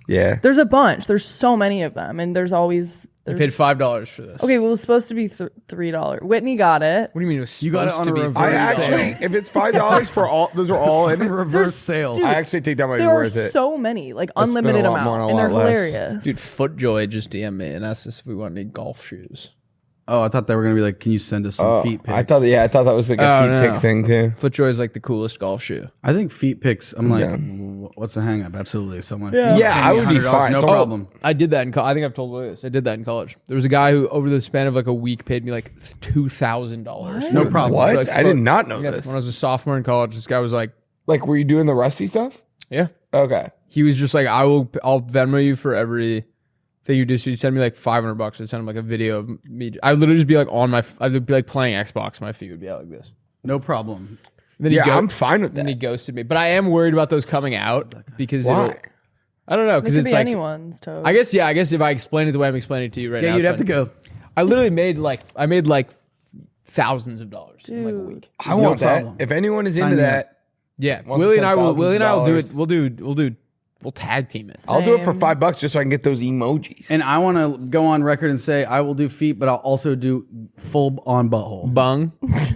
Yeah. There's a bunch. There's so many of them, and there's always you paid $5 for this. Okay, well, it was supposed to be $3. Whitney got it. What do you mean it was You got it supposed on to a be reverse I $3? actually, if it's $5 for all, those are all in. Reverse sale. Dude, I actually think that might be There are worth it. so many, like spend unlimited a lot more amount, on a and they're lot less. hilarious. Dude, Footjoy just DM'd me and asked us if we want any golf shoes. Oh, I thought they were gonna be like, can you send us some feet pics? I thought that was like a Oh, feet no. pick thing too. Footjoy is like the coolest golf shoe. I think feet pics. I'm like, Yeah. what's the hang up? Absolutely, someone. Yeah, I would be $100, fine. No So- problem. I did that in college. I think I've told Louis this. I did that in college. There was a guy who, over the span of like a week, paid me like $2,000. No problem. What? I did not know Yeah, this. when I was a sophomore in college, this guy was like, Like, were you doing the Rusty stuff? yeah. Okay. He was just like, I'll Venmo you for every thing you do. So he'd send me like $500. I'd send him like a video of me. I'd literally just be like I'd be like playing Xbox. My feet would be out like this. No problem. And then Yeah, he I'm fine with Then that. he ghosted me. But I am worried about those coming out because Why? I don't know, It because could it's be like anyone's toe. I guess if I explain it the way I'm explaining it to you right now, Yeah, you'd it's have to fine. go. I literally made like thousands of dollars in like a Dude. week. I want that. problem. If anyone is Sign into me that, Yeah, Once Willie it's and I will do $10,000. it. We'll tag team it. I'll do it for Same. $5 just so I can get those emojis. And I want to go on record and say I will do feet, but I'll also do full on butthole. Bung.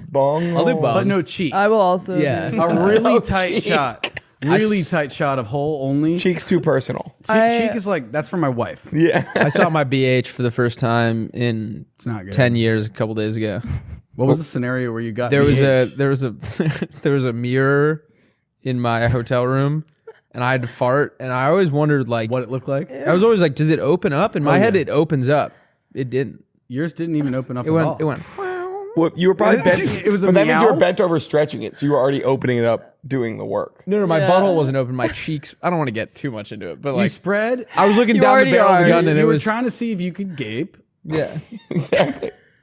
Bong. I'll do bung. But no cheek. I will also. Yeah. A really No tight cheek. shot. Really tight shot of hole only. Cheeks too personal. Cheek is like, that's for my wife. Yeah. I saw my BH for the first time in It's not good. 10 years a couple days ago. What was the scenario where you got There was BH? there was a mirror in my hotel room and I had to fart and I always wondered like what it looked like? I was always like, does it open up? In my head it opens up. It didn't. Yours didn't even open up It at went all. it went Well, you were probably bent. It was a but that means you were meow? bent over stretching it, so you were already opening it up, doing the work. No, my Yeah. butthole wasn't open. My cheeks. I don't want to get too much into it, but You like spread. I was looking You down the already barrel of the are. gun and you it were was trying to see if you could gape yeah.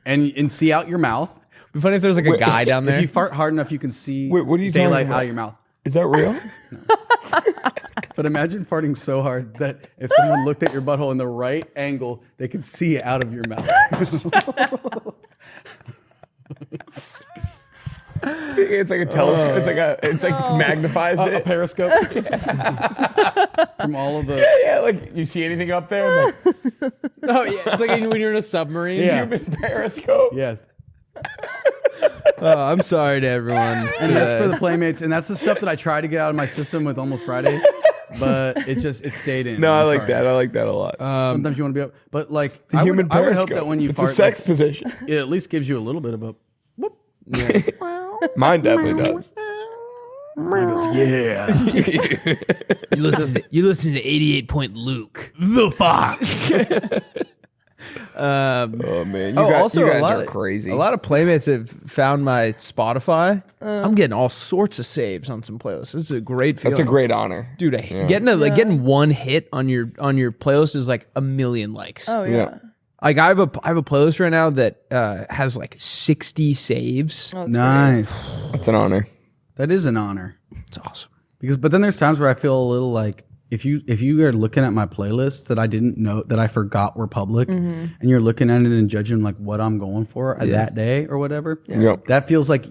and see out your mouth. It'd be funny if there's like a guy down there. If you fart hard enough, you can see Wait, what are you talking daylight about? out of your mouth. Is that real? But imagine farting so hard that if someone looked at your butthole in the right angle, they could see it out of your mouth. It's like a telescope. It's like magnifies A it. periscope from all of the. Yeah, like you see anything up there? Like, oh yeah, it's like when you're in a submarine. Yeah. human periscope. Yes. I'm sorry to everyone. And that's for the playmates, and that's the stuff that I try to get out of my system with Almost Friday, but it stayed in. No, I I'm like sorry. that. I like that a lot. Sometimes you want to be up, but like the I human would, I would periscope. hope that when you it's fart, a sex like, position. it at least gives you a little bit of a. Mine definitely does. Yeah. you listen to 88 Point Luke. The fuck. Oh man, you Also, guys a lot are of, crazy. A lot of playmates have found my Spotify. I'm getting all sorts of saves on some playlists. This is a great feeling. That's a great honor. dude. Getting one hit on your playlist is like a million likes. Oh yeah. Yeah. Like I have a playlist right now that has like 60 saves. Oh, that's Nice. That's an honor. That is an honor. It's awesome. But then there's times where I feel a little like if you are looking at my playlists that I didn't know that I forgot were public, and you're looking at it and judging like what I'm going for that day or whatever, that feels like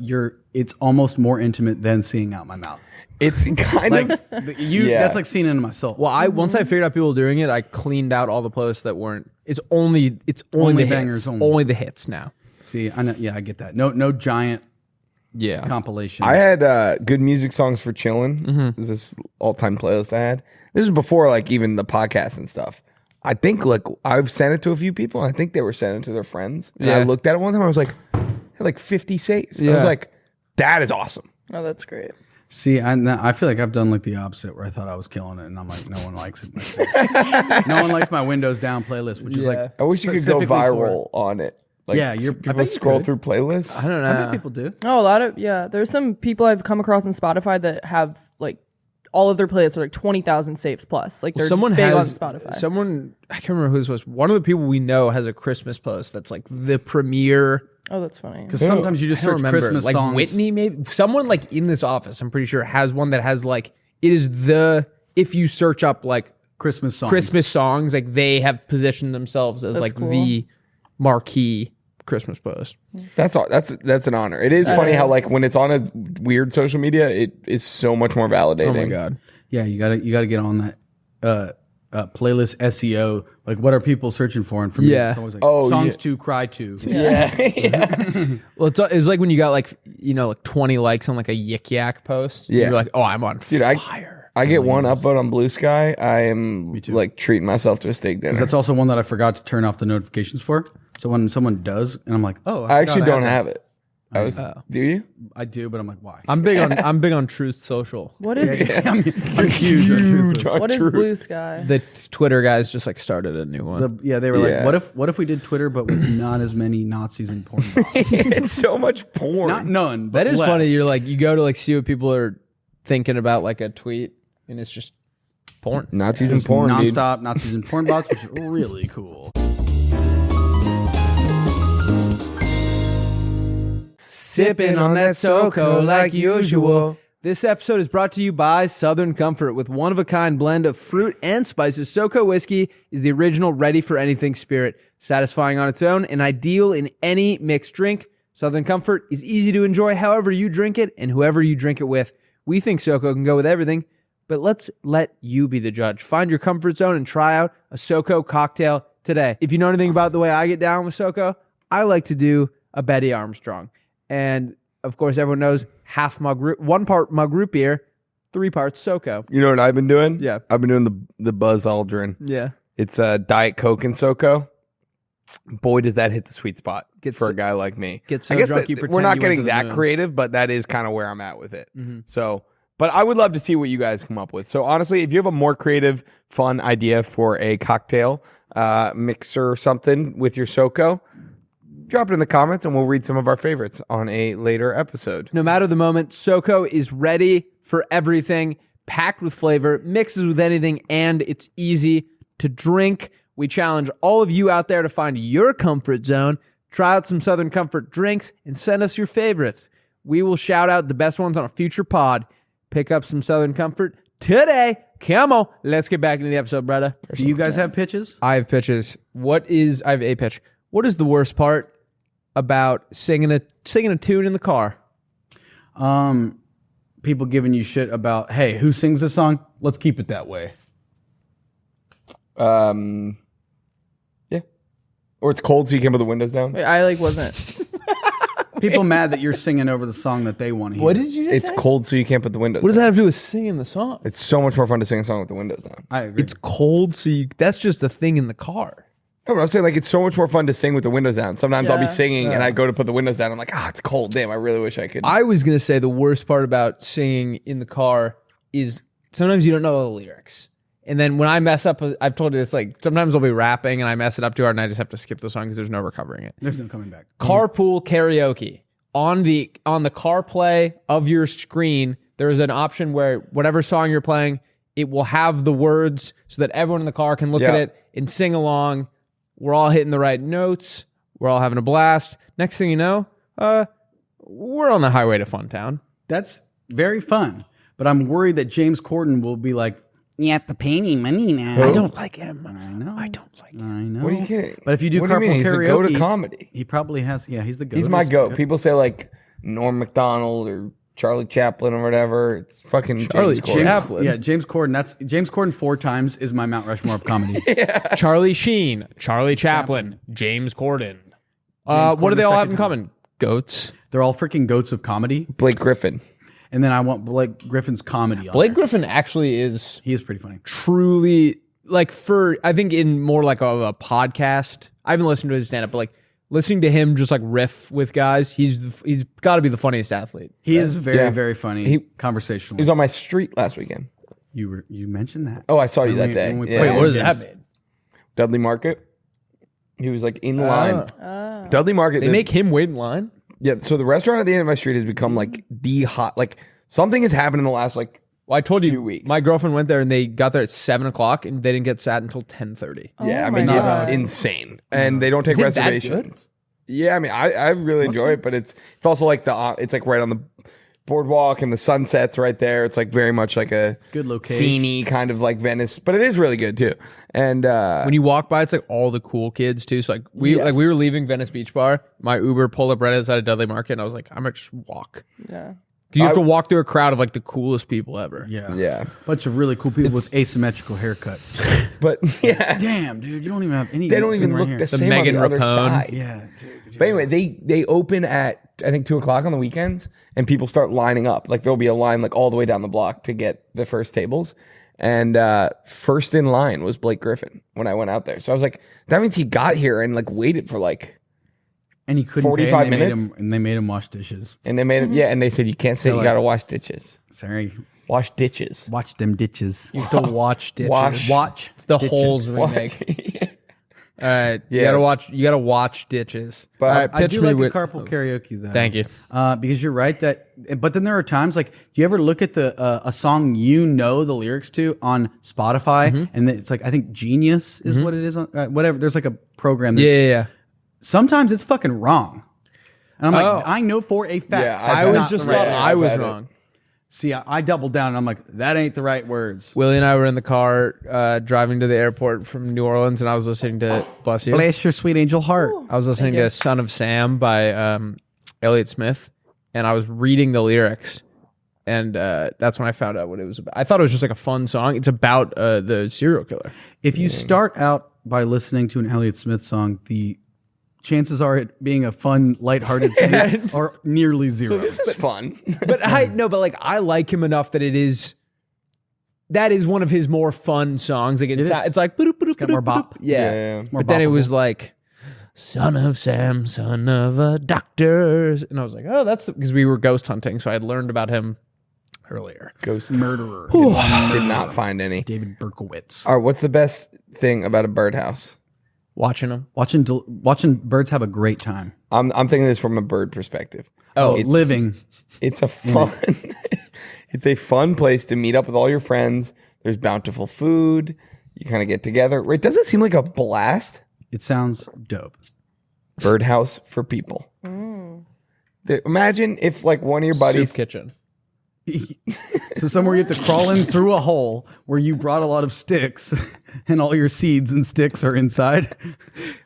it's almost more intimate than seeing out my mouth. It's kind of That's like seeing into my soul. Well, once I figured out people doing it, I cleaned out all the playlists that weren't. It's only the bangers hits. only. Only the hits now. See, I know. Yeah, I get that. No giant compilation. I had good music songs for chilling. This all-time playlist I had. This was before like even the podcast and stuff. I think like I've sent it to a few people. I think they were sending it to their friends. And I looked at it one time. I was like, I had like 50 saves. I was like, that is awesome. Oh, that's great. See, I feel like I've done like the opposite where I thought I was killing it, and I'm like, no one likes it. No one likes my Windows Down playlist, which is like, I wish you could go viral on it. Like, people scroll through playlists. I don't know. I bet people do. Oh, there's some people I've come across on Spotify that have like all of their playlists are like 20,000 saves plus. Like they're just big on Spotify. I can't remember who this was. One of the people we know has a Christmas post that's like the premier. Oh, that's funny. Because sometimes you just search Christmas like songs. Whitney, maybe someone like in this office, I'm pretty sure has one that has like it is if you search up like Christmas songs, like they have positioned themselves as like cool. the marquee Christmas post. That's all. That's an honor. It is funny how like when it's on a weird social media, it is so much more validating. Oh my god. Yeah, you gotta get on that playlist SEO. Like, what are people searching for? And for me, it's always like songs to cry to. Well, it's like when you got like 20 likes on like a Yik Yak post. Yeah. You're like, oh, I'm on fire. I get one upvote on Blue Sky. I am like treating myself to a steak dinner. That's also one that I forgot to turn off the notifications for. So when someone does, and I'm like, oh, I actually don't have it. Do you? I do, but I'm like, why? I'm big on Truth Social. What is I'm huge on Truth. what is Blue Sky? The Twitter guys just like started a new one. They were like, what if we did Twitter but with not as many Nazis and porn bots? It's so much porn. Not none, but That is less. funny. You're like, you go to like see what people are thinking about like a tweet, and it's just porn. Nazis and porn, nonstop Nazis and porn bots, which is really cool. Sipping on that SoCo like usual. This episode is brought to you by Southern Comfort. With one-of-a-kind blend of fruit and spices, SoCo whiskey is the original ready-for-anything spirit, satisfying on its own and ideal in any mixed drink. Southern Comfort is easy to enjoy however you drink it and whoever you drink it with. We think SoCo can go with everything, but let's let you be the judge. Find your comfort zone and try out a SoCo cocktail today. If you know anything about the way I get down with SoCo, I like to do a Betty Armstrong. And of course, everyone knows one part mug root beer, 3 parts SoCo. You know what I've been doing? Yeah. I've been doing the Buzz Aldrin. Yeah. It's Diet Coke and SoCo. Boy, does that hit the sweet spot for a guy like me. Get so I guess drunk you pretend we're not you went getting to the that moon. creative, but that is kind of where I'm at with it. So, but I would love to see what you guys come up with. So honestly, if you have a more creative, fun idea for a cocktail mixer or something with your SoCo, drop it in the comments and we'll read some of our favorites on a later episode. No matter the moment, SoCo is ready for everything, packed with flavor, mixes with anything, and it's easy to drink. We challenge all of you out there to find your comfort zone, try out some Southern Comfort drinks, and send us your favorites. We will shout out the best ones on a future pod. Pick up some Southern Comfort today. Come on, let's get back into the episode, brother. Do you guys have pitches? I have pitches. I have a pitch. What is the worst part about singing a tune in the car? People giving you shit about, hey, who sings this song? Let's keep it that way. Yeah. Or it's cold, so you can't put the windows down. Wait, I wasn't. People mad that you're singing over the song that they want to hear. What did you just It's say? cold, so you can't put the windows What does that down. have to do with singing the song? It's so much more fun to sing a song with the windows down. I agree. It's cold, so that's just a thing in the car. No, but I'm saying like it's so much more fun to sing with the windows down. Sometimes I'll be Yeah. singing and I go to put the windows down. I'm like, it's cold. Damn, I really wish I could. I was going to say the worst part about singing in the car is sometimes you don't know the lyrics. And then when I mess up, I've told you this, like sometimes I'll be rapping and I mess it up too hard and I just have to skip the song because there's no recovering it. There's no coming back. Carpool karaoke. On the CarPlay of your screen, there is an option where whatever song you're playing, it will have the words so that everyone in the car can look at it and sing along. We're all hitting the right notes. We're all having a blast. Next thing you know, we're on the highway to Funtown. That's very fun. But I'm worried that James Corden will be like, You have to pay me money now. I don't like him. I know. I don't like him. I know. What are you kidding? But if you do What do you carpool mean? He's the karaoke, goat of comedy. he probably has. Yeah, he's the goat. He's my goat. People say like Norm Macdonald or Charlie Chaplin or whatever. It's fucking Charlie James Corden. Chaplin. Yeah, James Corden. That's James Corden 4 times is my Mount Rushmore of comedy. Charlie Sheen, Charlie Chaplin, James Corden. What do Corden they all the have in second common? Goats. They're all freaking goats of comedy. Blake Griffin. And then I want Blake Griffin's comedy on Blake there. Griffin actually is He is pretty funny. truly like I think in more like a podcast. I haven't listened to his stand up, but like listening to him just like riff with guys, he's got to be the funniest athlete. He is very, Yeah. very funny. He Conversationally. was on my street last weekend. You mentioned that. Oh, I saw you When that we- day. when we Yeah. played Wait, what does games. that mean? Dudley Market. He was like in line. Dudley Market. They make him wait in line? Yeah. So the restaurant at the end of my street has become like the hot. Like something has happened in the last like. Well, I told Few you, weeks. my girlfriend went there and they got there at 7:00 and they didn't get sat until 10:30. Yeah, I my mean God. it's insane, and they don't take Is it that reservations. Yeah, I mean I really enjoy it, but it's also like it's like right on the boardwalk and the sunset's right there. It's like very much like a Good location. sceney kind of like Venice, but it is really good too. And When you walk by, it's like all the cool kids too. So like we were leaving Venice Beach Bar. My Uber pulled up right outside of Dudley Market, and I was like, I'm gonna just walk. Yeah. 'Cause you have to walk through a crowd of like the coolest people ever. yeah, Bunch of really cool people with asymmetrical haircuts. but yeah, Damn, dude, you don't even have any. they don't even right look here. the same Megan on the other Rapone. side. Yeah, dude. But anyway, they open at I think 2:00 on the weekends, and people start lining up. Like there'll be a line like all the way down the block to get the first tables. And first in line was Blake Griffin when I went out there. So I was like, that means he got here and like waited for like, And he couldn't 45 pay, and they made minutes? and they made him wash dishes. and they made him and they said you can't say you like- got to wash ditches, Sorry, wash ditches, watch them ditches. You have to watch ditches. Wash. It's the ditches. holes remake. All right, Yeah. you gotta watch ditches. But all right, I pitch do me like with the carpool karaoke though. Thank you. Because you're right that, but then there are times like, do you ever look at a song you know the lyrics to on Spotify, and it's like I think Genius is what it is on whatever. There's like a program. That Yeah. Sometimes it's fucking wrong, and I'm Oh. like, I know for a fact. Yeah, I That's was not just the thought right- I I've was had it. wrong. See, I doubled down, and I'm like, that ain't the right words. Willie and I were in the car driving to the airport from New Orleans, and I was listening to Bless You. Bless your sweet angel heart. I was listening Thank you. to Son of Sam by Elliott Smith, and I was reading the lyrics, and that's when I found out what it was about. I thought it was just like a fun song. It's about the serial killer. If you start out by listening to an Elliott Smith song, the chances are it being a fun, lighthearted thing are nearly zero. So this is fun. But I like him enough that that is one of his more fun songs. Like it's like got more bop. Yeah. More But then it boppable. was like Son of Sam, son of a doctor, and I was like, oh, that's because we were ghost hunting, so I had learned about him earlier. Ghost Murderer. did not find any. David Berkowitz. All right, what's the best thing about a birdhouse? Watching him. Watching birds have a great time. I'm thinking this from a bird perspective. Oh, It's- living. It's a fun it's a fun place to meet up with all your friends. There's bountiful food. You kind of get together. Right? Doesn't it seem like a blast? It sounds dope. Birdhouse for people. Imagine if like one of your buddies Soup kitchen. So somewhere you have to crawl in through a hole where you brought a lot of sticks and all your seeds and sticks are inside.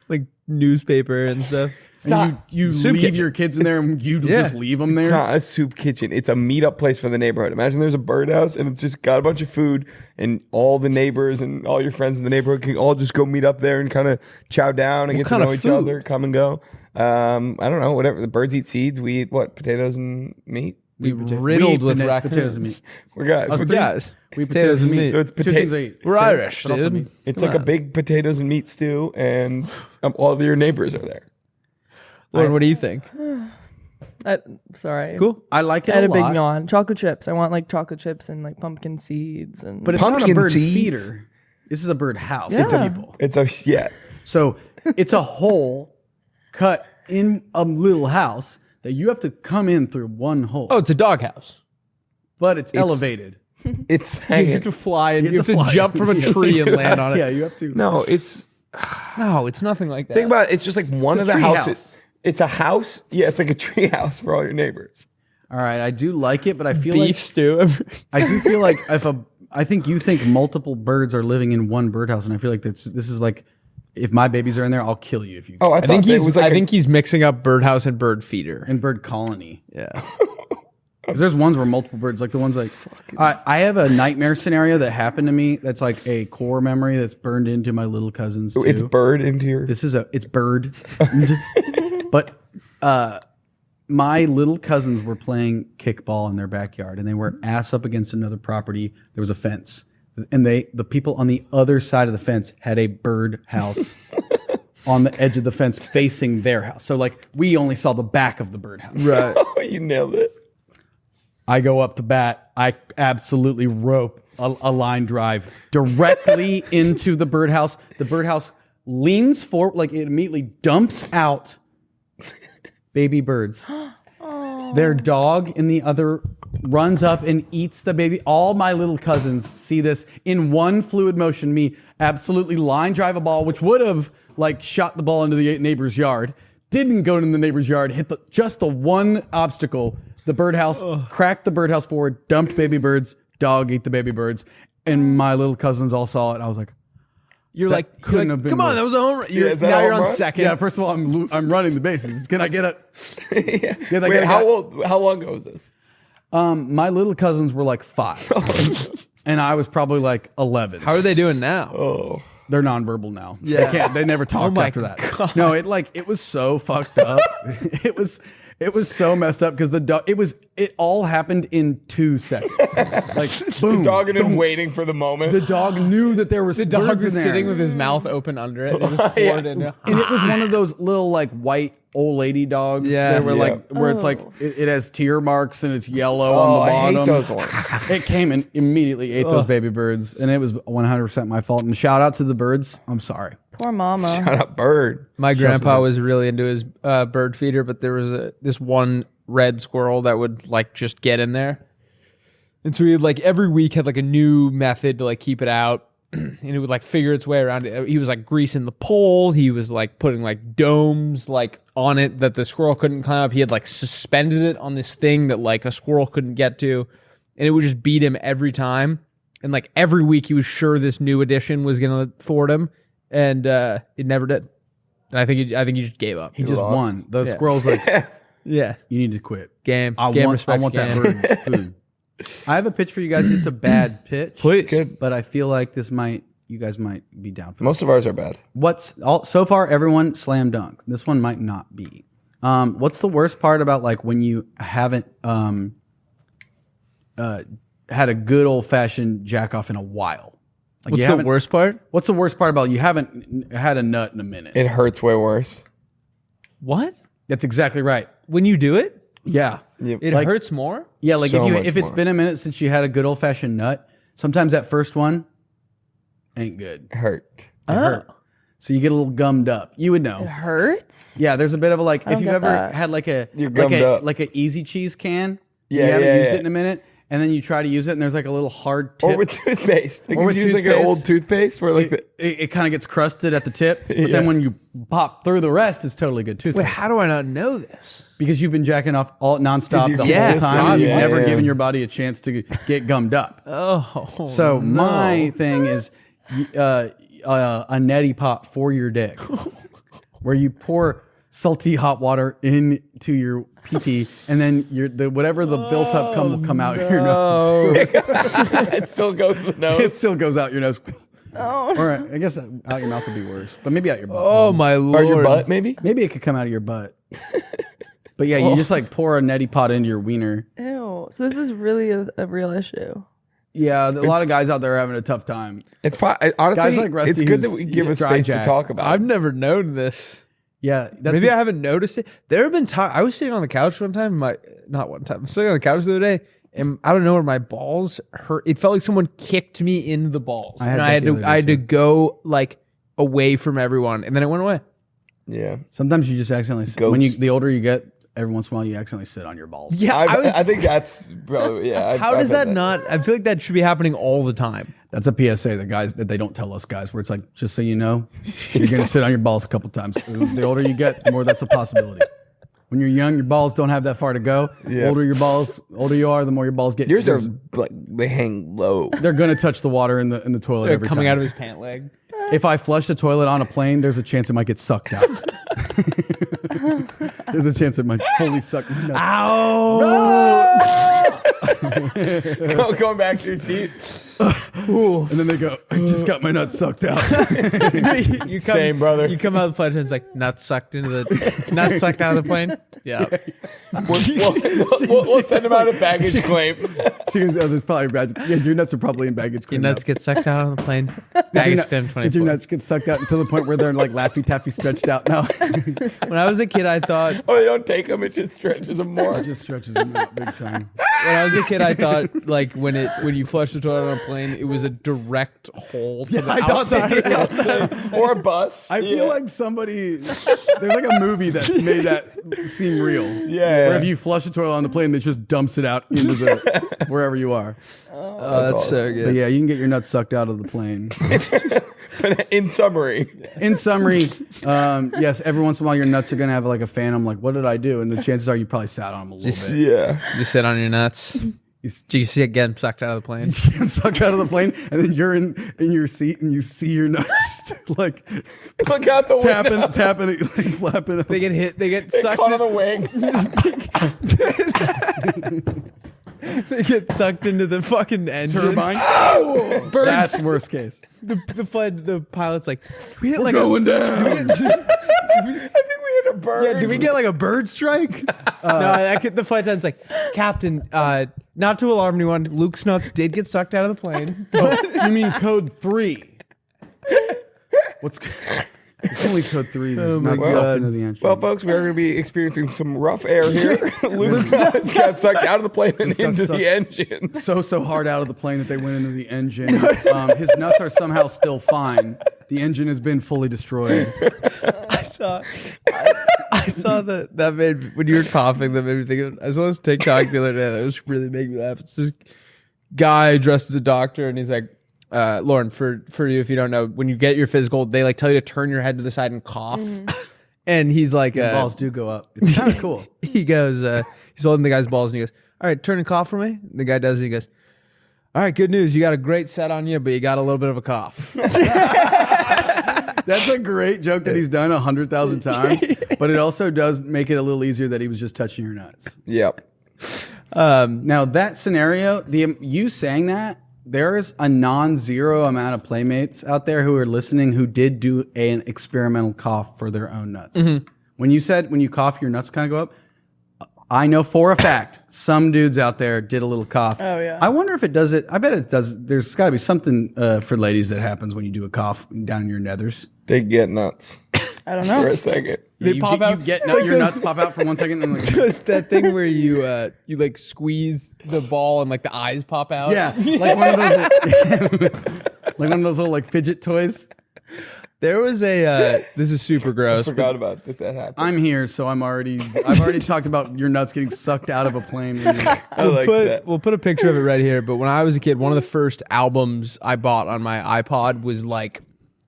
Like newspaper and stuff. And you Soup leave kitchen. your kids in there and you just leave them there. It's not a soup kitchen. It's a meetup place for the neighborhood. Imagine there's a birdhouse and it's just got a bunch of food and all the neighbors and all your friends in the neighborhood can all just go meet up there and kind of chow down and get to kind of know each food? other, come and go. I don't know, whatever. The birds eat seeds. We eat what? Potatoes and meat? We riddled with potatoes and raccoons. meat. We're guys. Us We're three guys. guys. We eat potatoes and meat. So it's Two things I eat. We're Potatoes, Irish, but also dude. meat. It's like a big potatoes and meat stew and all of your neighbors are there. Lauren, what do you think? Sorry. Cool. I like it I had a a big lot. yawn. Chocolate chips. I want like chocolate chips and like pumpkin seeds and. But it's not a Pumpkin bird seeds? feeder. This is a bird house. Yeah. It's a people. It's a So it's a hole cut in a little house that you have to come in through one hole. Oh, it's a doghouse. But it's elevated. It's You hanging. have to fly and you have to fly. jump from a tree and land on it. Yeah, you have to. No, it's No, it's nothing like that. think about it. It's just like one It's of a the tree houses. house. It's a house. Yeah, it's like a tree house for all your neighbors. All right, I do like it, but I feel beef like stew. I do feel like if I think you think multiple birds are living in one birdhouse, and I feel like this is like, if my babies are in there, I'll kill you if you. Oh, I think thought it was like I think he's mixing up birdhouse and bird feeder. And bird colony. Yeah. Because there's ones where multiple birds, like the ones like, I have a nightmare scenario that happened to me that's like a core memory that's burned into my little cousins too. it's bird into your. It's bird. But my little cousins were playing kickball in their backyard, and they were ass up against another property. There was a fence, and the people on the other side of the fence had a bird house on the edge of the fence facing their house. So like we only saw the back of the bird house. Right. Oh, you nailed it. I go up to bat. I absolutely rope a line drive directly into the birdhouse. The birdhouse leans forward, like it immediately dumps out baby birds. Their dog in the other runs up and eats the baby. All my little cousins see this in one fluid motion. Me absolutely line drive a ball, which would have like shot the ball into the neighbor's yard. Didn't go into the neighbor's yard. Hit just the one obstacle. The birdhouse, cracked the birdhouse forward, dumped baby birds, dog ate the baby birds, and my little cousins all saw it. I was like, You're like, couldn't have been come on, worse. that was a home run. is that Now a you're home on run? second. yeah, first of all, I'm running the bases. Can I get a... Can I Wait, get a how long ago was this? My little cousins were like 5, and I was probably like 11. How are they doing now? Oh, They're nonverbal now. Yeah. They never talked my after that. God. No, it was so fucked up. It was so messed up because the dog. It all happened in 2 seconds. Like boom, the dog and him boom. waiting for the moment. The dog knew that there was The dog birds was in there. sitting with his mouth open under it. And it just poured in. And it was one of those little like white old lady dogs. Yeah. That were Yeah. like where it's like it has tear marks and it's yellow Oh, on the I bottom. hate those ones. It came and immediately ate those baby birds, and it was 100% my fault. And shout out to the birds. I'm sorry. Poor mama. Not a bird. My grandpa was really into his bird feeder, but there was this one red squirrel that would like just get in there. And so he like every week had like a new method to like keep it out. And it would like figure its way around it. He was like greasing the pole. He was like putting like domes like on it that the squirrel couldn't climb up. He had like suspended it on this thing that like a squirrel couldn't get to. And it would just beat him every time. And like every week he was sure this new addition was going to thwart him. And it never did. And I think he just gave up. He just won. The squirrel's like, Yeah. you need to quit. Game. I Game want respects that game. bird food. I have a pitch for you guys. It's a bad pitch. Please. But I feel like you guys might be down for it. Most of ours are bad. So far everyone slam dunk. This one might not be. What's the worst part about like when you haven't had a good old fashioned jack off in a while? Like What's the worst part? What's the worst part about you haven't had a nut in a minute? It hurts way worse. What? That's exactly right. When you do it, Yeah. it Like- hurts more? Yeah, like So much if it's more. been a minute since you had a good old fashioned nut, sometimes that first one ain't good. Hurt. It hurt. So you get a little gummed up. You would It know. hurts. Yeah, there's a bit of a like if don't you've get ever that. had like a You're gummed up. like a easy cheese can. Yeah, you haven't yeah, used yeah. it in a minute, and then you try to use it, and there's like a little hard tip. Or with toothpaste. They Or could with use like an toothpaste. old toothpaste where like it kind of gets crusted at the tip, but Yeah. then when you pop through the rest, it's totally good toothpaste. Wait, how do I not know this? Because you've been jacking off all nonstop you- the Yeah, whole time, God, and you've yeah. never Yeah. given your body a chance to get gummed up. Oh. So my thing is a neti pot for your dick, where you pour salty hot water into your pee-pee, and then whatever the built-up cum will come out your nose. it still goes to the It nose. still goes out your nose. Or I guess out your mouth would be worse, but maybe out your butt. Oh my Or lord. your butt, maybe? Maybe it could come out of your butt. But yeah, you just like pour a neti pot into your wiener. Ew. So this is really a real issue. Yeah, a lot of guys out there are having a tough time. It's fine. Honestly, Guys like Rusty it's good that who's we give a dry space to jack. talk about. I've never known this. Yeah, that's Maybe I haven't noticed it. There have been times I was sitting on the couch one time. Not one time. I was sitting on the couch the other day, and I don't know where my balls hurt. It felt like someone kicked me in the balls, had and that I had the other to day, I had to too. go like away from everyone, and then it went away. yeah. Sometimes you just accidentally Ghost. when the older you get, every once in a while you accidentally sit on your balls. Yeah, I think that's probably, yeah. How does that not? I feel like that should be happening all the time. That's a PSA that they don't tell us guys, where it's like, just so you know, you're gonna sit on your balls a couple times. The older you get, the more that's a possibility. When you're young, your balls don't have that far to go. Yeah. Older you are, the more your balls get. Yours are like they hang low. They're gonna touch the water in the toilet They're every coming time. out of his pant leg. If I flush the toilet on a plane, there's a chance it might get sucked out. There's a chance it might fully suck my nuts. Going back to your seat. And then they go, I just got my nuts sucked out. Same, brother. You come out of the flight and it's like nuts sucked out of the plane. Yeah. We'll send him out a baggage claim. She goes, oh, there's probably baggage. Yeah, your nuts are probably in baggage Your claim. nuts get sucked out on the plane. Did Baggage claim your 24. nuts get sucked out until the point where they're like Laffy Taffy stretched out now? When I was a kid, I thought Oh, they don't take them. It just stretches them more. It just stretches them out big time. when I was a kid, I thought like when you flush the toilet on a plane, it was a direct hole to the I thought outside. that outside. Or a bus. I feel like somebody, there's like a movie that made that seem real. Yeah. Where if you flush the toilet on the plane, it just dumps it out into the wherever you are. Oh, that's so But good. yeah, you can get your nuts sucked out of the plane. In summary. In summary, yes, every once in a while your nuts are gonna have like a phantom. Like, what did I do? And the chances are you probably sat on them a little bit. Yeah. Just sit on your nuts. Do you see it getting sucked out of the plane? You get sucked out of the plane, and then you're in your seat, and you see your nuts like Look out the window. tapping, like flapping. They get hit. They get They sucked. caught on the wing. They get sucked into the fucking engine. Turbine. Birds. That's worst case. The pilot's like, we hit like Going down. I think we hit a bird. Yeah, did we get like a bird strike? The flight attendant's like, Captain, not to alarm anyone, Luke's nuts did get sucked out of the plane. You mean code 3? What's it's only code 3 that's not God. sucked into the engine. Well, folks, we are going to be experiencing some rough air here. Luke's nuts got sucked out of the plane and got into sucked. the engine. so hard out of the plane that they went into the engine. His nuts are somehow still fine. The engine has been fully destroyed. I saw that made, when you were coughing, that made me think of, I saw this TikTok the other day that was really making me laugh. It's this guy dressed as a doctor and he's like, Lauren, for you, if you don't know, when you get your physical, they like tell you to turn your head to the side and cough. And he's like, Your balls do go up. It's kind of cool. he goes, he's holding the guy's balls and he goes, all right, turn and cough for me. And the guy does it. He goes, all right, good news. You got a great set on you, but you got a little bit of a cough. That's a great joke that he's done 100,000 times, but it also does make it a little easier that he was just touching your nuts. Yep. Now that scenario, you saying that, there's a non-zero amount of playmates out there who are listening who did do an experimental cough for their own nuts. When you cough, your nuts kind of go up. I know for a fact some dudes out there did a little cough. Oh, yeah. I wonder if it does it. I bet it does. There's got to be something for ladies that happens when you do a cough down in your nethers. They get nuts I don't for know. a second. They you pop get, out. You get It's like your those- nuts pop out for 1 second and like, Just that thing where you like squeeze the ball and like the eyes pop out. yeah, like one of those, like one of those little like fidget toys. There was a. This is super gross. I forgot about that happened. I'm here, so I've already talked about your nuts getting sucked out of a plane. I like that. We'll put a picture of it right here. But when I was a kid, one of the first albums I bought on my iPod was like,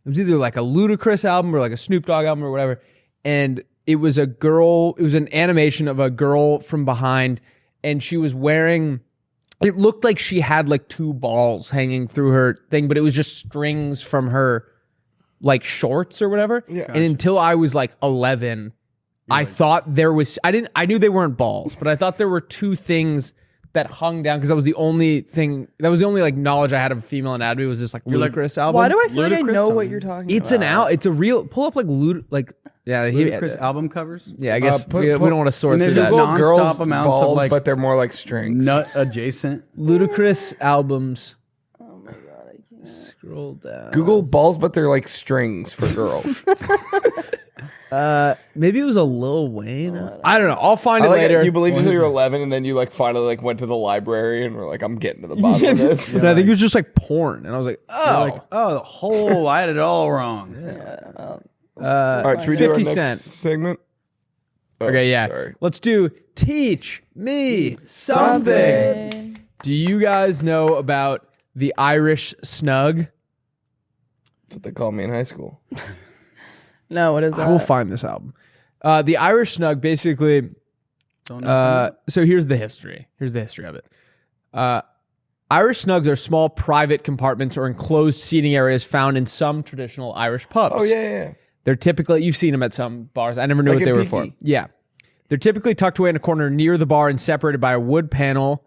it was either like a Ludacris album or like a Snoop Dogg album or whatever. And it was a girl, it was an animation of a girl from behind, and she was wearing, it looked like she had like two balls hanging through her thing, but it was just strings from her like shorts or whatever. Yeah. And until I was like 11, I thought there was, I knew they weren't balls, but I thought there were two things that hung down because that was the only thing, that was the only like knowledge I had of female anatomy was this like Ludacris album. Why do I feel like I Ludacris know time. what you're talking It's about? it's a real, pull up like Ludacris album covers, yeah, I guess put- we don't want to sort and through there's that. just Little nonstop girls' amounts of, balls, like, but they're more like strings. nut adjacent. Ludacris albums. Oh my god, I can't. Scroll down. Google balls, but they're like strings for girls. Maybe it was a Lil Wayne. I don't know. I'll find I it like later. it. You believed until you were 11, and then you like finally like went to the library and were like, "I'm getting to the bottom of this." And I think it was just like porn, and I was like, oh, Oh, I had it all wrong. All right, should we do our 50 next Cent. segment? Oh, okay, yeah. Sorry. Let's do teach me something. Do you guys know about the Irish snug? That's what they called me in high school. No, what is that? I will find this album. The Irish snug basically. Don't know. So here's the history. Here's the history of it. Irish snugs are small private compartments or enclosed seating areas found in some traditional Irish pubs. Oh yeah. They're typically, you've seen them at some bars. I never knew Like what they a were Peaky. for. Yeah. They're typically tucked away in a corner near the bar and separated by a wood panel,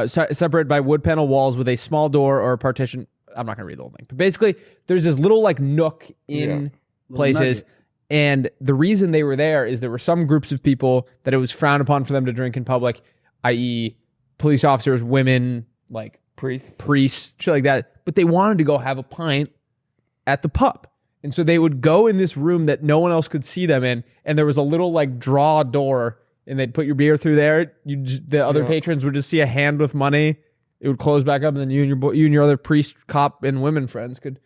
separated by wood panel walls with a small door or a partition. I'm not going to read the whole thing. But basically, there's this little like nook in places. nugget. And the reason they were there is there were some groups of people that it was frowned upon for them to drink in public, i.e. police officers, women, like priests, shit like that. But they wanted to go have a pint at the pub. And so they would go in this room that no one else could see them in. And there was a little like draw door and they'd put your beer through there. The other patrons would just see a hand with money. It would close back up. And then you and your other priest, cop, and women friends could,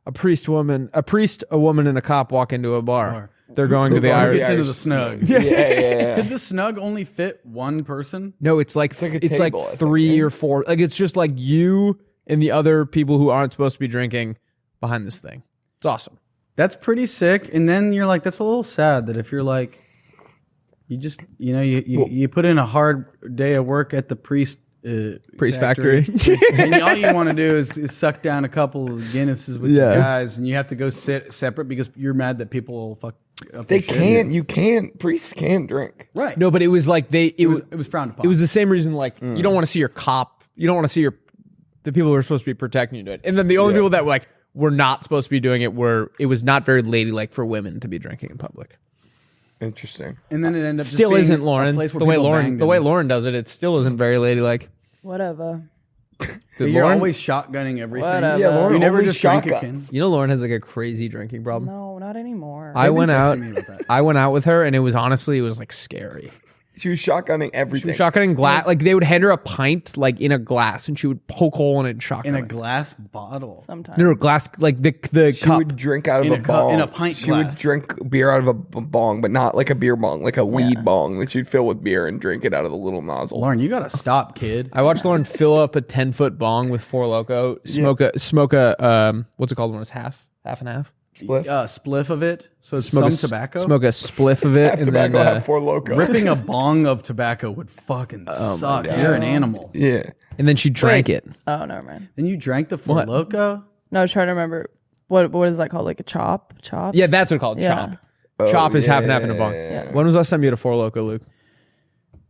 a priest, a woman, and a cop walk into a bar. They're going to the Who Irish. gets into the snug? Yeah. Could the snug only fit one person? No, it's like like a it's table, I like think, 3 or 4. Like it's just like you and the other people who aren't supposed to be drinking behind this thing. It's awesome. That's pretty sick. And then you're like, that's a little sad that if you're like, you just, you put in a hard day of work at the priest Factory. and all you want to do is suck down a couple of Guinnesses with your guys, and you have to go sit separate because you're mad that people will fuck up They their shit. can't. You can't. Priests can't drink. Right. No, but it was like it was frowned upon. It was the same reason. Like you don't want to see your cop. You don't want to see the people who are supposed to be protecting you do it. And then the only people that were not supposed to be doing it it was not very ladylike for women to be drinking in public. Interesting. and then it ended up just Still being isn't a Lauren. place where The way people Lauren banged the way them. Lauren does it, it still isn't very ladylike. Whatever. Dude, You're Lauren, always shotgunning everything. Whatever. Yeah, Lauren You never always just drank a shotguns. can. you know Lauren has like a crazy drinking problem. No, not anymore. I went out. texting me about that. I went out with her, and it was like scary. She was shotgunning everything. She was shotgunning glass. Like they would hand her a pint, like in a glass, and she would poke hole in it and shotgun. In a it. glass bottle. Sometimes. No, glass, like the She cup. would drink out of In a a cup- bong. in a pint She would glass. drink beer out of a bong, but not like a beer bong, like a weed bong that she'd fill with beer and drink it out of the little nozzle. Lauren, you gotta stop, kid. I watched Lauren fill up a 10-foot bong with Four Loko, smoke a what's it called when it's half and half? Spliff. Spliff of it. So it's Smoke some tobacco. Smoke a spliff of it, Half and tobacco, then half Four Loko. Ripping a bong of tobacco would fucking suck. You're an animal. Yeah. and then she drank it. Oh, never mind. Then you drank the Four What? Loko. No, I was trying to remember. What is that called? Like a chop? Chop? Yeah, that's what it's called. Yeah. Chop. Chop is half and half in a bong. Yeah. When was the last time you had a Four Loko, Luke?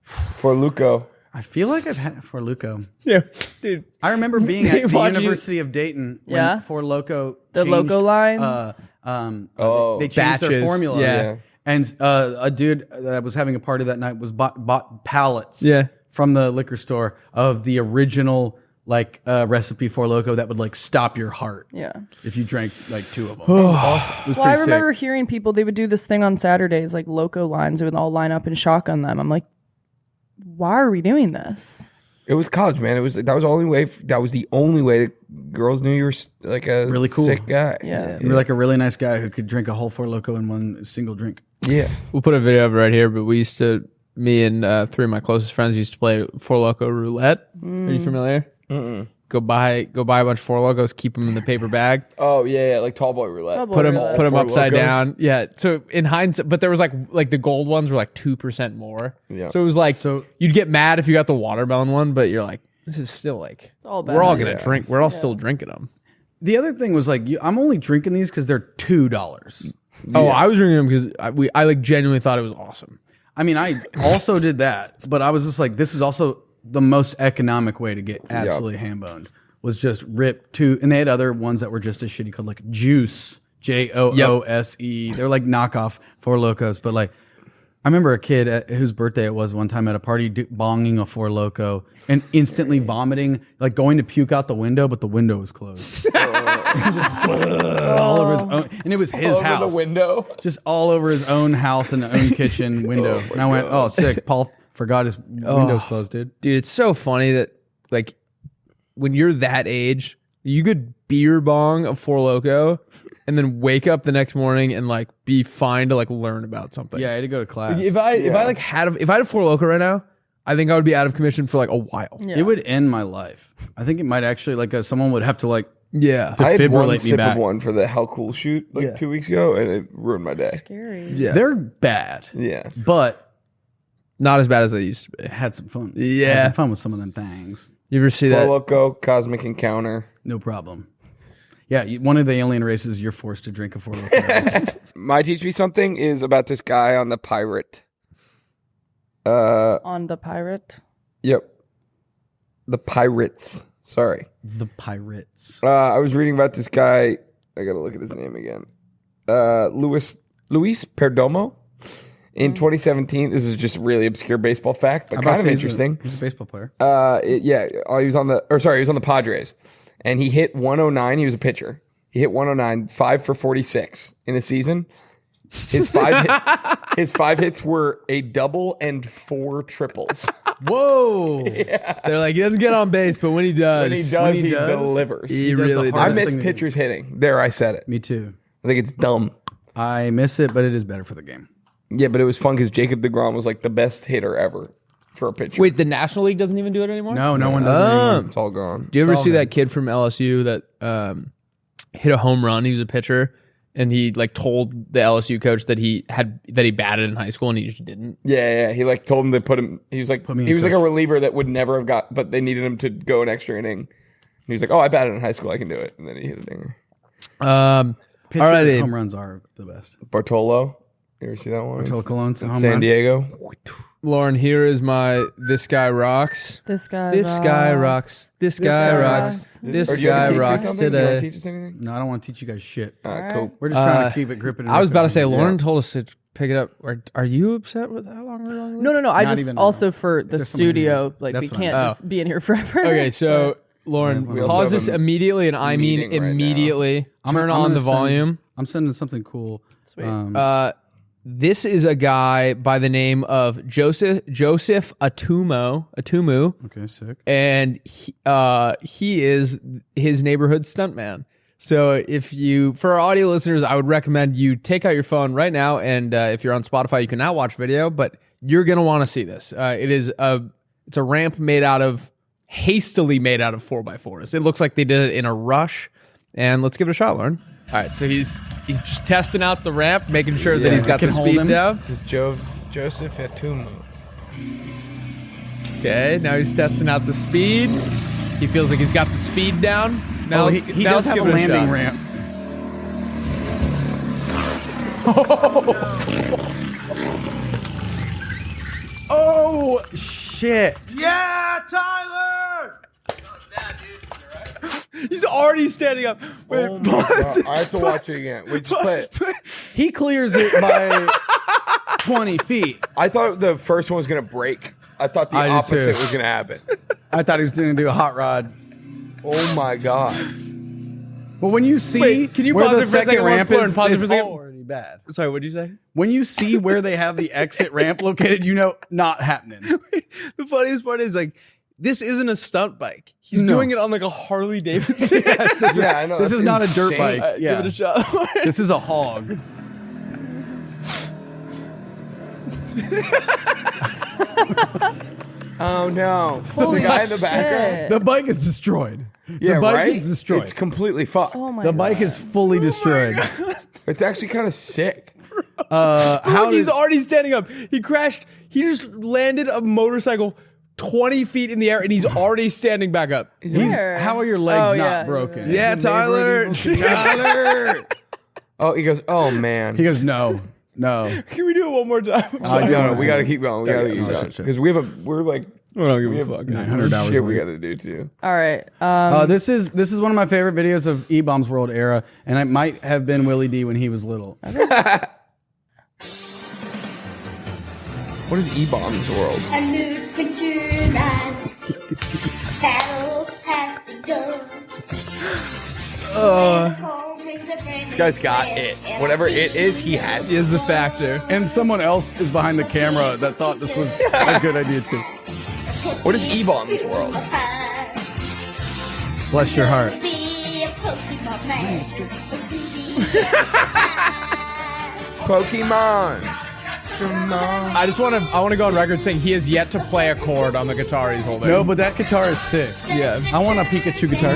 For Luco. I feel like I've had Four Loko. Yeah, dude. I remember being at the Watch you- University of Dayton when Yeah? Four Loko The changed, logo lines? Oh. they changed their Batches. formula. Yeah. And a dude that was having a party that night was bought pallets Yeah. from the liquor store of the original like recipe Four Loko that would like stop your heart Yeah. if you drank like 2 of them. It was awesome. It was Well, I pretty remember sick. hearing people, they would do this thing on Saturdays, like loco lines. They would all line up and shotgun them. I'm like, why are we doing this? It was college, man. That was the only way. That was the only way that girls knew you were like a Really cool. sick guy. Yeah. You were like a really nice guy who could drink a whole Four Loko in one single drink. Yeah. We'll put a video of it right here, but me and 3 of my closest friends used to play Four Loko roulette. Are you familiar? Go buy a bunch of Four Locos, keep them in the paper bag, Oh yeah, like tall boy roulette. Tall boy put them roulette. Four upside Locos? down. Yeah. So in hindsight, but there was like the gold ones were like 2% more. Yeah. So it was like So- you'd get mad if you got the watermelon one, but you're like, this is still like all we're all bad. gonna drink. We're all still drinking them. The other thing was like, I'm only drinking these because they're $2. Oh, I was drinking them because I like genuinely thought it was awesome. I mean, I also did that, but I was just like, this is also the most economic way to get absolutely ham-boned. Was just rip 2, and they had other ones that were just as shitty called like Juice, Joose. They're like knockoff Four Locos, but like I remember a kid whose birthday it was one time at a party bonging a Four Loko and instantly vomiting, like going to puke out the window, but the window was closed. And just all over his own, and it was his Over house. the window. Just all over his own house and own kitchen window. And I went, oh, sick. Paul forgot his windows closed, dude. Dude, it's so funny that like when you're that age, you could beer bong a Four Loko and then wake up the next morning and like be fine to like learn about something. Yeah, I had to go to class. If I had a Four Loko right now, I think I would be out of commission for like a while. Yeah. It would end my life. I think it might actually, like, someone would have to, like, Yeah. I had one Defibrillate me sip back. of one for the How Cool shoot like 2 weeks ago, and it ruined my day. Scary. Yeah. They're bad. Yeah. But Not as bad as they used to be. had some fun. Yeah. Had some fun with some of them things. You ever see Four that? Loko, Cosmic Encounter. No problem. Yeah, one of the alien races, you're forced to drink a 4 Loko. My Teach Me Something is about this guy on the pirate. On the pirate. Yep. The Pirates. Sorry. The Pirates. I was reading about this guy. I got to look at his name again. Luis Perdomo. In 2017, this is just a really obscure baseball fact, but kind of interesting. He's a baseball player. He was on the Padres, and he hit 109. He was a pitcher. He hit 109, 5 for 46 in a season. His five hits were a double and 4 triples. Whoa. They're like, he doesn't get on base, but when he does, He delivers. he does the really I does. miss thing to pitchers hitting. There, I said it. Me too. I think it's dumb. I miss it, but it is better for the game. Yeah, but it was fun because Jacob deGrom was like the best hitter ever for a pitcher. Wait, the National League doesn't even do it anymore? No one does it anymore. It's all gone. Do you ever all see good. that kid from LSU that hit a home run? He was a pitcher, and he like told the LSU coach that he batted in high school, and he just didn't. Yeah. He like told him to put him. He was like me in, he was like a coach. reliever that would never have got, but they needed him to go an extra inning. And he was like, "Oh, I batted in high school. I can do it." And then he hit a dinger. Pitcher Alrighty. home runs are the best. Bartolo, you ever see that one? Bartolo Colon's In home San run. Diego. Lauren, here is my "This Guy Rocks." This guy. This guy rocks. This guy guy rocks. rocks. This Or do you wanna guy teach me rocks something? You wanna today. teach us anything? No, I don't want to teach you guys shit. Cool. We're just trying to keep it gripping. I was about to say, Lauren Yeah. told us to pick it up. Are you upset with how long we're going? No. I Not just even also for the there's someone in studio, here. like That's we fine. can't Oh. just be in here forever. Okay, so Lauren, We also pause have this a immediately, and I mean meeting right now. immediately. Turn on the volume. I'm sending something cool. Sweet. This is a guy by the name of Joseph Atumu, Okay, sick. and he is his neighborhood stuntman. So for our audio listeners, I would recommend you take out your phone right now, and if you're on Spotify, you can now watch video, but you're gonna want to see this. It's a ramp hastily made out of 4x4s. It looks like they did it in a rush, and let's give it a shot, Lauren. All right, so he's just testing out the ramp, making sure that he's got can the hold speed him. down. This is Joseph Atumu. Okay, now he's testing out the speed. He feels like he's got the speed down. Now He does have a landing ramp. Oh shit! Yeah, Tyler! He's already standing up. Wait, Oh my God. I have to watch it again. Wait, just play it. He clears it by 20 feet. I thought the first one was going to break. I thought the I did opposite too. was going to happen. I thought he was going to do a hot rod. Oh my God. But when you see Wait, can you where pause the it for a second second? ramp Lauren, is, pause it it's for a second. already bad. Sorry, what did you say? When you see where they have the exit ramp located, you know not happening. The funniest part is like, this isn't a stunt bike. He's No. doing it on like a Harley Davidson. Yeah, I know. This that's is not a dirt insane. bike. Yeah. Give it a shot. This is a hog. Oh no. The guy in the background. The bike is destroyed. Yeah, the bike right? is destroyed. It's completely fucked. Oh my The God. bike is fully destroyed. It's actually kind of sick. How He's did, already standing up. He crashed. He just landed a motorcycle 20 feet in the air, and he's already standing back up. Where? how are your legs Oh, not yeah, broken? Yeah, Tyler. Tyler. Oh, he goes, oh man. He goes, no. Can we do it one more time? I'm I sorry. do No, wanna we see got to it. keep going. We got to keep shit, going. shit. Because we're like, I don't give we a have fuck. 900 hours shit we late. got to do too. All right. This is one of my favorite videos of E-Bomb's World era, and it might have been Willie D when he was little. What is E-Bomb's World? A new picture man. Battle past the door. This guy's got it. Whatever it is, he has it. He is the factor. And someone else is behind the camera that thought this was a good idea too. What is E-Bomb's World? Bless your heart. Be a Pokemon master. Pokemon. I want to go on record saying he has yet to play a chord on the guitar he's holding. No, but that guitar is sick. Yeah. I want a Pikachu guitar.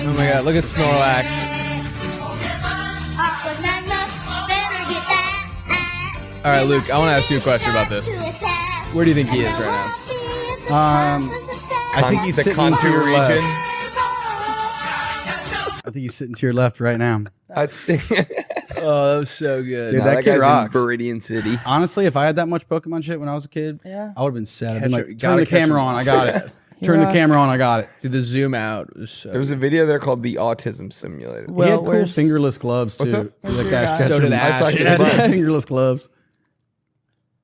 Oh my god, look at Snorlax. All right, Luke, I want to ask you a question about this. Where do you think he is right now? I think he's the sitting to Kanto your left. region. I think he's sitting to your left right now. I think Oh, that was so good. Dude, Nah, that kid guy's rocks. in Viridian City. Honestly, if I had that much Pokemon shit when I was a kid, Yeah. I would have been sad. I'd been Catch like, it- turn gotta the catch camera him. on, I got it. Turn Yeah. the camera on, I got it. Dude, the zoom out was so There was a video there called the Autism Simulator. Well, He had cool where's- fingerless gloves What's too. up? Like Where's your Ash guy? Ketchum. So did I Ash. saw Yeah. him. Had fingerless gloves.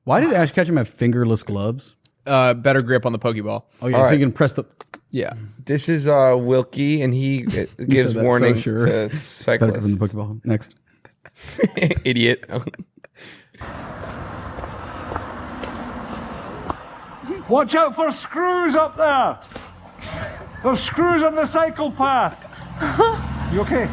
Why did Ash Ketchum have fingerless gloves? better grip on the Pokeball. Oh yeah, All so right. you can press the. Yeah. This is Wilkie, and he gives that so warnings sure. to Better grip on the cyclists. Pokeball. Next. Idiot. Watch out for screws up there! There's screws on the cycle path! You okay?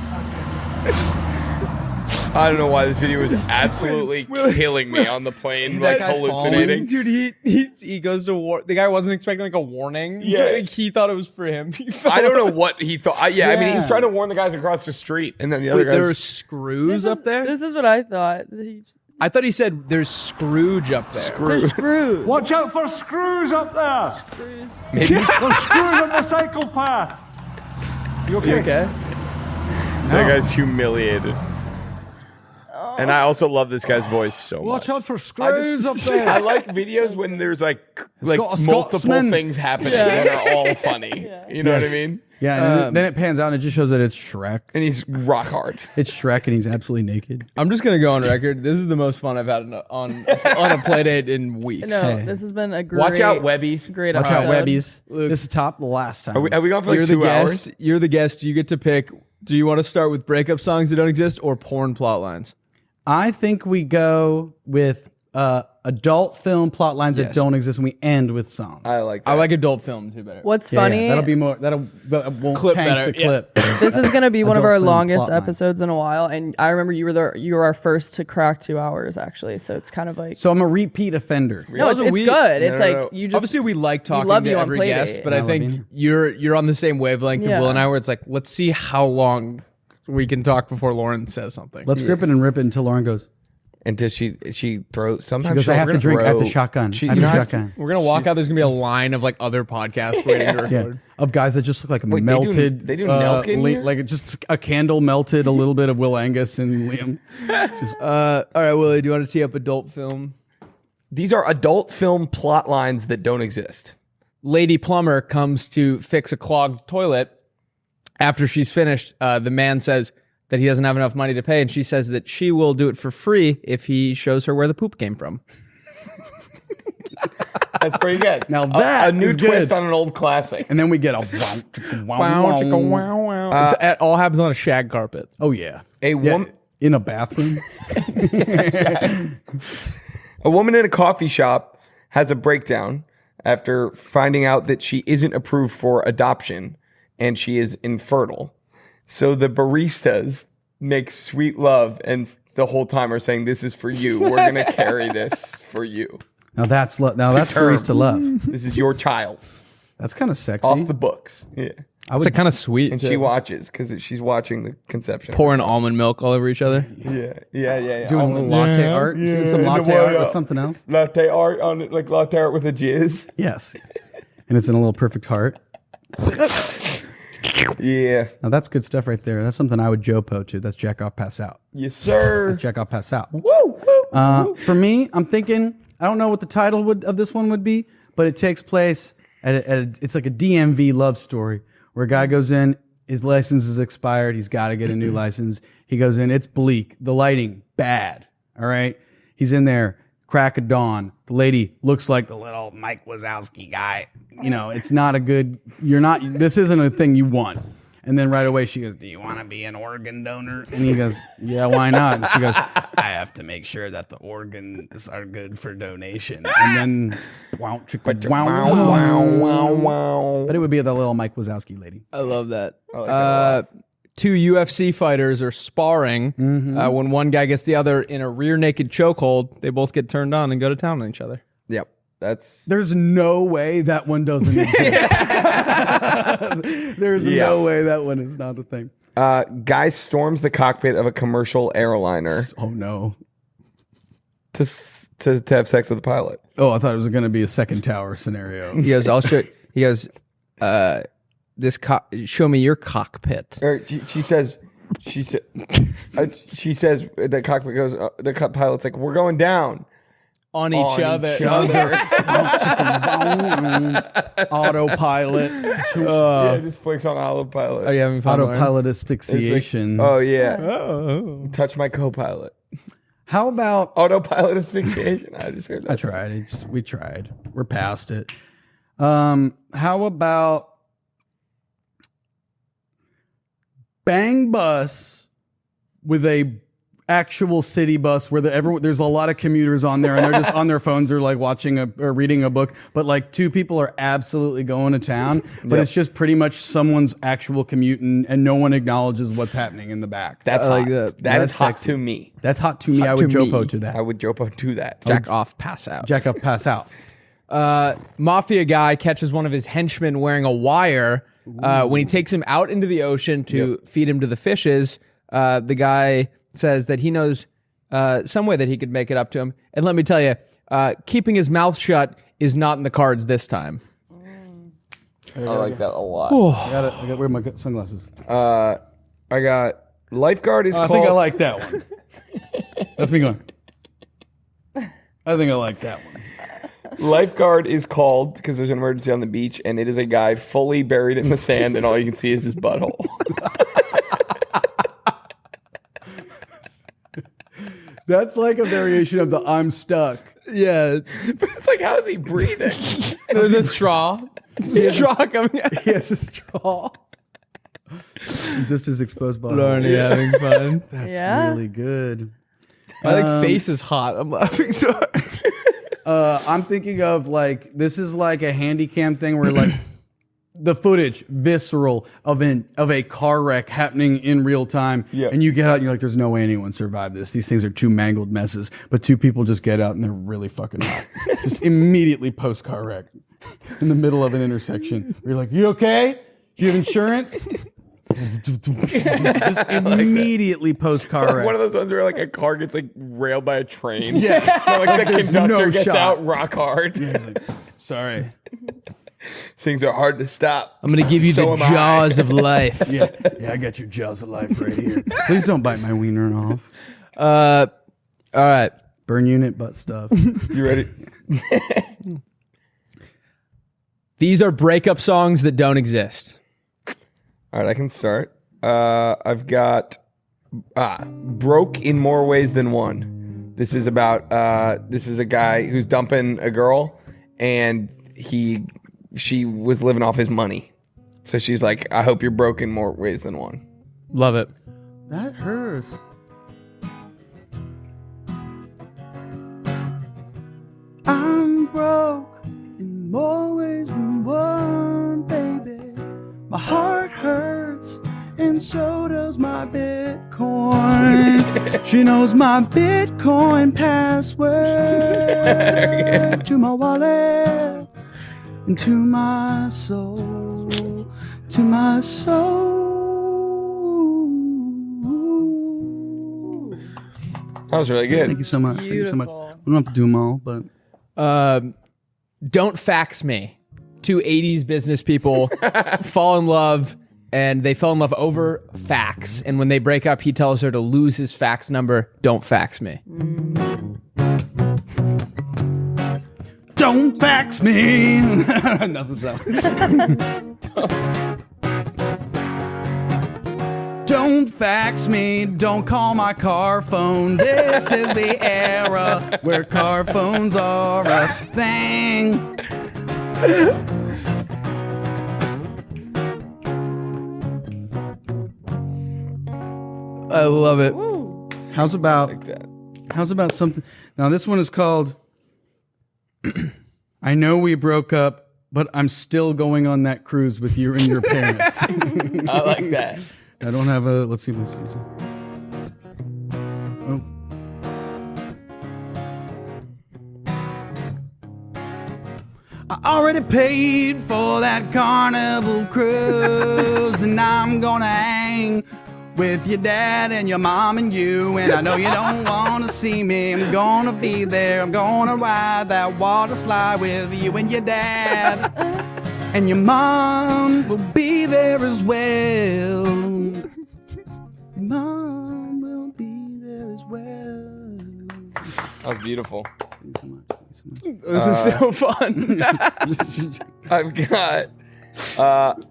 I don't know why this video was absolutely killing me on the plane, like hallucinating. Dude, he goes to war. The guy wasn't expecting like a warning. Yeah. So, like, he thought it was for him. He fell I don't know out. what he thought. I mean, he Yeah. was trying to warn the guys across the street, and then the other Wait, there are guys. screws up there? This is what I thought. I thought he said there's Scrooge up there. They're screws. Watch out for screws up there! Screws. Maybe There's screws on the cycle path! You okay? You okay? that guy's humiliated. And I also love this guy's voice so Watch much. out for screws up there. I like videos when there's like multiple Scotsman. things happening that are all funny. You know what I mean? Yeah, and then it pans out and it just shows that it's Shrek. And he's rock hard. It's Shrek and he's absolutely naked. I'm just gonna go on record. This is the most fun I've had on a Playdate in weeks. No, Hey. this has been a great. Watch out, Webbies. Great Watch episode. out, Webbies. Luke. This is top the last time. Are we going for like You're the 2 hours? guest. You're the guest. You get to pick. Do you want to start with breakup songs that don't exist or porn plot lines? I think we go with adult film plot lines that Yes. don't exist, and we end with songs. I like that. I like adult film too better. What's Yeah, funny? that'll be more. That won't Clip tank better, the yeah. clip. This is going to be one of Adult our film longest plot line. episodes in a while, and I remember you were our first to crack 2 hours actually. So it's kind of like So I'm a repeat offender. no, it's, Also, it's good. It's no, like no. you just Obviously, we like talking love to you on every Playdate. guest, but I I love think you're on the same wavelength Yeah. as Will and I, where it's like, let's see how long we can talk before Lauren says something. Let's grip it and rip it until Lauren goes. And does she throw? She Sometimes goes, she'll- I have we're to gonna drink. I have to throw- shotgun. She- I have you to know, shotgun. We're gonna walk out. There's gonna be a line of like other podcasts waiting to Yeah, record. of guys that just look like a Wait, melted. they do Nelk in here? like just a candle melted a little bit of Will Angus and Liam. All right, Willie, do you want to tee up adult film? These are adult film plot lines that don't exist. Lady plumber comes to fix a clogged toilet. After she's finished, the man says that he doesn't have enough money to pay, and she says that she will do it for free if he shows her where the poop came from. That's pretty good. Now that a new is twist good. on an old classic. And then we get a wow, chicka, wow, wow. It all happens on a shag carpet. Oh yeah, A yeah, woman. in a bathroom. A woman in a coffee shop has a breakdown after finding out that she isn't approved for adoption and she is infertile. So the baristas make sweet love and the whole time are saying, "This is for you. We're going to carry this for you. Now that's barista love. This is your child." That's kind of sexy. Off the books. Yeah. It's like kind of sweet. And she watches because she's watching the conception. pouring almond milk all over each other. Yeah. doing a little latte art. Doing some latte art with something else. Latte art on it, like latte art with a jizz. Yes, and it's in a little perfect heart. Yeah. Now that's good stuff right there. That's something I would Jopo to. That's jack off, pass out. Yes, sir. Jack off, pass out. Woo. For me, I'm thinking. I don't know what the title of this one would be, but it takes place it's like a DMV love story where a guy goes in, his license is expired, he's got to get a new license. He goes in, it's bleak, the lighting bad. All right, he's in there, crack of dawn. The lady looks like the little Mike Wazowski guy. You know, it's not a good. This isn't a thing you want. And then right away she goes, "Do you want to be an organ donor?" And he goes, "Yeah, why not?" And she goes, "I have to make sure that the organs are good for donation." And then, wow, chicka, wow. But it would be the little Mike Wazowski lady. I love that. Two UFC fighters are sparring. When one guy gets the other in a rear naked chokehold, they both get turned on and go to town on each other. Yep. There's no way that one doesn't exist. There's no way that one is not a thing. Guy storms the cockpit of a commercial airliner. Oh no. To have sex with the pilot. Oh, I thought it was going to be a second tower scenario. He goes, I'll show. He goes, show me your cockpit. Or she says, the cockpit goes. The pilot's like, we're going down on each other. Autopilot. Just flicks on autopilot. Are you having fun? Autopilot asphyxiation. Like, oh yeah. Touch my co-pilot. How about autopilot asphyxiation? I just heard that. I tried. We tried. We're past it. How about bang bus with a actual city bus where there's a lot of commuters on there and they're just on their phones or like watching or reading a book, but like two people are absolutely going to town, but it's just pretty much someone's actual commute and no one acknowledges what's happening in the back. That's hot. Like that. That's hot sexy to me. That's hot to me. I would Jopo to that. I would Jopo to that. Jack off, pass out. Jack up, pass out. Mafia guy catches one of his henchmen wearing a wire. When he takes him out into the ocean to feed him to the fishes, the guy says that he knows some way that he could make it up to him. And let me tell you, keeping his mouth shut is not in the cards this time. I like that a lot. I gotta wear my sunglasses. I got lifeguard is called. I think I like that one. That's me going. I think I like that one. Lifeguard is called because there's an emergency on the beach, and it is a guy fully buried in the sand, and all you can see is his butthole. That's like a variation of the I'm stuck. Yeah. But it's like, how is he breathing? There's a straw. Straw coming out. He has a straw. Just his exposed butthole. Lorne having fun. That's Yeah. really good. I think face is hot. I'm laughing so hard. I'm thinking of like, this is like a handy cam thing where like the footage, visceral of a car wreck happening in real time. Yeah. And you get out and you're like, there's no way anyone survived this. These things are two mangled messes. But two people just get out and they're really fucking hot. Just immediately post car wreck in the middle of an intersection. You're like, you okay? Do you have insurance? Just immediately post car wreck. One of those ones where like a car gets like railed by a train. Yes. Or, like the There's conductor no gets shot. out rock hard. Yeah, he's like, sorry. Things are hard to stop. I'm going to give you So the am I. jaws of life. Yeah, I got your jaws of life right here. Please don't bite my wiener off. All right. Burn unit butt stuff. You ready? These are breakup songs that don't exist. All right, I can start. I've got broke in more ways than one. This is about this is a guy who's dumping a girl, and she was living off his money. So she's like, I hope you're broke in more ways than one. Love it. That hurts. I'm broke in more ways than one, baby. My heart hurts, and so does my Bitcoin. She knows my Bitcoin password to my wallet and to my soul, to my soul. That was really good. Thank you so much. Thank you so much. Beautiful. We don't have to do them all, but Don't fax me. Two 80s business people fall in love, and they fell in love over fax. And when they break up, he tells her to lose his fax number. Don't fax me. don't fax me. Nothing's up. Don't fax me, don't call my car phone. This is the era where car phones are a thing. I love it. How's about something? Now this one is called I know we broke up, but I'm still going on that cruise with you and your parents. I like that. I don't have a. Let's see. Oh. already paid for that carnival cruise, and I'm gonna hang with your dad and your mom and you. And I know you don't want to see me. I'm gonna be there. I'm gonna ride that water slide with you and your dad. And your mom will be there as well. Your mom will be there as well. That was beautiful. Thank you so much. This is so fun. I've got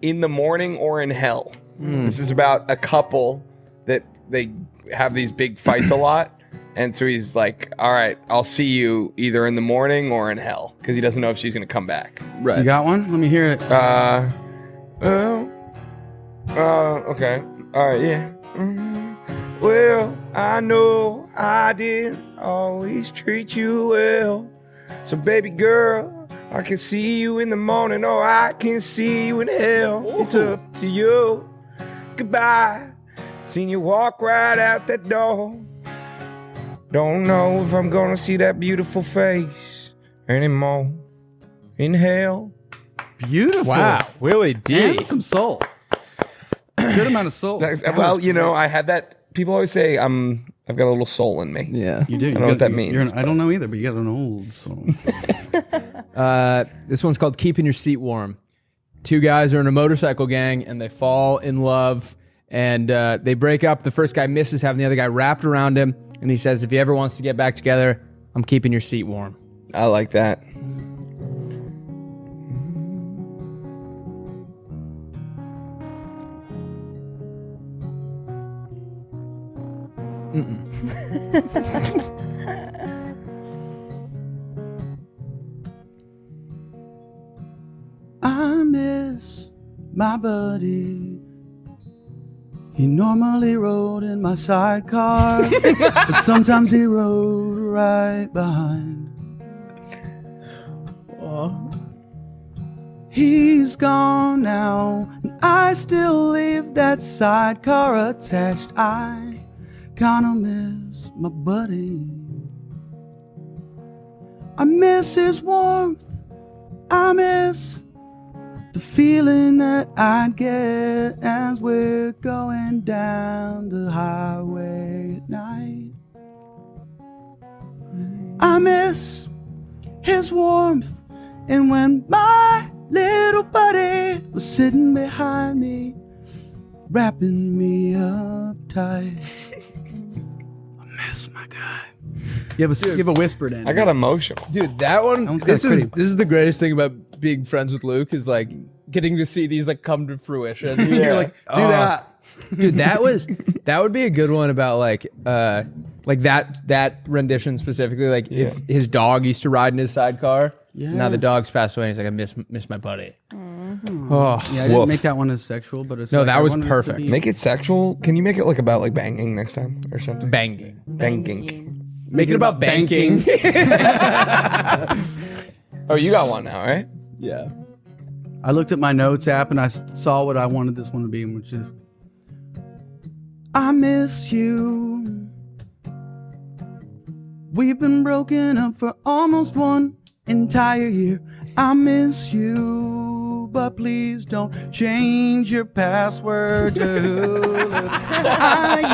In the Morning or in Hell. This is about a couple that they have these big fights a lot. And so he's like, all right, I'll see you either in the morning or in hell. Because he doesn't know if she's going to come back. Right. You got one? Let me hear it. Okay. All right, yeah. Well, I know I didn't always treat you well. So, baby girl, I can see you in the morning or I can see you in hell. It's up to you. Goodbye. Seen you walk right out that door. Don't know if I'm gonna see that beautiful face anymore. In hell. Beautiful. Wow, Willie D. And some soul. Good amount of soul. Well, you know, I had that. People always say I've got a little soul in me. Yeah. You do. I don't know what that means. I don't know either, but you got an old soul. This one's called Keeping Your Seat Warm. Two guys are in a motorcycle gang and they fall in love and they break up. The first guy misses having the other guy wrapped around him. And he says, if he ever wants to get back together, I'm keeping your seat warm. I like that. I miss my buddy. He normally rode in my sidecar, but sometimes he rode right behind. He's gone now, and I still leave that sidecar attached. I kinda miss my buddy. I miss his warmth. I miss the feeling that I'd get as we're going down the highway at night. I miss his warmth. And when my little buddy was sitting behind me, wrapping me up tight. I miss my guy. You have a whispered ending. I got emotional. Dude, that one, this is the greatest thing about being friends with Luke is like getting to see these like come to fruition. You're like, Do that. dude, that would be a good one about like that rendition specifically. Like if his dog used to ride in his sidecar. Yeah. Now the dog's passed away. And he's like, I miss my buddy. Oh, Yeah, I didn't make that one as sexual, but it's No, like, that I was wanted it to perfect. be- Make it sexual. Can you make it like about like banging next time or something? banging. Banging. Make it about banking. Oh, you got one now, right? Yeah. I looked at my notes app and I saw what I wanted this one to be, which is I miss you. We've been broken up for almost one entire year. I miss you, but please don't change your password to Hulu. I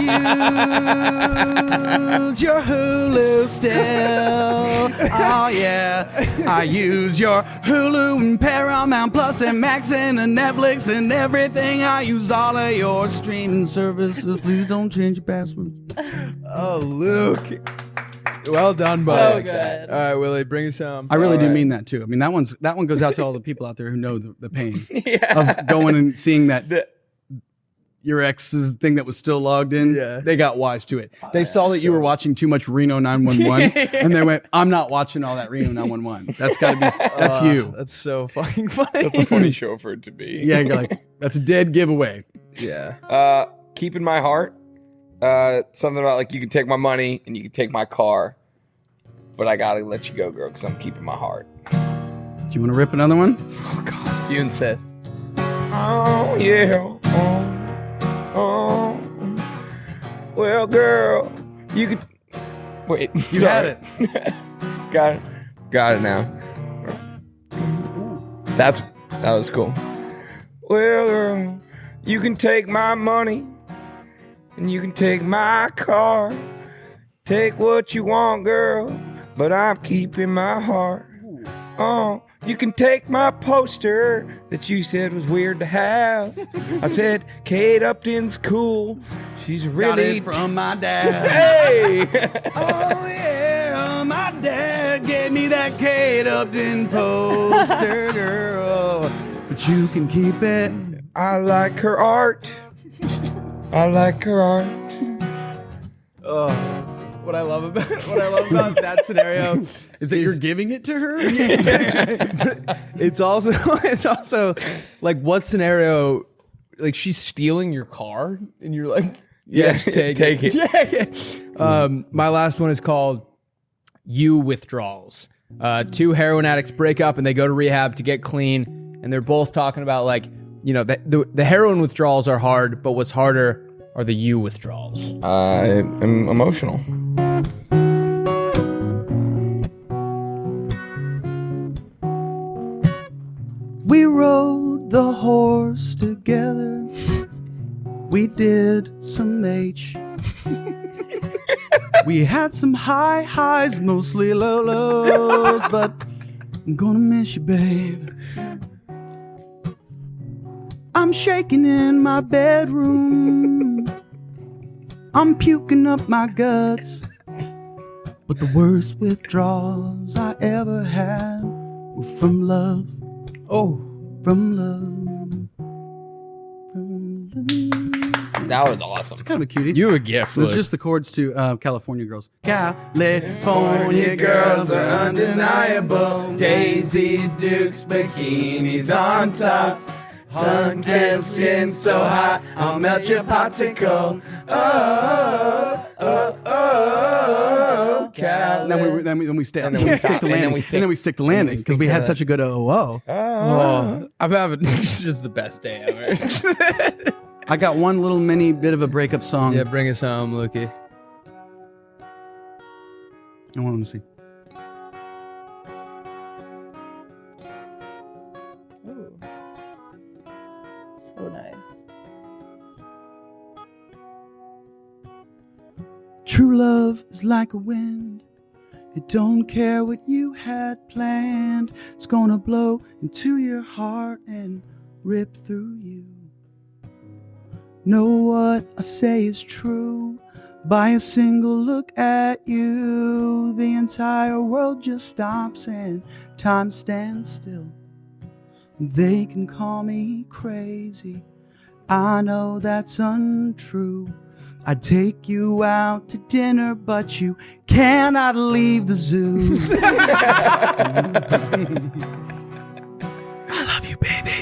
use your Hulu still. Oh yeah, I use your Hulu and Paramount Plus and Max and Netflix and everything. I use all of your streaming services. Please don't change your password. Oh, Luke. Well done, buddy. So good. All right, Willie, bring us home. I really All do right. mean that too. I mean that one goes out to all the people out there who know the pain of going and seeing that your ex's thing that was still logged in. Yeah. They got wise to it. They saw that you were watching too much Reno 911, and they went, "I'm not watching all that Reno 911. That's got to be. That's you." That's so fucking funny. That's a funny show for it to be. Yeah, you're like, that's a dead giveaway. Yeah. Keep in my heart. Something about like you can take my money and you can take my car, but I gotta let you go, girl, because I'm keeping my heart. Do you want to rip another one? Oh God, you insist. Oh yeah. Oh. Well, girl, you could wait. You had it. Got it now. That was cool. Well, girl, you can take my money and you can take my car. Take what you want, girl, but I'm keeping my heart. Oh, you can take my poster that you said was weird to have. I said Kate Upton's cool. She's really Got it from my dad. Hey! Oh yeah, my dad gave me that Kate Upton poster, girl. But you can keep it. I like her art. I like her art. What I love about that scenario Is that you're giving it to her? it's also like what scenario, like she's stealing your car and you're like, yes, take it. Yeah. My last one is called You Withdrawals. Two heroin addicts break up and they go to rehab to get clean, and they're both talking about like, you know, the heroin withdrawals are hard, but what's harder are the you withdrawals. I am emotional. We rode the horse together. We did some H. We had some high highs, mostly low lows, but I'm gonna miss you, babe. I'm shaking in my bedroom. I'm puking up my guts. But the worst withdrawals I ever had were from love. Oh, from love. From love. That was awesome. It's kind of a cutie. You a gift. It was Luke. just the chords to California Girls. California girls are undeniable. Daisy Dukes bikinis on top. Sun-tan skin so hot, I'll melt your popsicle. Oh, oh, oh, Cal. Then we stick the landing because we had such a good oh. I'm having it's just the best day ever. I got one little mini bit of a breakup song. Yeah, bring us home, Lukey. I want them to see. So nice. True love is like a wind. It don't care what you had planned. It's gonna blow into your heart and rip through you. Know what I say is true. By a single look at you, the entire world just stops and time stands still. They can call me crazy. I know that's untrue. I'd take you out to dinner, but you cannot leave the zoo. I love you, baby.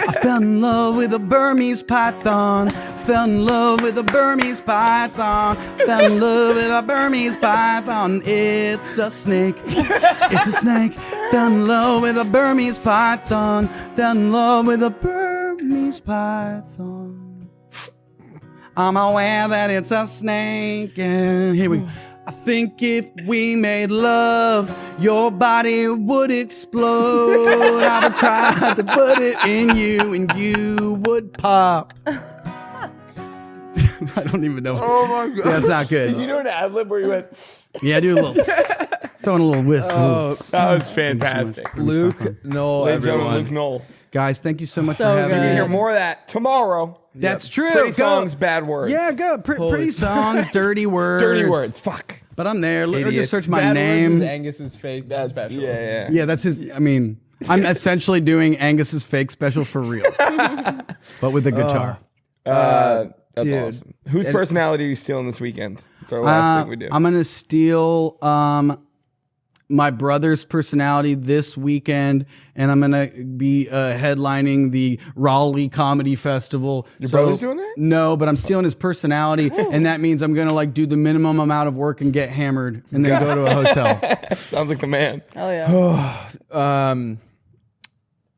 I fell in love with a Burmese python. Fell in love with a Burmese python. Fell in love with a Burmese python. It's a snake. It's a snake. Fell in love with a Burmese python. Fell in love with a Burmese python. I'm aware that it's a snake. And here we go. I think if we made love, your body would explode. I would try to put it in you and you would pop. I don't even know. Oh my god. That's not good. Did you do an ad lib where you went? Yeah, do a little. Throwing a little whisk. Oh, that was fantastic. Luke, Noel, Ladies and gentlemen, everyone. Luke Knoll. Guys, thank you so much So for having good. me. You hear more of that tomorrow. That's true. Pretty Go. songs, bad words. Yeah, go. Pretty songs, dirty words. Dirty words. Fuck. But I'm there. Or just search my Bad Words name. is Angus's fake special. Yeah. Yeah, that's his. I mean, I'm essentially doing Angus's fake special for real, but with a guitar. That's Dude. awesome. Whose personality are you stealing this weekend? It's our last thing we do. I'm gonna steal my brother's personality this weekend, and I'm gonna be headlining the Raleigh Comedy Festival. Your brother's doing that? No, but I'm stealing his personality, and that means I'm gonna like do the minimum amount of work and get hammered, and then go to a hotel. Sounds like the man. Hell yeah.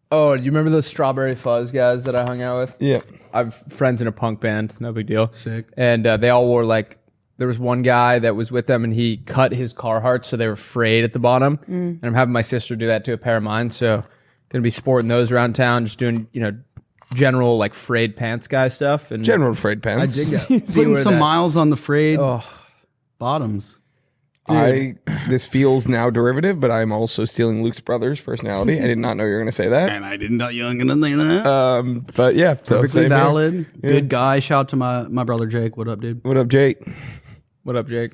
Oh, do you remember those Strawberry Fuzz guys that I hung out with? Yeah. I've friends in a punk band. No big deal. Sick. And they all wore like, there was one guy that was with them and he cut his Carhartt so they were frayed at the bottom. And I'm having my sister do that to a pair of mine. So Gonna be sporting those around town, just doing general like frayed pants guy stuff and General frayed I pants. dig that. See Putting where some that- miles on the frayed bottoms. This feels now derivative, but I'm also stealing Luke's brother's personality. I did not know you were going to say that. And I didn't know you were going to say that. But yeah, so Perfectly same here. valid. Good guy. Shout out to my brother Jake. What up, dude? What up, Jake? What up, Jake?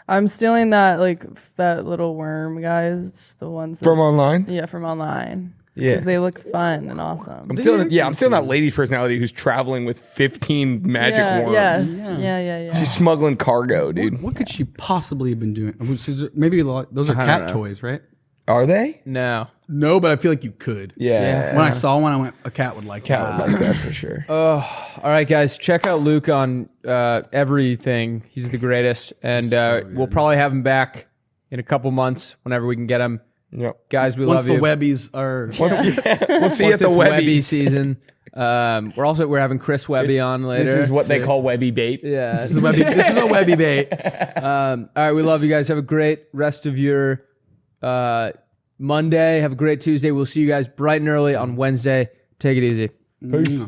I'm stealing that little worm guys, the ones that, From online? Yeah, from online. Yeah. Because they look fun and awesome. I'm stealing that lady's personality who's traveling with 15 magic worms. Yes. Yeah. She's smuggling cargo, dude. What could she possibly have been doing? Maybe those are cat toys, right? Are they? No. No, but I feel like you could. Yeah. When I saw one, I went, a cat would like Cat that. would like that for sure. All right, guys, check out Luke on everything. He's the greatest, and we'll probably have him back in a couple months whenever we can get him. Yep. Guys, we Once love the you. Webbies are... We'll see you Once at the it's Webby. Webby season. We're having Chris Webby on later. This is what they call Webby bait. Yeah. This is a Webby bait. All right, we love you guys. Have a great rest of your Monday. Have a great Tuesday. We'll see you guys bright and early on Wednesday. Take it easy. Peace.